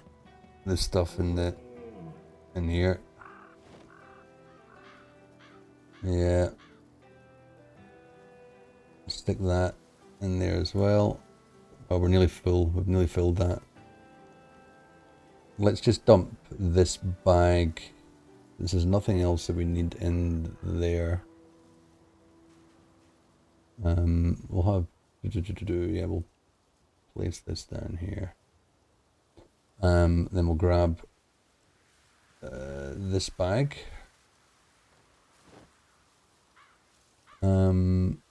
stuff in here. Yeah. Stick that in there as well. Oh, we're nearly full. We've nearly filled that. Let's just dump this bag. There's nothing else that we need in there. We'll have... Yeah, we'll place this down here. Then we'll grab this bag. Don't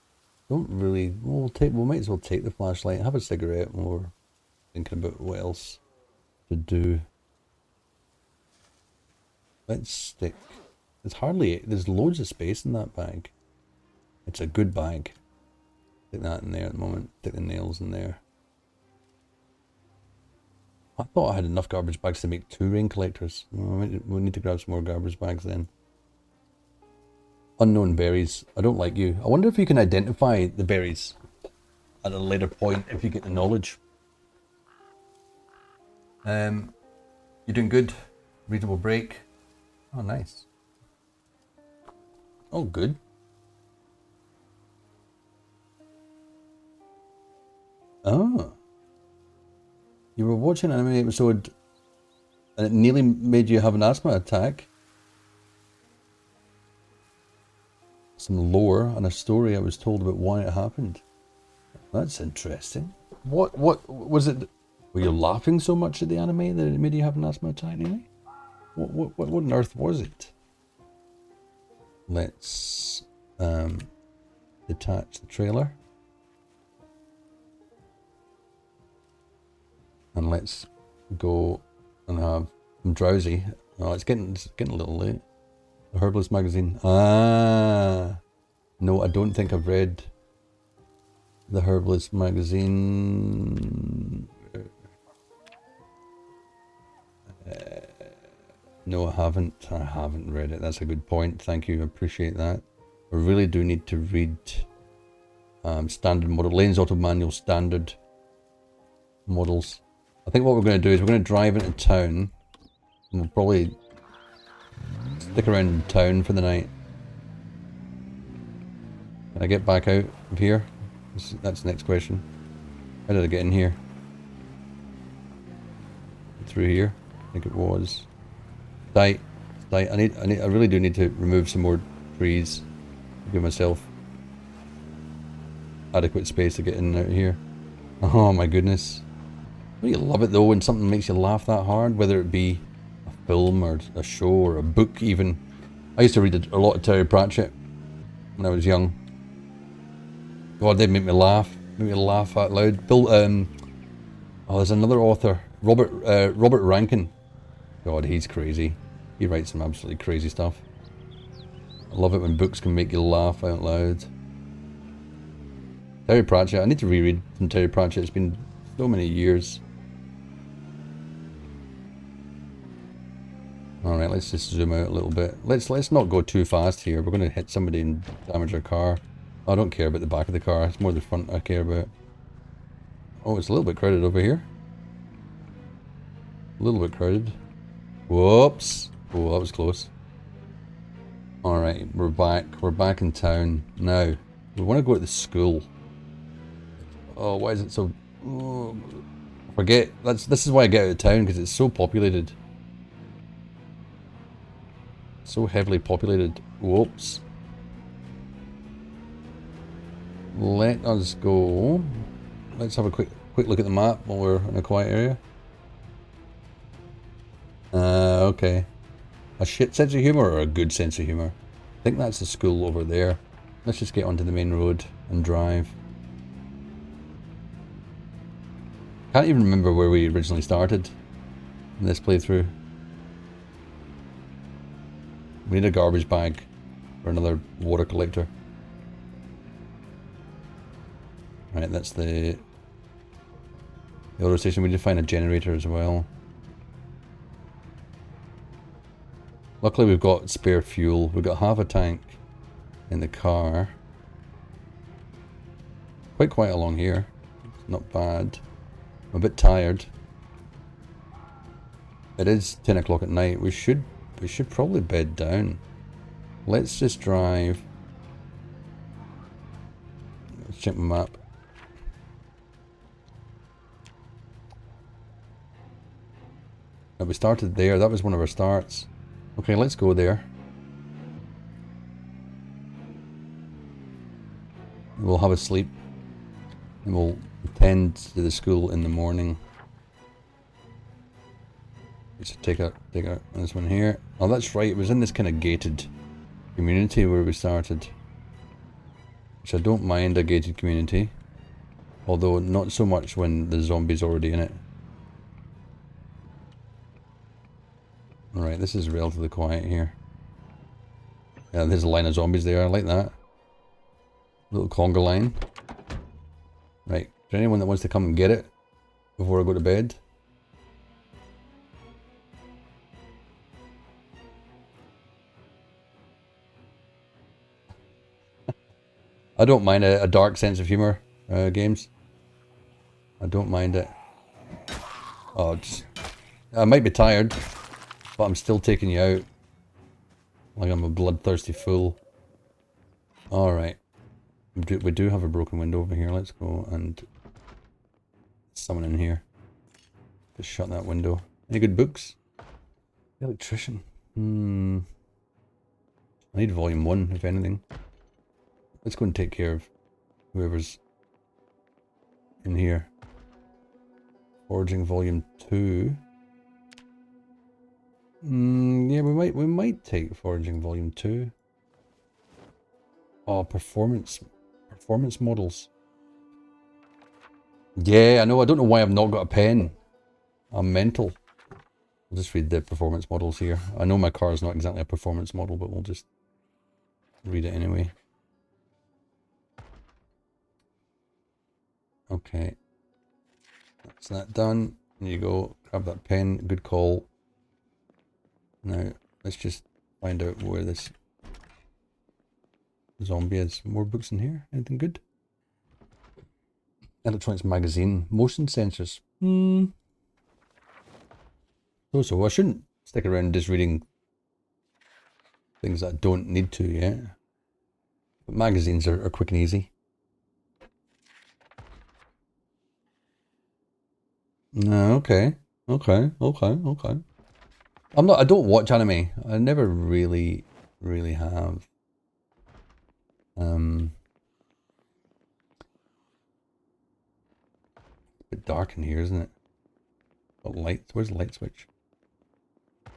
really... We might as well take the flashlight, have a cigarette when we're thinking about what else to do. Let's stick... There's loads of space in that bag. It's a good bag. Stick that in there at the moment. Stick the nails in there. I thought I had enough garbage bags to make 2 rain collectors. We'll need to grab some more garbage bags then. Unknown berries. I don't like you. I wonder if you can identify the berries at a later point if you get the knowledge. You're doing good. Reasonable break. Oh, nice. Oh, good. Oh. You were watching an anime episode and it nearly made you have an asthma attack. some lore and a story I was told about why it happened. That's interesting. What was it? Were you laughing so much at the anime that it made you have an asthma attack anyway? What on earth was it? Let's detach the trailer. And let's go and have... I'm drowsy. Oh, it's getting a little late. The Herbalist magazine. Ah, no, I don't think I've read the Herbalist magazine. No, I haven't. I haven't read it. That's a good point. Thank you. I appreciate that. I really do need to read standard model, Lane's Auto Manual standard models. I think what we're going to do is we're going to drive into town. And we'll probably stick around in town for the night. Can I get back out of here? That's the next question. How did I get in here? Through here? I think it was. Tight. I really do need to remove some more trees. Give myself adequate space to get in and out of here. Oh my goodness. Don't you love it though when something makes you laugh that hard? Whether it be a film or a show or a book even. I used to read a lot of Terry Pratchett when I was young. God, they make me laugh. Make me laugh out loud. Oh, there's another author. Robert Rankin. God, he's crazy. He writes some absolutely crazy stuff. I love it when books can make you laugh out loud. Terry Pratchett. I need to reread some Terry Pratchett. It's been so many years. Alright, let's just zoom out a little bit. Let's not go too fast here. We're going to hit somebody and damage our car. I don't care about the back of the car. It's more the front I care about. Oh, it's a little bit crowded over here. A little bit crowded. Whoops. Oh, that was close. Alright, we're back. We're back in town. Now, we want to go to the school. Oh, why is it so... Oh, forget. This is why I get out of town, because it's so populated. So heavily populated. Whoops. Let us go. Let's have a quick look at the map while we're in a quiet area. Okay. A shit sense of humour or a good sense of humour? I think that's the school over there. Let's just get onto the main road and drive. Can't even remember where we originally started in this playthrough. We need a garbage bag for another water collector. Right, that's the auto station. We need to find a generator as well. Luckily we've got spare fuel. We've got half a tank in the car. Quite quiet along here. Not bad. I'm a bit tired. It is 10 o'clock at night. We should probably bed down. Let's just drive. Let's check my map. Now we started there. That was one of our starts. Okay, let's go there. We'll have a sleep. And we'll attend to the school in the morning. Let's take this one here. Oh, that's right. It was in this kind of gated community where we started. Which I don't mind a gated community. Although not so much when the zombie's already in it. Alright, this is relatively quiet here. Yeah, there's a line of zombies there. I like that. Little conga line. Right. Is there anyone that wants to come and get it before I go to bed? I don't mind a dark sense of humour, games. I don't mind it. Oh, I might be tired, but I'm still taking you out. Like I'm a bloodthirsty fool. Alright. We do have a broken window over here. Let's go and... someone in here. Just shut that window. Any good books? The electrician. I need volume 1, if anything. let's go and take care of whoever's in here. Forging Volume 2. Yeah, we might take Forging Volume 2. Oh, performance models. Yeah, I know. I don't know why I've not got a pen. I'm mental. I'll just read the performance models here. I know my car is not exactly a performance model, but we'll just read it anyway. Okay. That's that done. There you go. Grab that pen. Good call. Now, let's just find out where this zombie is. More books in here? Anything good? Electronics magazine. Motion sensors. So I shouldn't stick around just reading things that I don't need to yet. But magazines are quick and easy. No, okay. Okay. I don't watch anime. I never really have. A bit dark in here, isn't it? Got lights. Where's the light switch? I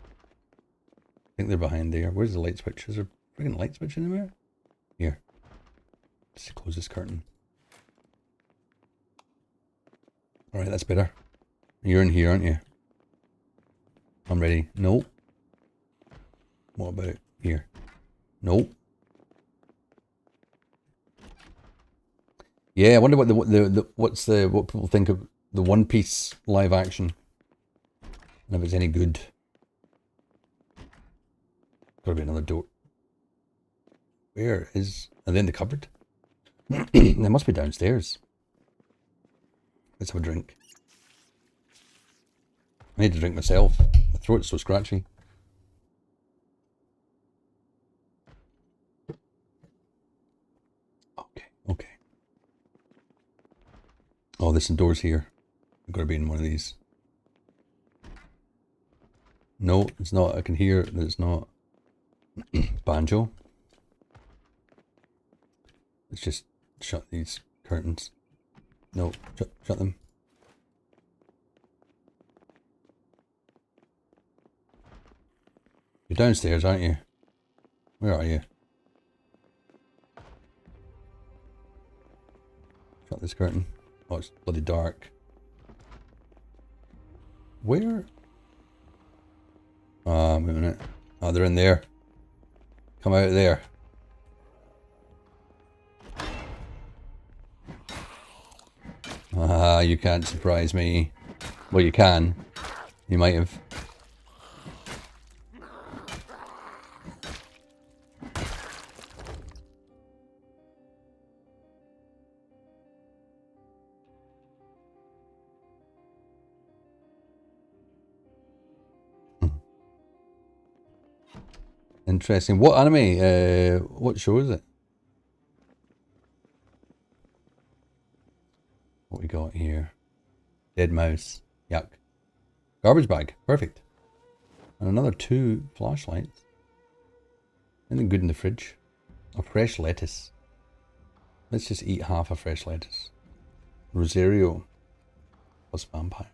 think they're behind there. Where's the light switch? Is there a freaking light switch anywhere? Here. Just close this curtain. Alright, that's better. You're in here, aren't you? I'm ready. Nope. What about here? Nope. Yeah, I wonder what what people think of the One Piece live action, and if it's any good. Gotta be another door. Where is? And then the cupboard. They must be downstairs. Let's have a drink. I need to drink myself. My throat's so scratchy. Okay. Oh, there's some doors here. I've got to be in one of these. No, it's not. I can hear that it's not. Banjo. Let's just shut these curtains. No, shut them. You're downstairs, aren't you? Where are you? Shut this curtain. Oh, it's bloody dark. Where? Ah, wait a minute. Oh, they're in there. Come out of there. Ah, you can't surprise me. Well, you can. You might have. Interesting. What anime? What show is it? What we got here? Dead mouse. Yuck. Garbage bag. Perfect. And another 2 flashlights. Anything good in the fridge? A fresh lettuce. Let's just eat half a fresh lettuce. Rosario plus vampire.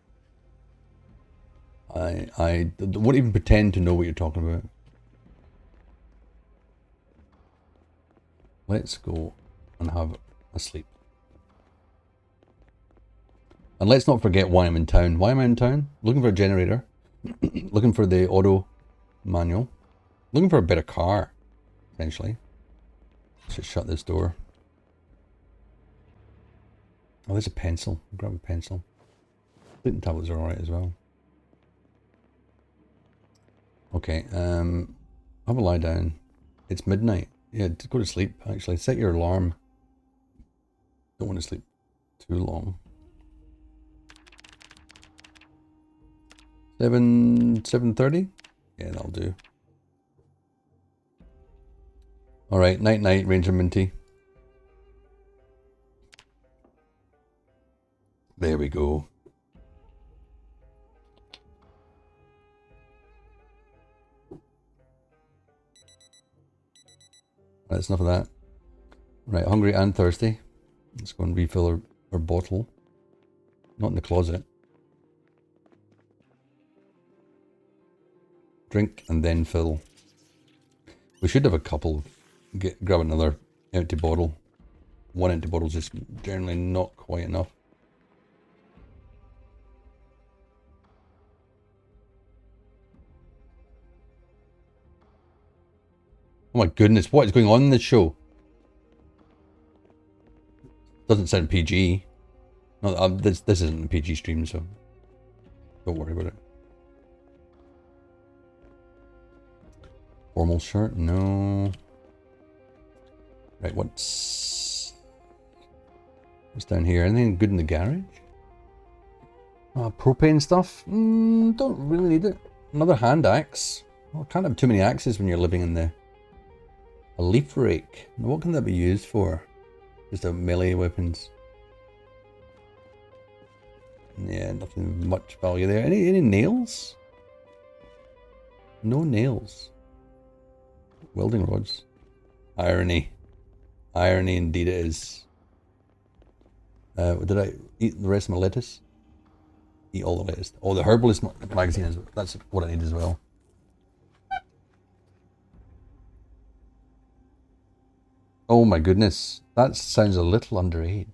I won't even pretend to know what you're talking about. Let's go and have a sleep. And let's not forget why I'm in town. Why am I in town? Looking for a generator. Looking for the auto manual. Looking for a better car, essentially. Let's just shut this door. Oh, there's a pencil. I'll grab a pencil. Sleeping tablets are alright as well. Okay, have a lie down. It's midnight. Yeah, go to sleep, actually. Set your alarm. Don't want to sleep too long. 7:30? Yeah, that'll do. Alright, night, Ranger Minty. There we go. That's enough of that. Right, hungry and thirsty. Let's go and refill our bottle. Not in the closet. Drink and then fill. We should have a couple. Grab another empty bottle. One empty bottle is just generally not quite enough. Oh my goodness, what is going on in this show? Doesn't sound PG. No, this isn't a PG stream, so don't worry about it. Formal shirt? No. Right, what's down here? Anything good in the garage? Propane stuff? Don't really need it. Another hand axe. Well, can't have too many axes when you're living in a leaf rake. Now, what can that be used for? Just a melee weapons. Yeah, nothing much value there. Any nails? No nails. Welding rods. Irony. Irony indeed it is. Did I eat the rest of my lettuce? Eat all the lettuce. Oh, the herbalist magazine is, that's what I need as well. Oh my goodness. That sounds a little underage.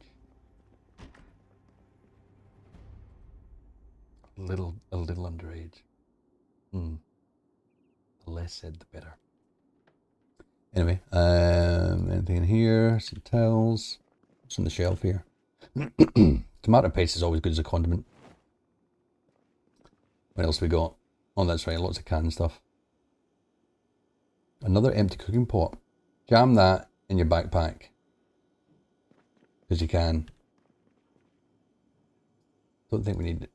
A little underage. The less said, the better. Anyway, anything in here? Some towels. What's on the shelf here? Tomato paste is always good as a condiment. What else we got? Oh, that's right, lots of canned stuff. Another empty cooking pot. Jam that in your backpack. Because you can. Don't think we need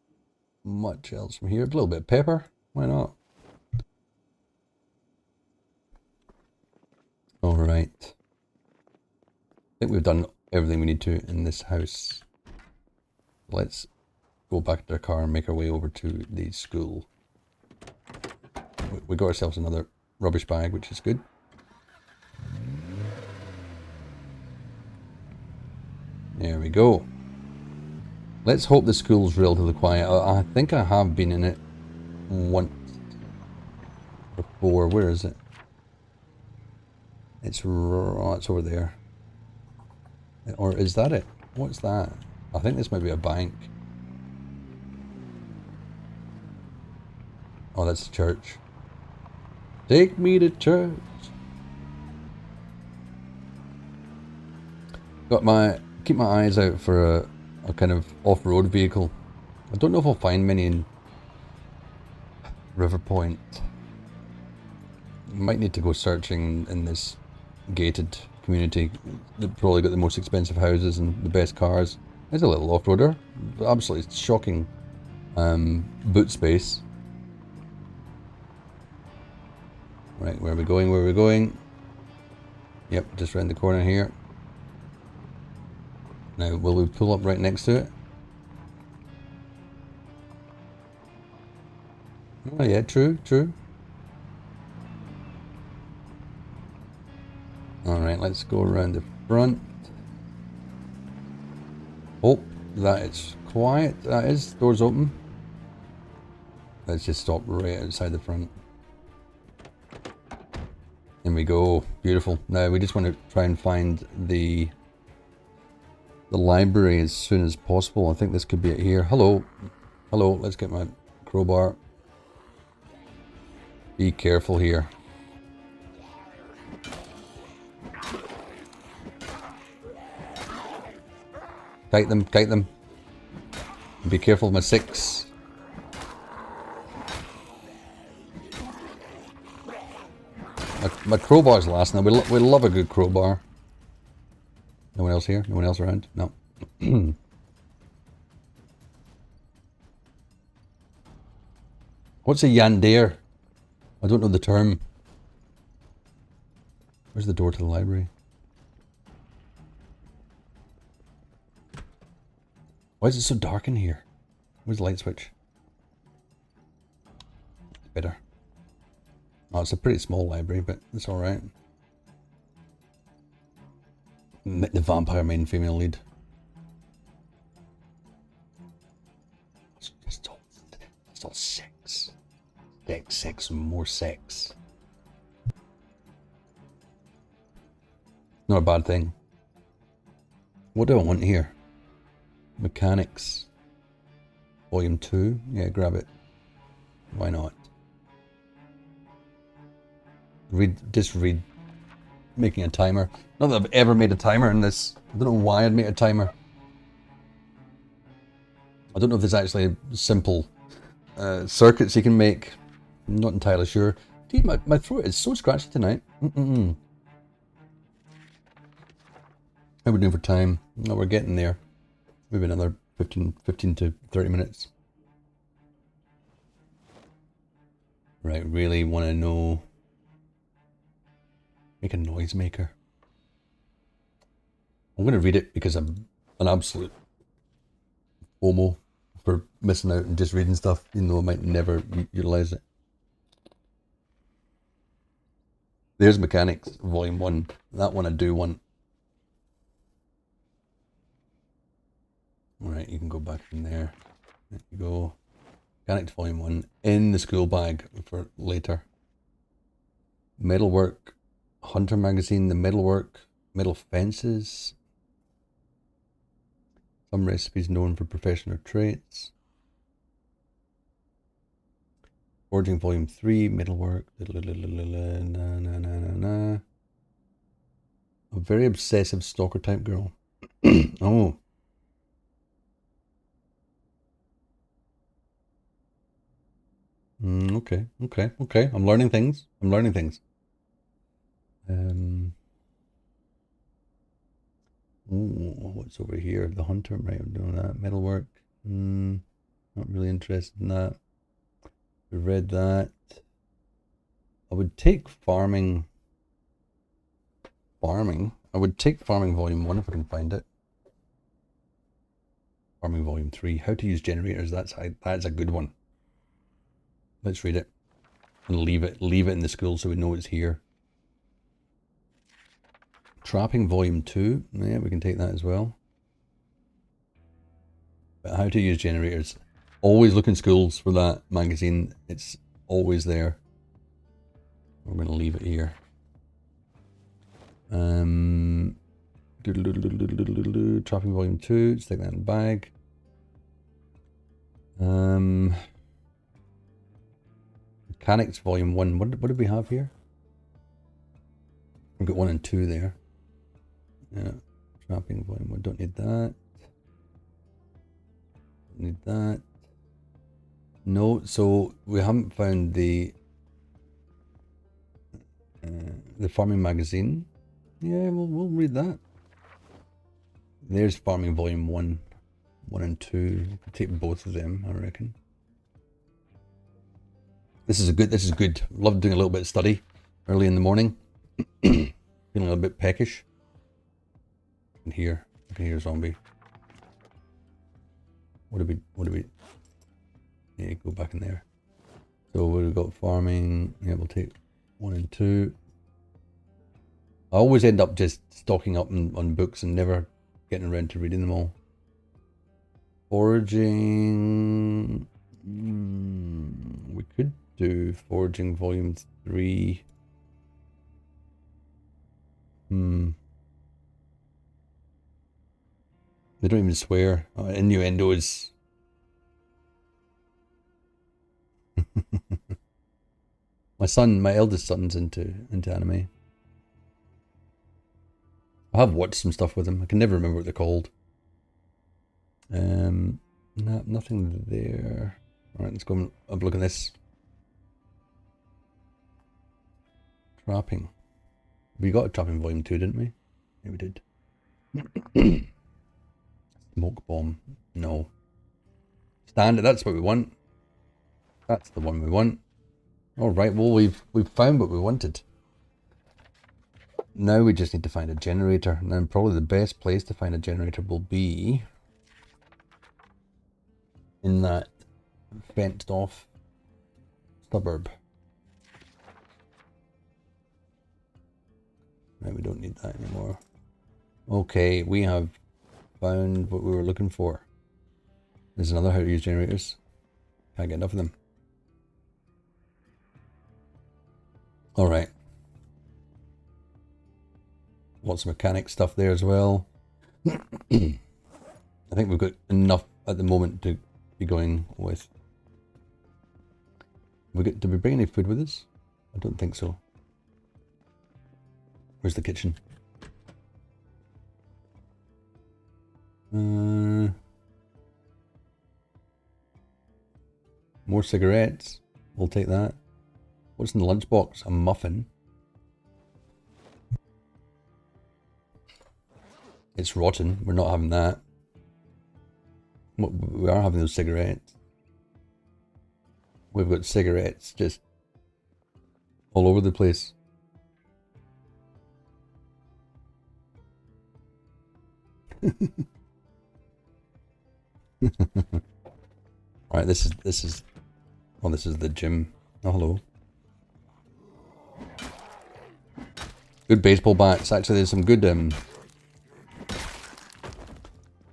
much else from here. A little bit of pepper. Why not? Alright. I think we've done everything we need to in this house. Let's go back to our car and make our way over to the school. We got ourselves another rubbish bag, which is good. There we go. Let's hope the school's relatively quiet. I think I have been in it once before. Where is it? It's over there. Or is that it? What's that? I think this might be a bank. Oh, that's the church. Take me to church. Keep my eyes out for a kind of off-road vehicle. I don't know if I'll find many in River Point. Might need to go searching in this gated community. They've probably got the most expensive houses and the best cars. There's a little off-roader. Absolutely shocking boot space. Right, where are we going? Where are we going? Yep, just round the corner here. Now, will we pull up right next to it? Oh yeah, true. Alright, let's go around the front. Oh, that is quiet. That is. Doors open. Let's just stop right outside the front. There we go. Beautiful. Now we just want to try and find the library as soon as possible. I think this could be it here. Hello. Hello. Let's get my crowbar. Be careful here. Kite them. Be careful of my 6. My crowbar's last now. We love a good crowbar. No one else here? No one else around? No. What's a yandere? I don't know the term. Where's the door to the library? Why is it so dark in here? Where's the light switch? Better. Oh, it's a pretty small library, but it's alright. The vampire main female lead. It's all sex. Sex, and more sex. Not a bad thing. What do I want here? Mechanics. Volume 2? Yeah, grab it. Why not? Just read. Making a timer. Not that I've ever made a timer in this. I don't know why I'd make a timer. I don't know if there's actually simple circuits you can make. I'm not entirely sure. Dude, my throat is so scratchy tonight. How are we doing for time? No, we're getting there. Maybe another 15 to 30 minutes. Right, really want to know. Make a noisemaker. I'm going to read it because I'm an absolute FOMO for missing out and just reading stuff, even though I might never utilize it. There's Mechanics, Volume 1. That one I do want. Alright, you can go back in there. There you go. Mechanics, Volume 1. In the school bag for later. Metalwork. Hunter magazine, the metalwork. Metal fences. Some recipes known for professional traits. Forging Volume 3, metalwork. A very obsessive stalker type girl. Oh. Okay. I'm learning things. What's over here? The hunter, right? I'm doing that. Metalwork. Not really interested in that. We read that. I would take farming. I would take Farming Volume 1 if I can find it. Farming Volume 3. How to use generators. That's a good one. Let's read it. And leave it in the school so we know it's here. Trapping Volume 2. Yeah, we can take that as well. But how to use generators. Always look in schools for that magazine. It's always there. We're going to leave it here. Trapping Volume 2. Stick that in the bag. Mechanics Volume 1. What did we have here? We've got 1 and 2 there. Yeah. Trapping Volume 1. Don't need that. Don't need that. No, so we haven't found the farming magazine. Yeah, we'll read that. There's Farming Volume 1 and 2. We'll take both of them, I reckon. This is good. Love doing a little bit of study early in the morning. Feeling a little bit peckish. I can hear a zombie. What do we? Yeah, go back in there. So we've got farming. Yeah, we'll take 1 and 2. I always end up just stocking up on books and never getting around to reading them all. Foraging. We could do Foraging Volume 3. They don't even swear. Innuendos. My eldest son's into anime. I have watched some stuff with him. I can never remember what they're called. Nothing there. Alright, let's go and have a look at this. Trapping. We got a Trapping Volume 2, didn't we? Yeah, we did. Smoke bomb. No. Standard, that's what we want. That's the one we want. Alright, well we've found what we wanted. Now we just need to find a generator. And then probably the best place to find a generator will be in that fenced off suburb. Right, we don't need that anymore. Okay, we have found what we were looking for. There's another how to use generators. Can't get enough of them. Alright. Lots of mechanic stuff there as well. I think we've got enough at the moment to be going with. Did we bring any food with us? I don't think so. Where's the kitchen? More cigarettes. We'll take that. What's in the lunchbox? A muffin. It's rotten. We're not having that. We are having those cigarettes. We've got cigarettes just all over the place. Right, this is oh, this is the gym. Oh, hello. Good baseball bats. Actually, there's some good in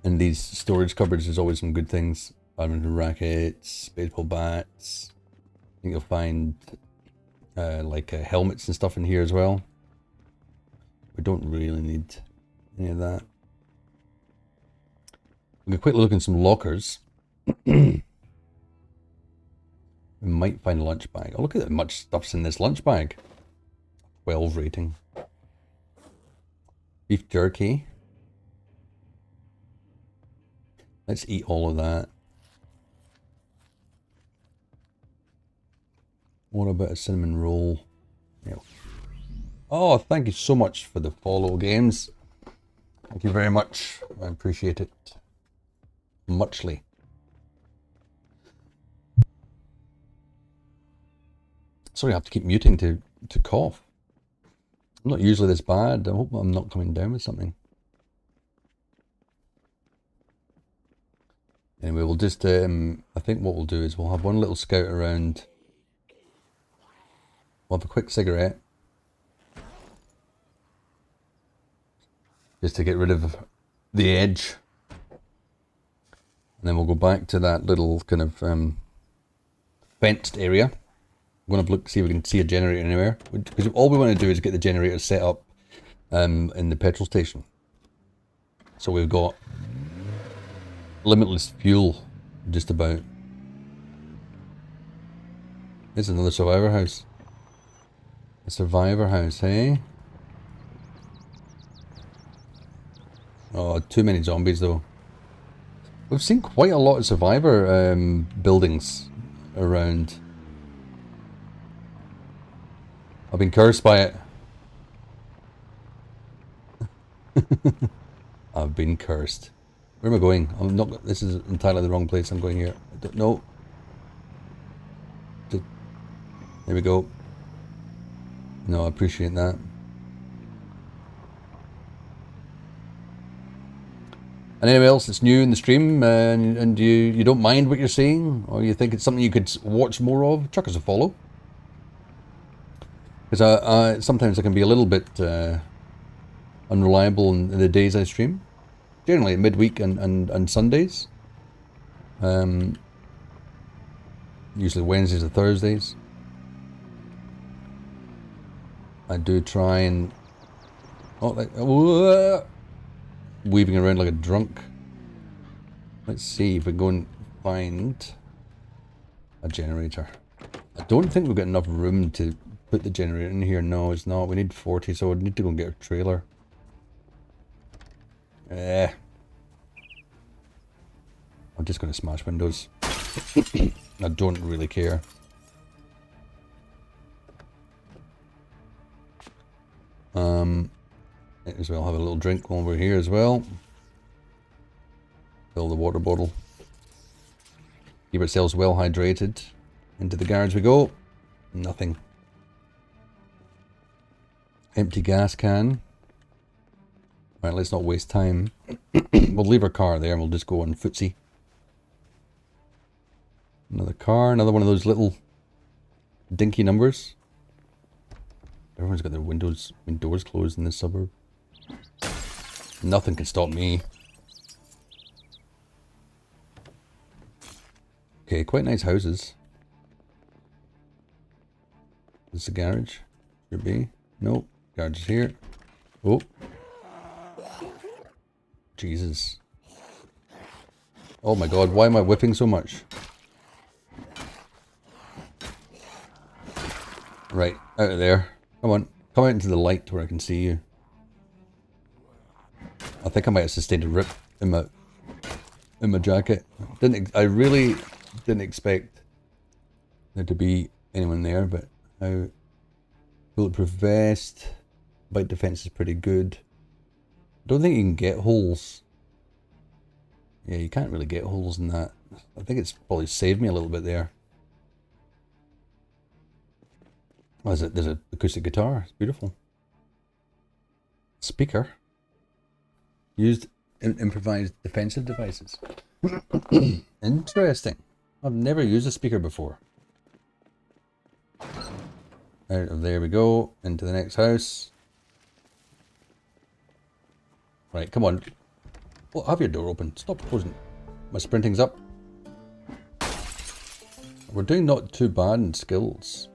these storage cupboards. There's always some good things. Badminton rackets, baseball bats. I think you'll find like helmets and stuff in here as well. We don't really need any of that. We can quickly look in some lockers. We might find a lunch bag. Oh, look at how much stuff's in this lunch bag. 12 rating. Beef jerky. Let's eat all of that. What about a cinnamon roll? Yeah. Oh, thank you so much for the follow, games. Thank you very much. I appreciate it muchly. Sorry, I have to keep muting to cough. I'm not usually this bad. I hope I'm not coming down with something. Anyway, we'll just, I think what we'll do is we'll have one little scout around. We'll have a quick cigarette. Just to get rid of the edge. And then we'll go back to that little kind of fenced area. I'm going to look, see if we can see a generator anywhere. Because all we want to do is get the generator set up in the petrol station. So we've got limitless fuel, just about. There's another survivor house. A survivor house, hey? Oh, too many zombies though. We've seen quite a lot of survivor buildings around. I've been cursed by it. I've been cursed. Where am I going? I'm not. This is entirely the wrong place. I'm going here. I don't know. There we go. No, I appreciate that. And anyone else that's new in the stream and you don't mind what you're seeing, or you think it's something you could watch more of, chuck us a follow. Because sometimes I can be a little bit unreliable in the days I stream. Generally midweek and Sundays. Usually Wednesdays or Thursdays. I do try and... Oh, like... weaving around like a drunk. Let's see if we go and find a generator. I don't think we've got enough room to put the generator in here. No, it's not. We need 40, so we need to go and get a trailer. I'm just going to smash windows. I don't really care. Might as well have a little drink while we're here as well. Fill the water bottle. Keep ourselves well hydrated. Into the garage we go. Nothing. Empty gas can. Right, let's not waste time. We'll leave our car there and we'll just go on footsie. Another car, another one of those little dinky numbers. Everyone's got their windows closed in this suburb. Nothing can stop me. Okay, quite nice houses. Is this a garage? Should be. Nope. Garage is here. Oh. Jesus. Oh my god, why am I whipping so much? Right, out of there. Come on. Come out into the light where I can see you. I think I might have sustained a rip in my jacket. I really didn't expect there to be anyone there, but how bulletproof vest, bite defense is pretty good. I don't think you can get holes. Yeah, you can't really get holes in that. I think it's probably saved me a little bit there. Oh, there's an acoustic guitar. It's beautiful. Speaker. Used in improvised defensive devices. Interesting. I've never used a speaker before. Out of there we go. Into the next house. Right, come on. Well, have your door open. Stop closing. My sprinting's up. We're doing not too bad in skills.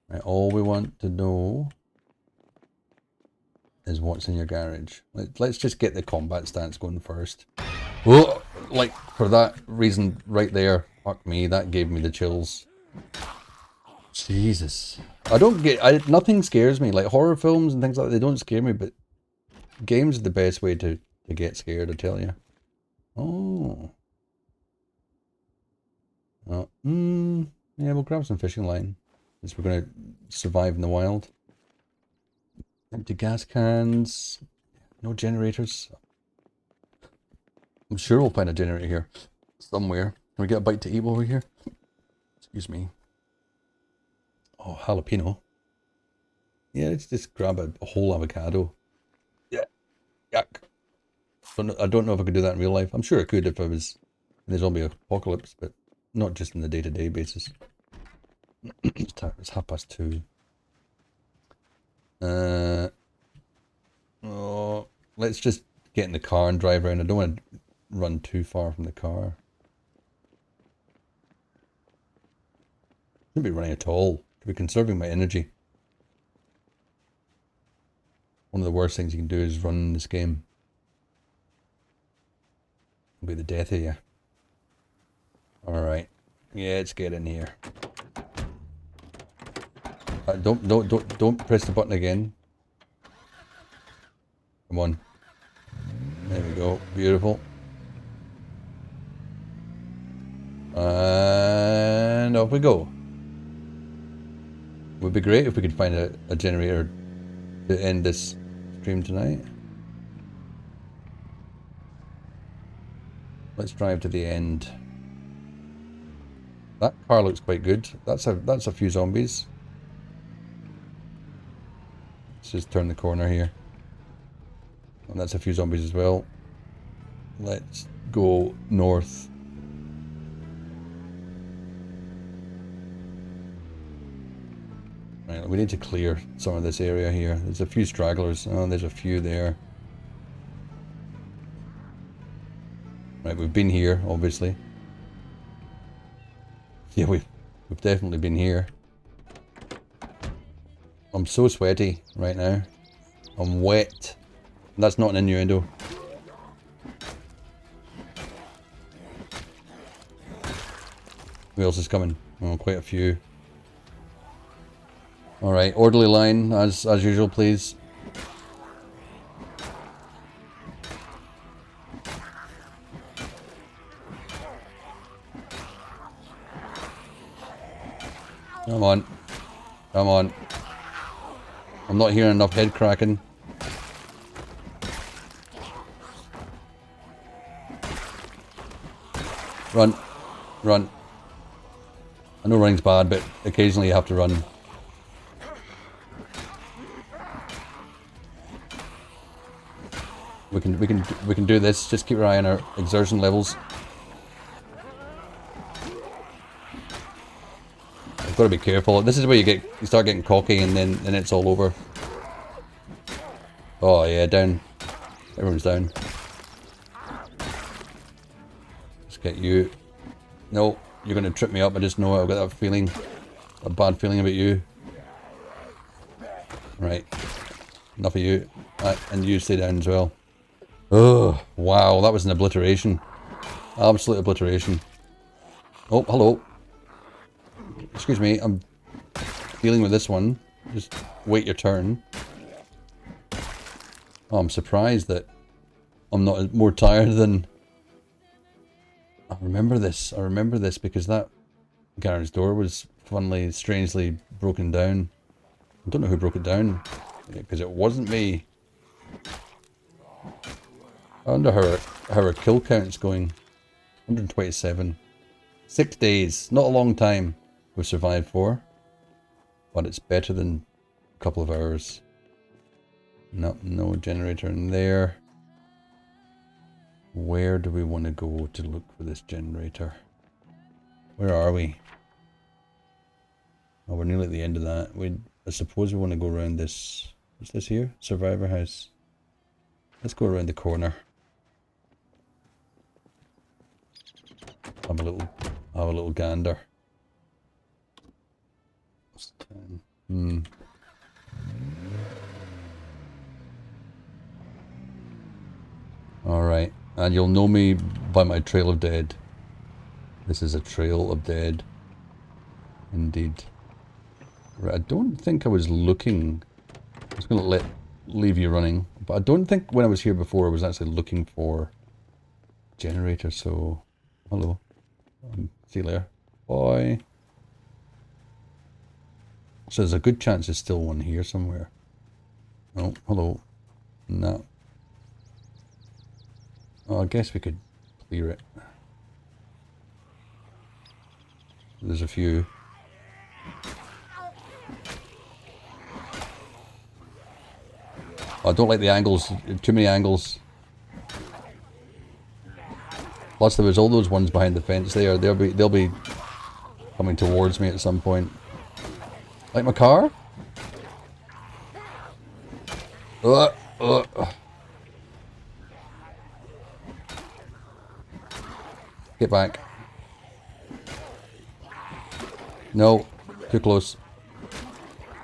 Right, all we want to know is what's in your garage. Let's just get the combat stance going first. Oh, like for that reason right there. Fuck me, that gave me the chills. Jesus. Nothing scares me. Like horror films and things like that, they don't scare me, but games are the best way to get scared, I tell you. Oh. Oh. Yeah, we'll grab some fishing line. Since we're going to survive in the wild. Empty gas cans. No generators. I'm sure we'll find a generator here. Somewhere. Can we get a bite to eat while we're here? Excuse me. Oh, jalapeno. Yeah, let's just grab a whole avocado. Yeah. Yuck. I don't know if I could do that in real life. I'm sure I could if I was in the zombie apocalypse, but not just in the day-to-day basis. It's 2:30. Oh, let's just get in the car and drive around. I don't want to run too far from the car. Shouldn't be running at all. Should be conserving my energy. One of the worst things you can do is run in this game. It'll be the death of you. Alright. Yeah, let's get in here. Don't press the button again. Come on. There we go. Beautiful. And off we go. Would be great if we could find a generator to end this stream tonight. Let's drive to the end. That car looks quite good. That's a few zombies. Let's just turn the corner here. And that's a few zombies as well. Let's go north. Right, we need to clear some of this area here. There's a few stragglers. Oh, there's a few there. Right, we've been here, obviously. Yeah, we've definitely been here. I'm so sweaty right now. I'm wet. That's not an innuendo. Who else is coming? Oh, quite a few. Alright, orderly line as usual, please. Come on. Come on. I'm not hearing enough head cracking. Run. Run. I know running's bad, but occasionally you have to run. We can do this. Just keep our eye on our exertion levels. I've got to be careful. This is where you start getting cocky, and then it's all over. Oh yeah, down. Everyone's down. Let's get you. No, you're going to trip me up. I just know it. I've got that feeling. A bad feeling about you. Right. Enough of you. And you stay down as well. Oh, wow. That was an obliteration. Absolute obliteration. Oh, hello. Excuse me. I'm dealing with this one. Just wait your turn. Oh, I'm surprised that I'm not more tired than... I remember this because that garage door was funnily, strangely broken down. I don't know who broke it down, because it wasn't me. I wonder how our kill count's going. 127. 6 days. Not a long time we've survived for. But it's better than a couple of hours. No generator in there. Where do we want to go to look for this generator? Where are we? Oh, we're nearly at the end of that. I suppose we want to go around this... What's this here? Survivor house. Let's go around the corner. Have a little gander. Alright. And you'll know me by my trail of dead. This is a trail of dead. Indeed. Right, I don't think I was looking... I was going to leave you running. But I don't think when I was here before I was actually looking for generator, so... Hello. See you later. Bye. So there's a good chance there's still one here somewhere. Oh, hello. No. Oh, I guess we could clear it. There's a few. Oh, I don't like the angles. Too many angles. Plus, there was all those ones behind the fence there. They'll be coming towards me at some point. Like my car? Get back. No, too close.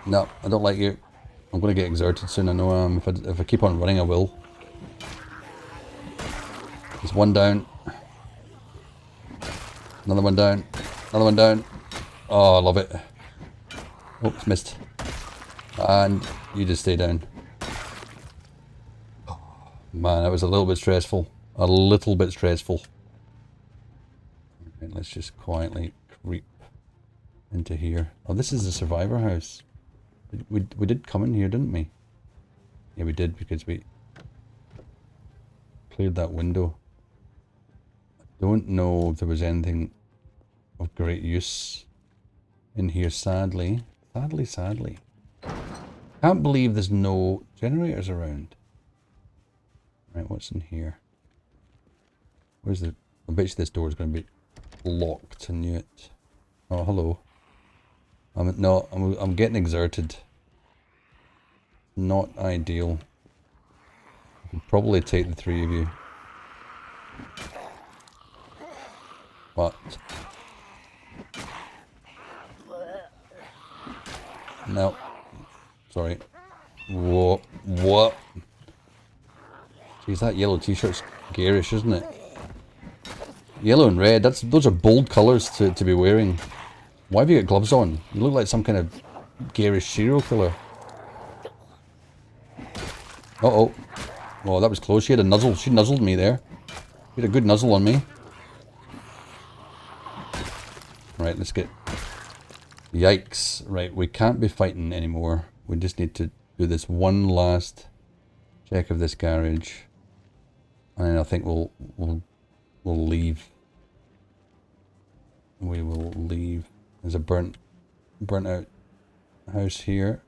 No, I don't like you. I'm going to get exerted soon, I know I am. If I keep on running, I will. There's one down. Another one down. Another one down. Oh, I love it. Oops, missed. And you just stay down. Oh, man, that was a little bit stressful. A little bit stressful. Okay, let's just quietly creep into here. Oh, this is the survivor house. We did come in here, didn't we? Yeah, we did, because we cleared that window. I don't know if there was anything of great use in here, sadly. Sadly. Can't believe there's no generators around. Right, what's in here? Where's the... I bet you this door is going to be locked. I knew it. Oh, hello. I'm getting exerted. Not ideal. I could probably take the three of you. But... No. Sorry. Whoa. What? Jeez, that yellow t-shirt's garish, isn't it? Yellow and red, those are bold colours to be wearing. Why have you got gloves on? You look like some kind of garish serial killer. Uh-oh. Oh, that was close. She had a nuzzle. She nuzzled me there. She had a good nuzzle on me. Right, let's get... Yikes. Right, we can't be fighting anymore. We just need to do this one last check of this garage. And then I think we'll leave. We will leave. There's a burnt out house here.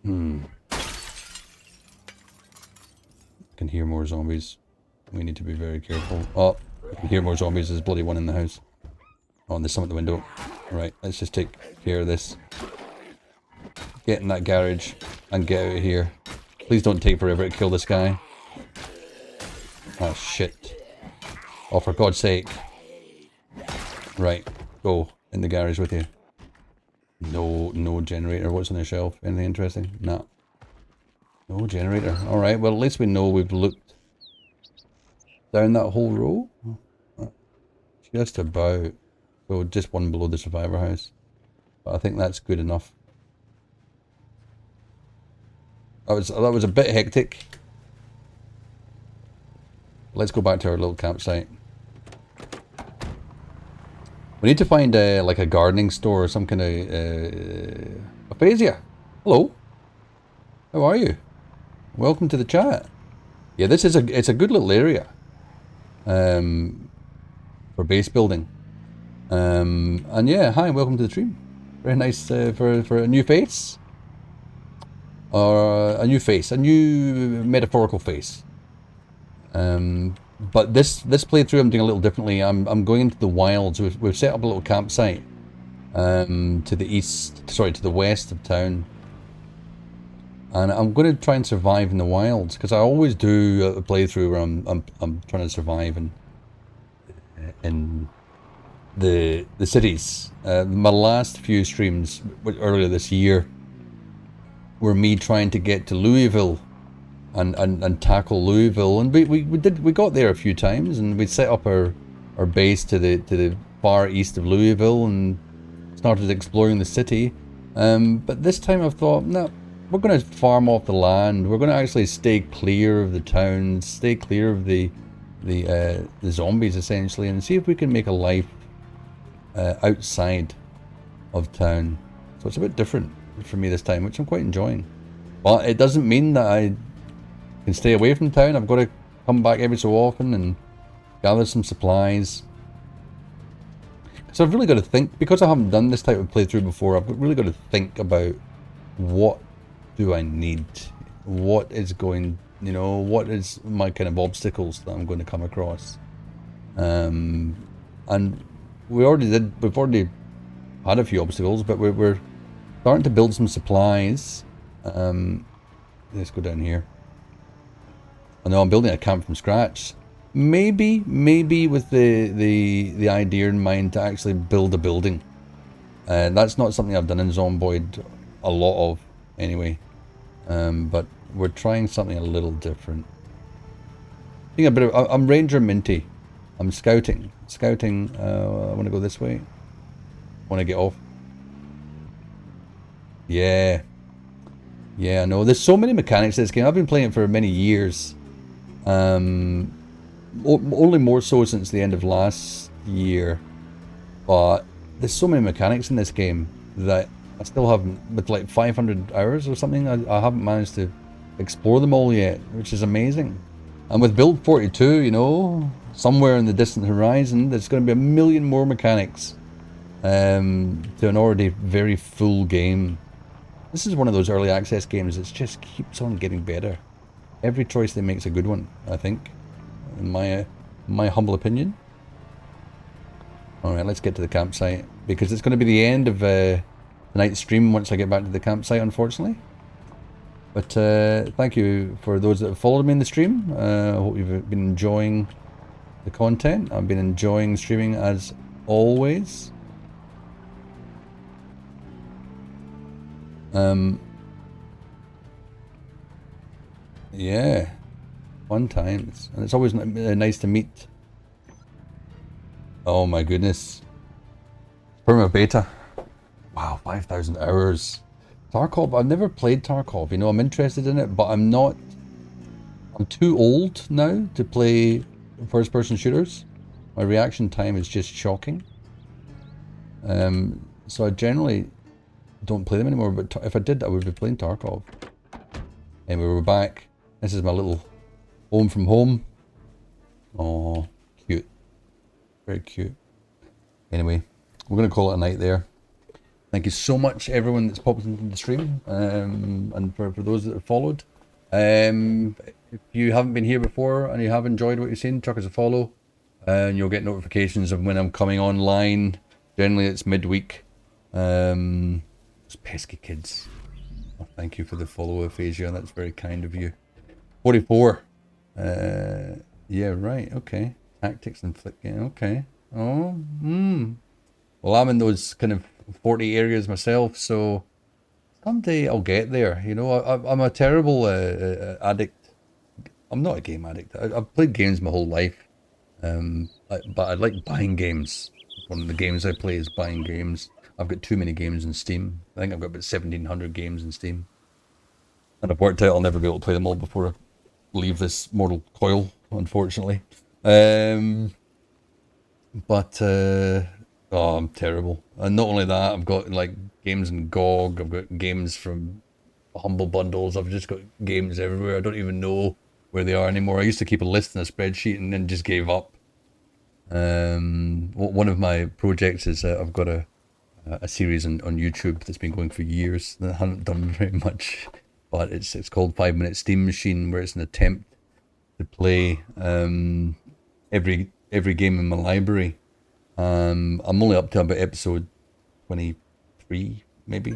I can hear more zombies. We need to be very careful. Oh, I can hear more zombies. There's bloody one in the house. Oh, and there's some at the window. Right, let's just take care of this. Get in that garage and get out of here. Please don't take forever to kill this guy. Oh shit. Oh, for God's sake. Right, go in the garage with you. No generator. What's on the shelf? Anything interesting? No. No generator. Alright, well at least we know we've looked down that whole row. Just about. So just one below the survivor house. But I think that's good enough. That was a bit hectic. Let's go back to our little campsite. We need to find like a gardening store or some kind of aphasia. Hello. How are you? Welcome to the chat. Yeah, it's a good little area. For base building. And yeah, hi, welcome to the stream. Very nice for a new face. Or a new face, a new metaphorical face. But this playthrough I'm doing a little differently. I'm going into the wilds. We've set up a little campsite to the west of town. And I'm going to try and survive in the wilds because I always do a playthrough where I'm trying to survive in the cities. My last few streams earlier this year were me trying to get to Louisville and tackle Louisville, and we got there a few times, and we set up our base to the far east of Louisville and started exploring the city. But this time I've thought, no, we're going to farm off the land. We're going to actually stay clear of the towns, stay clear of the zombies essentially, and see if we can make a life outside of town. So it's a bit different for me this time, which I'm quite enjoying. But it doesn't mean that I can stay away from town. I've got to come back every so often and gather some supplies. So I've really got to think, because I haven't done this type of playthrough before, I've really got to think about what do I need? What is going, what is my kind of obstacles that I'm going to come across? And we've already had a few obstacles, but we're starting to build some supplies. Let's go down here. I know I'm building a camp from scratch. Maybe with the idea in mind to actually build a building. That's not something I've done in Zomboid a lot of, anyway. But we're trying something a little different. I'm Ranger Minty. I'm scouting. I want to go this way. I want to get off. Yeah, I know. There's so many mechanics in this game. I've been playing it for many years. Only more so since the end of last year. But there's so many mechanics in this game that I still haven't, with like 500 hours or something, I haven't managed to explore them all yet, which is amazing. And with Build 42, somewhere in the distant horizon, there's going to be a million more mechanics to an already very full game. This is one of those early access games that just keeps on getting better. Every choice they make is a good one, I think, in my humble opinion. Alright, let's get to the campsite, because it's going to be the end of tonight's stream once I get back to the campsite, unfortunately. But thank you for those that have followed me in the stream. I hope you've been enjoying the content. I've been enjoying streaming as always. Yeah, fun times, and it's always nice to meet. Oh my goodness, Perma Beta. Wow, 5,000 hours. Tarkov, I've never played Tarkov. I'm interested in it, but I'm too old now to play first-person shooters. My reaction time is just shocking. So I generally don't play them anymore, but if I did, I would be playing Tarkov. And we're back. This is my little home from home. Oh, cute. Very cute. Anyway, we're going to call it a night there. Thank you so much, everyone that's popped into the stream, and for those that have followed. If you haven't been here before and you have enjoyed what you've seen, chuck us a follow, and you'll get notifications of when I'm coming online Generally, it's midweek. Those pesky kids. Oh, thank you for the follow, Aphasia. That's very kind of you. 44. Yeah, right. Okay. Tactics and flick. Yeah, okay. Oh, Well, I'm in those kind of 40 areas myself, so someday I'll get there. You know, I'm a terrible addict. I'm not a game addict. I've played games my whole life, but I like buying games. One of the games I play is buying games. I've got too many games in Steam. I think I've got about 1,700 games in Steam. And I've worked out I'll never be able to play them all before I leave this mortal coil, unfortunately. But oh, I'm terrible. And not only that, I've got like games in GOG. I've got games from Humble Bundles. I've just got games everywhere. I don't even know where they are anymore. I used to keep a list in a spreadsheet and then just gave up. One of my projects is I've got a series on YouTube that's been going for years that I haven't done very much, but it's called 5 Minute Steam Machine, where it's an attempt to play every game in my library. I'm only up to about episode 23, maybe.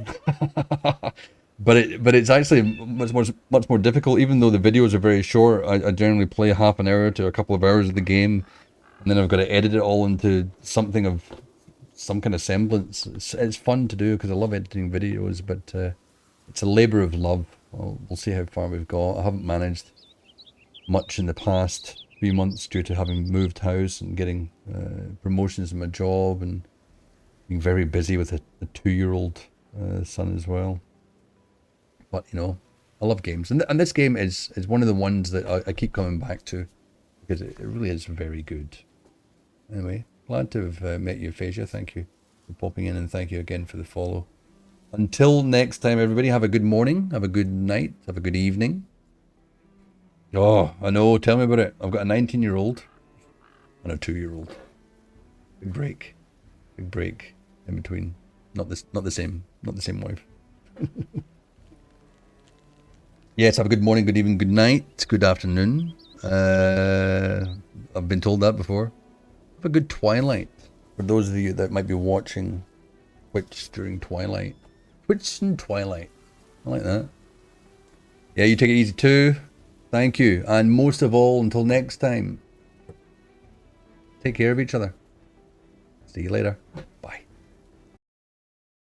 But it's actually much more difficult. Even though the videos are very short, I generally play half an hour to a couple of hours of the game, and then I've got to edit it all into something of some kind of semblance. It's fun to do because I love editing videos, but it's a labor of love. We'll see how far we've got. I haven't managed much in the past few months due to having moved house and getting promotions in my job and being very busy with a 2-year-old son as well. But you know, I love games, and this game is one of the ones that I keep coming back to because it really is very good. Anyway, glad to have met you, Aphasia. Thank you for popping in, and thank you again for the follow. Until next time, everybody, have a good morning, have a good night, have a good evening. Oh, I know, tell me about it. I've got a 19-year-old and a 2-year-old. Big break. Big break in between. Not the same wife. Yes, have a good morning, good evening, good night, good afternoon. I've been told that before. Have a good twilight. For those of you that might be watching Twitch during twilight. Twitch and twilight. I like that. Yeah, you take it easy too. Thank you. And most of all, until next time, take care of each other. See you later.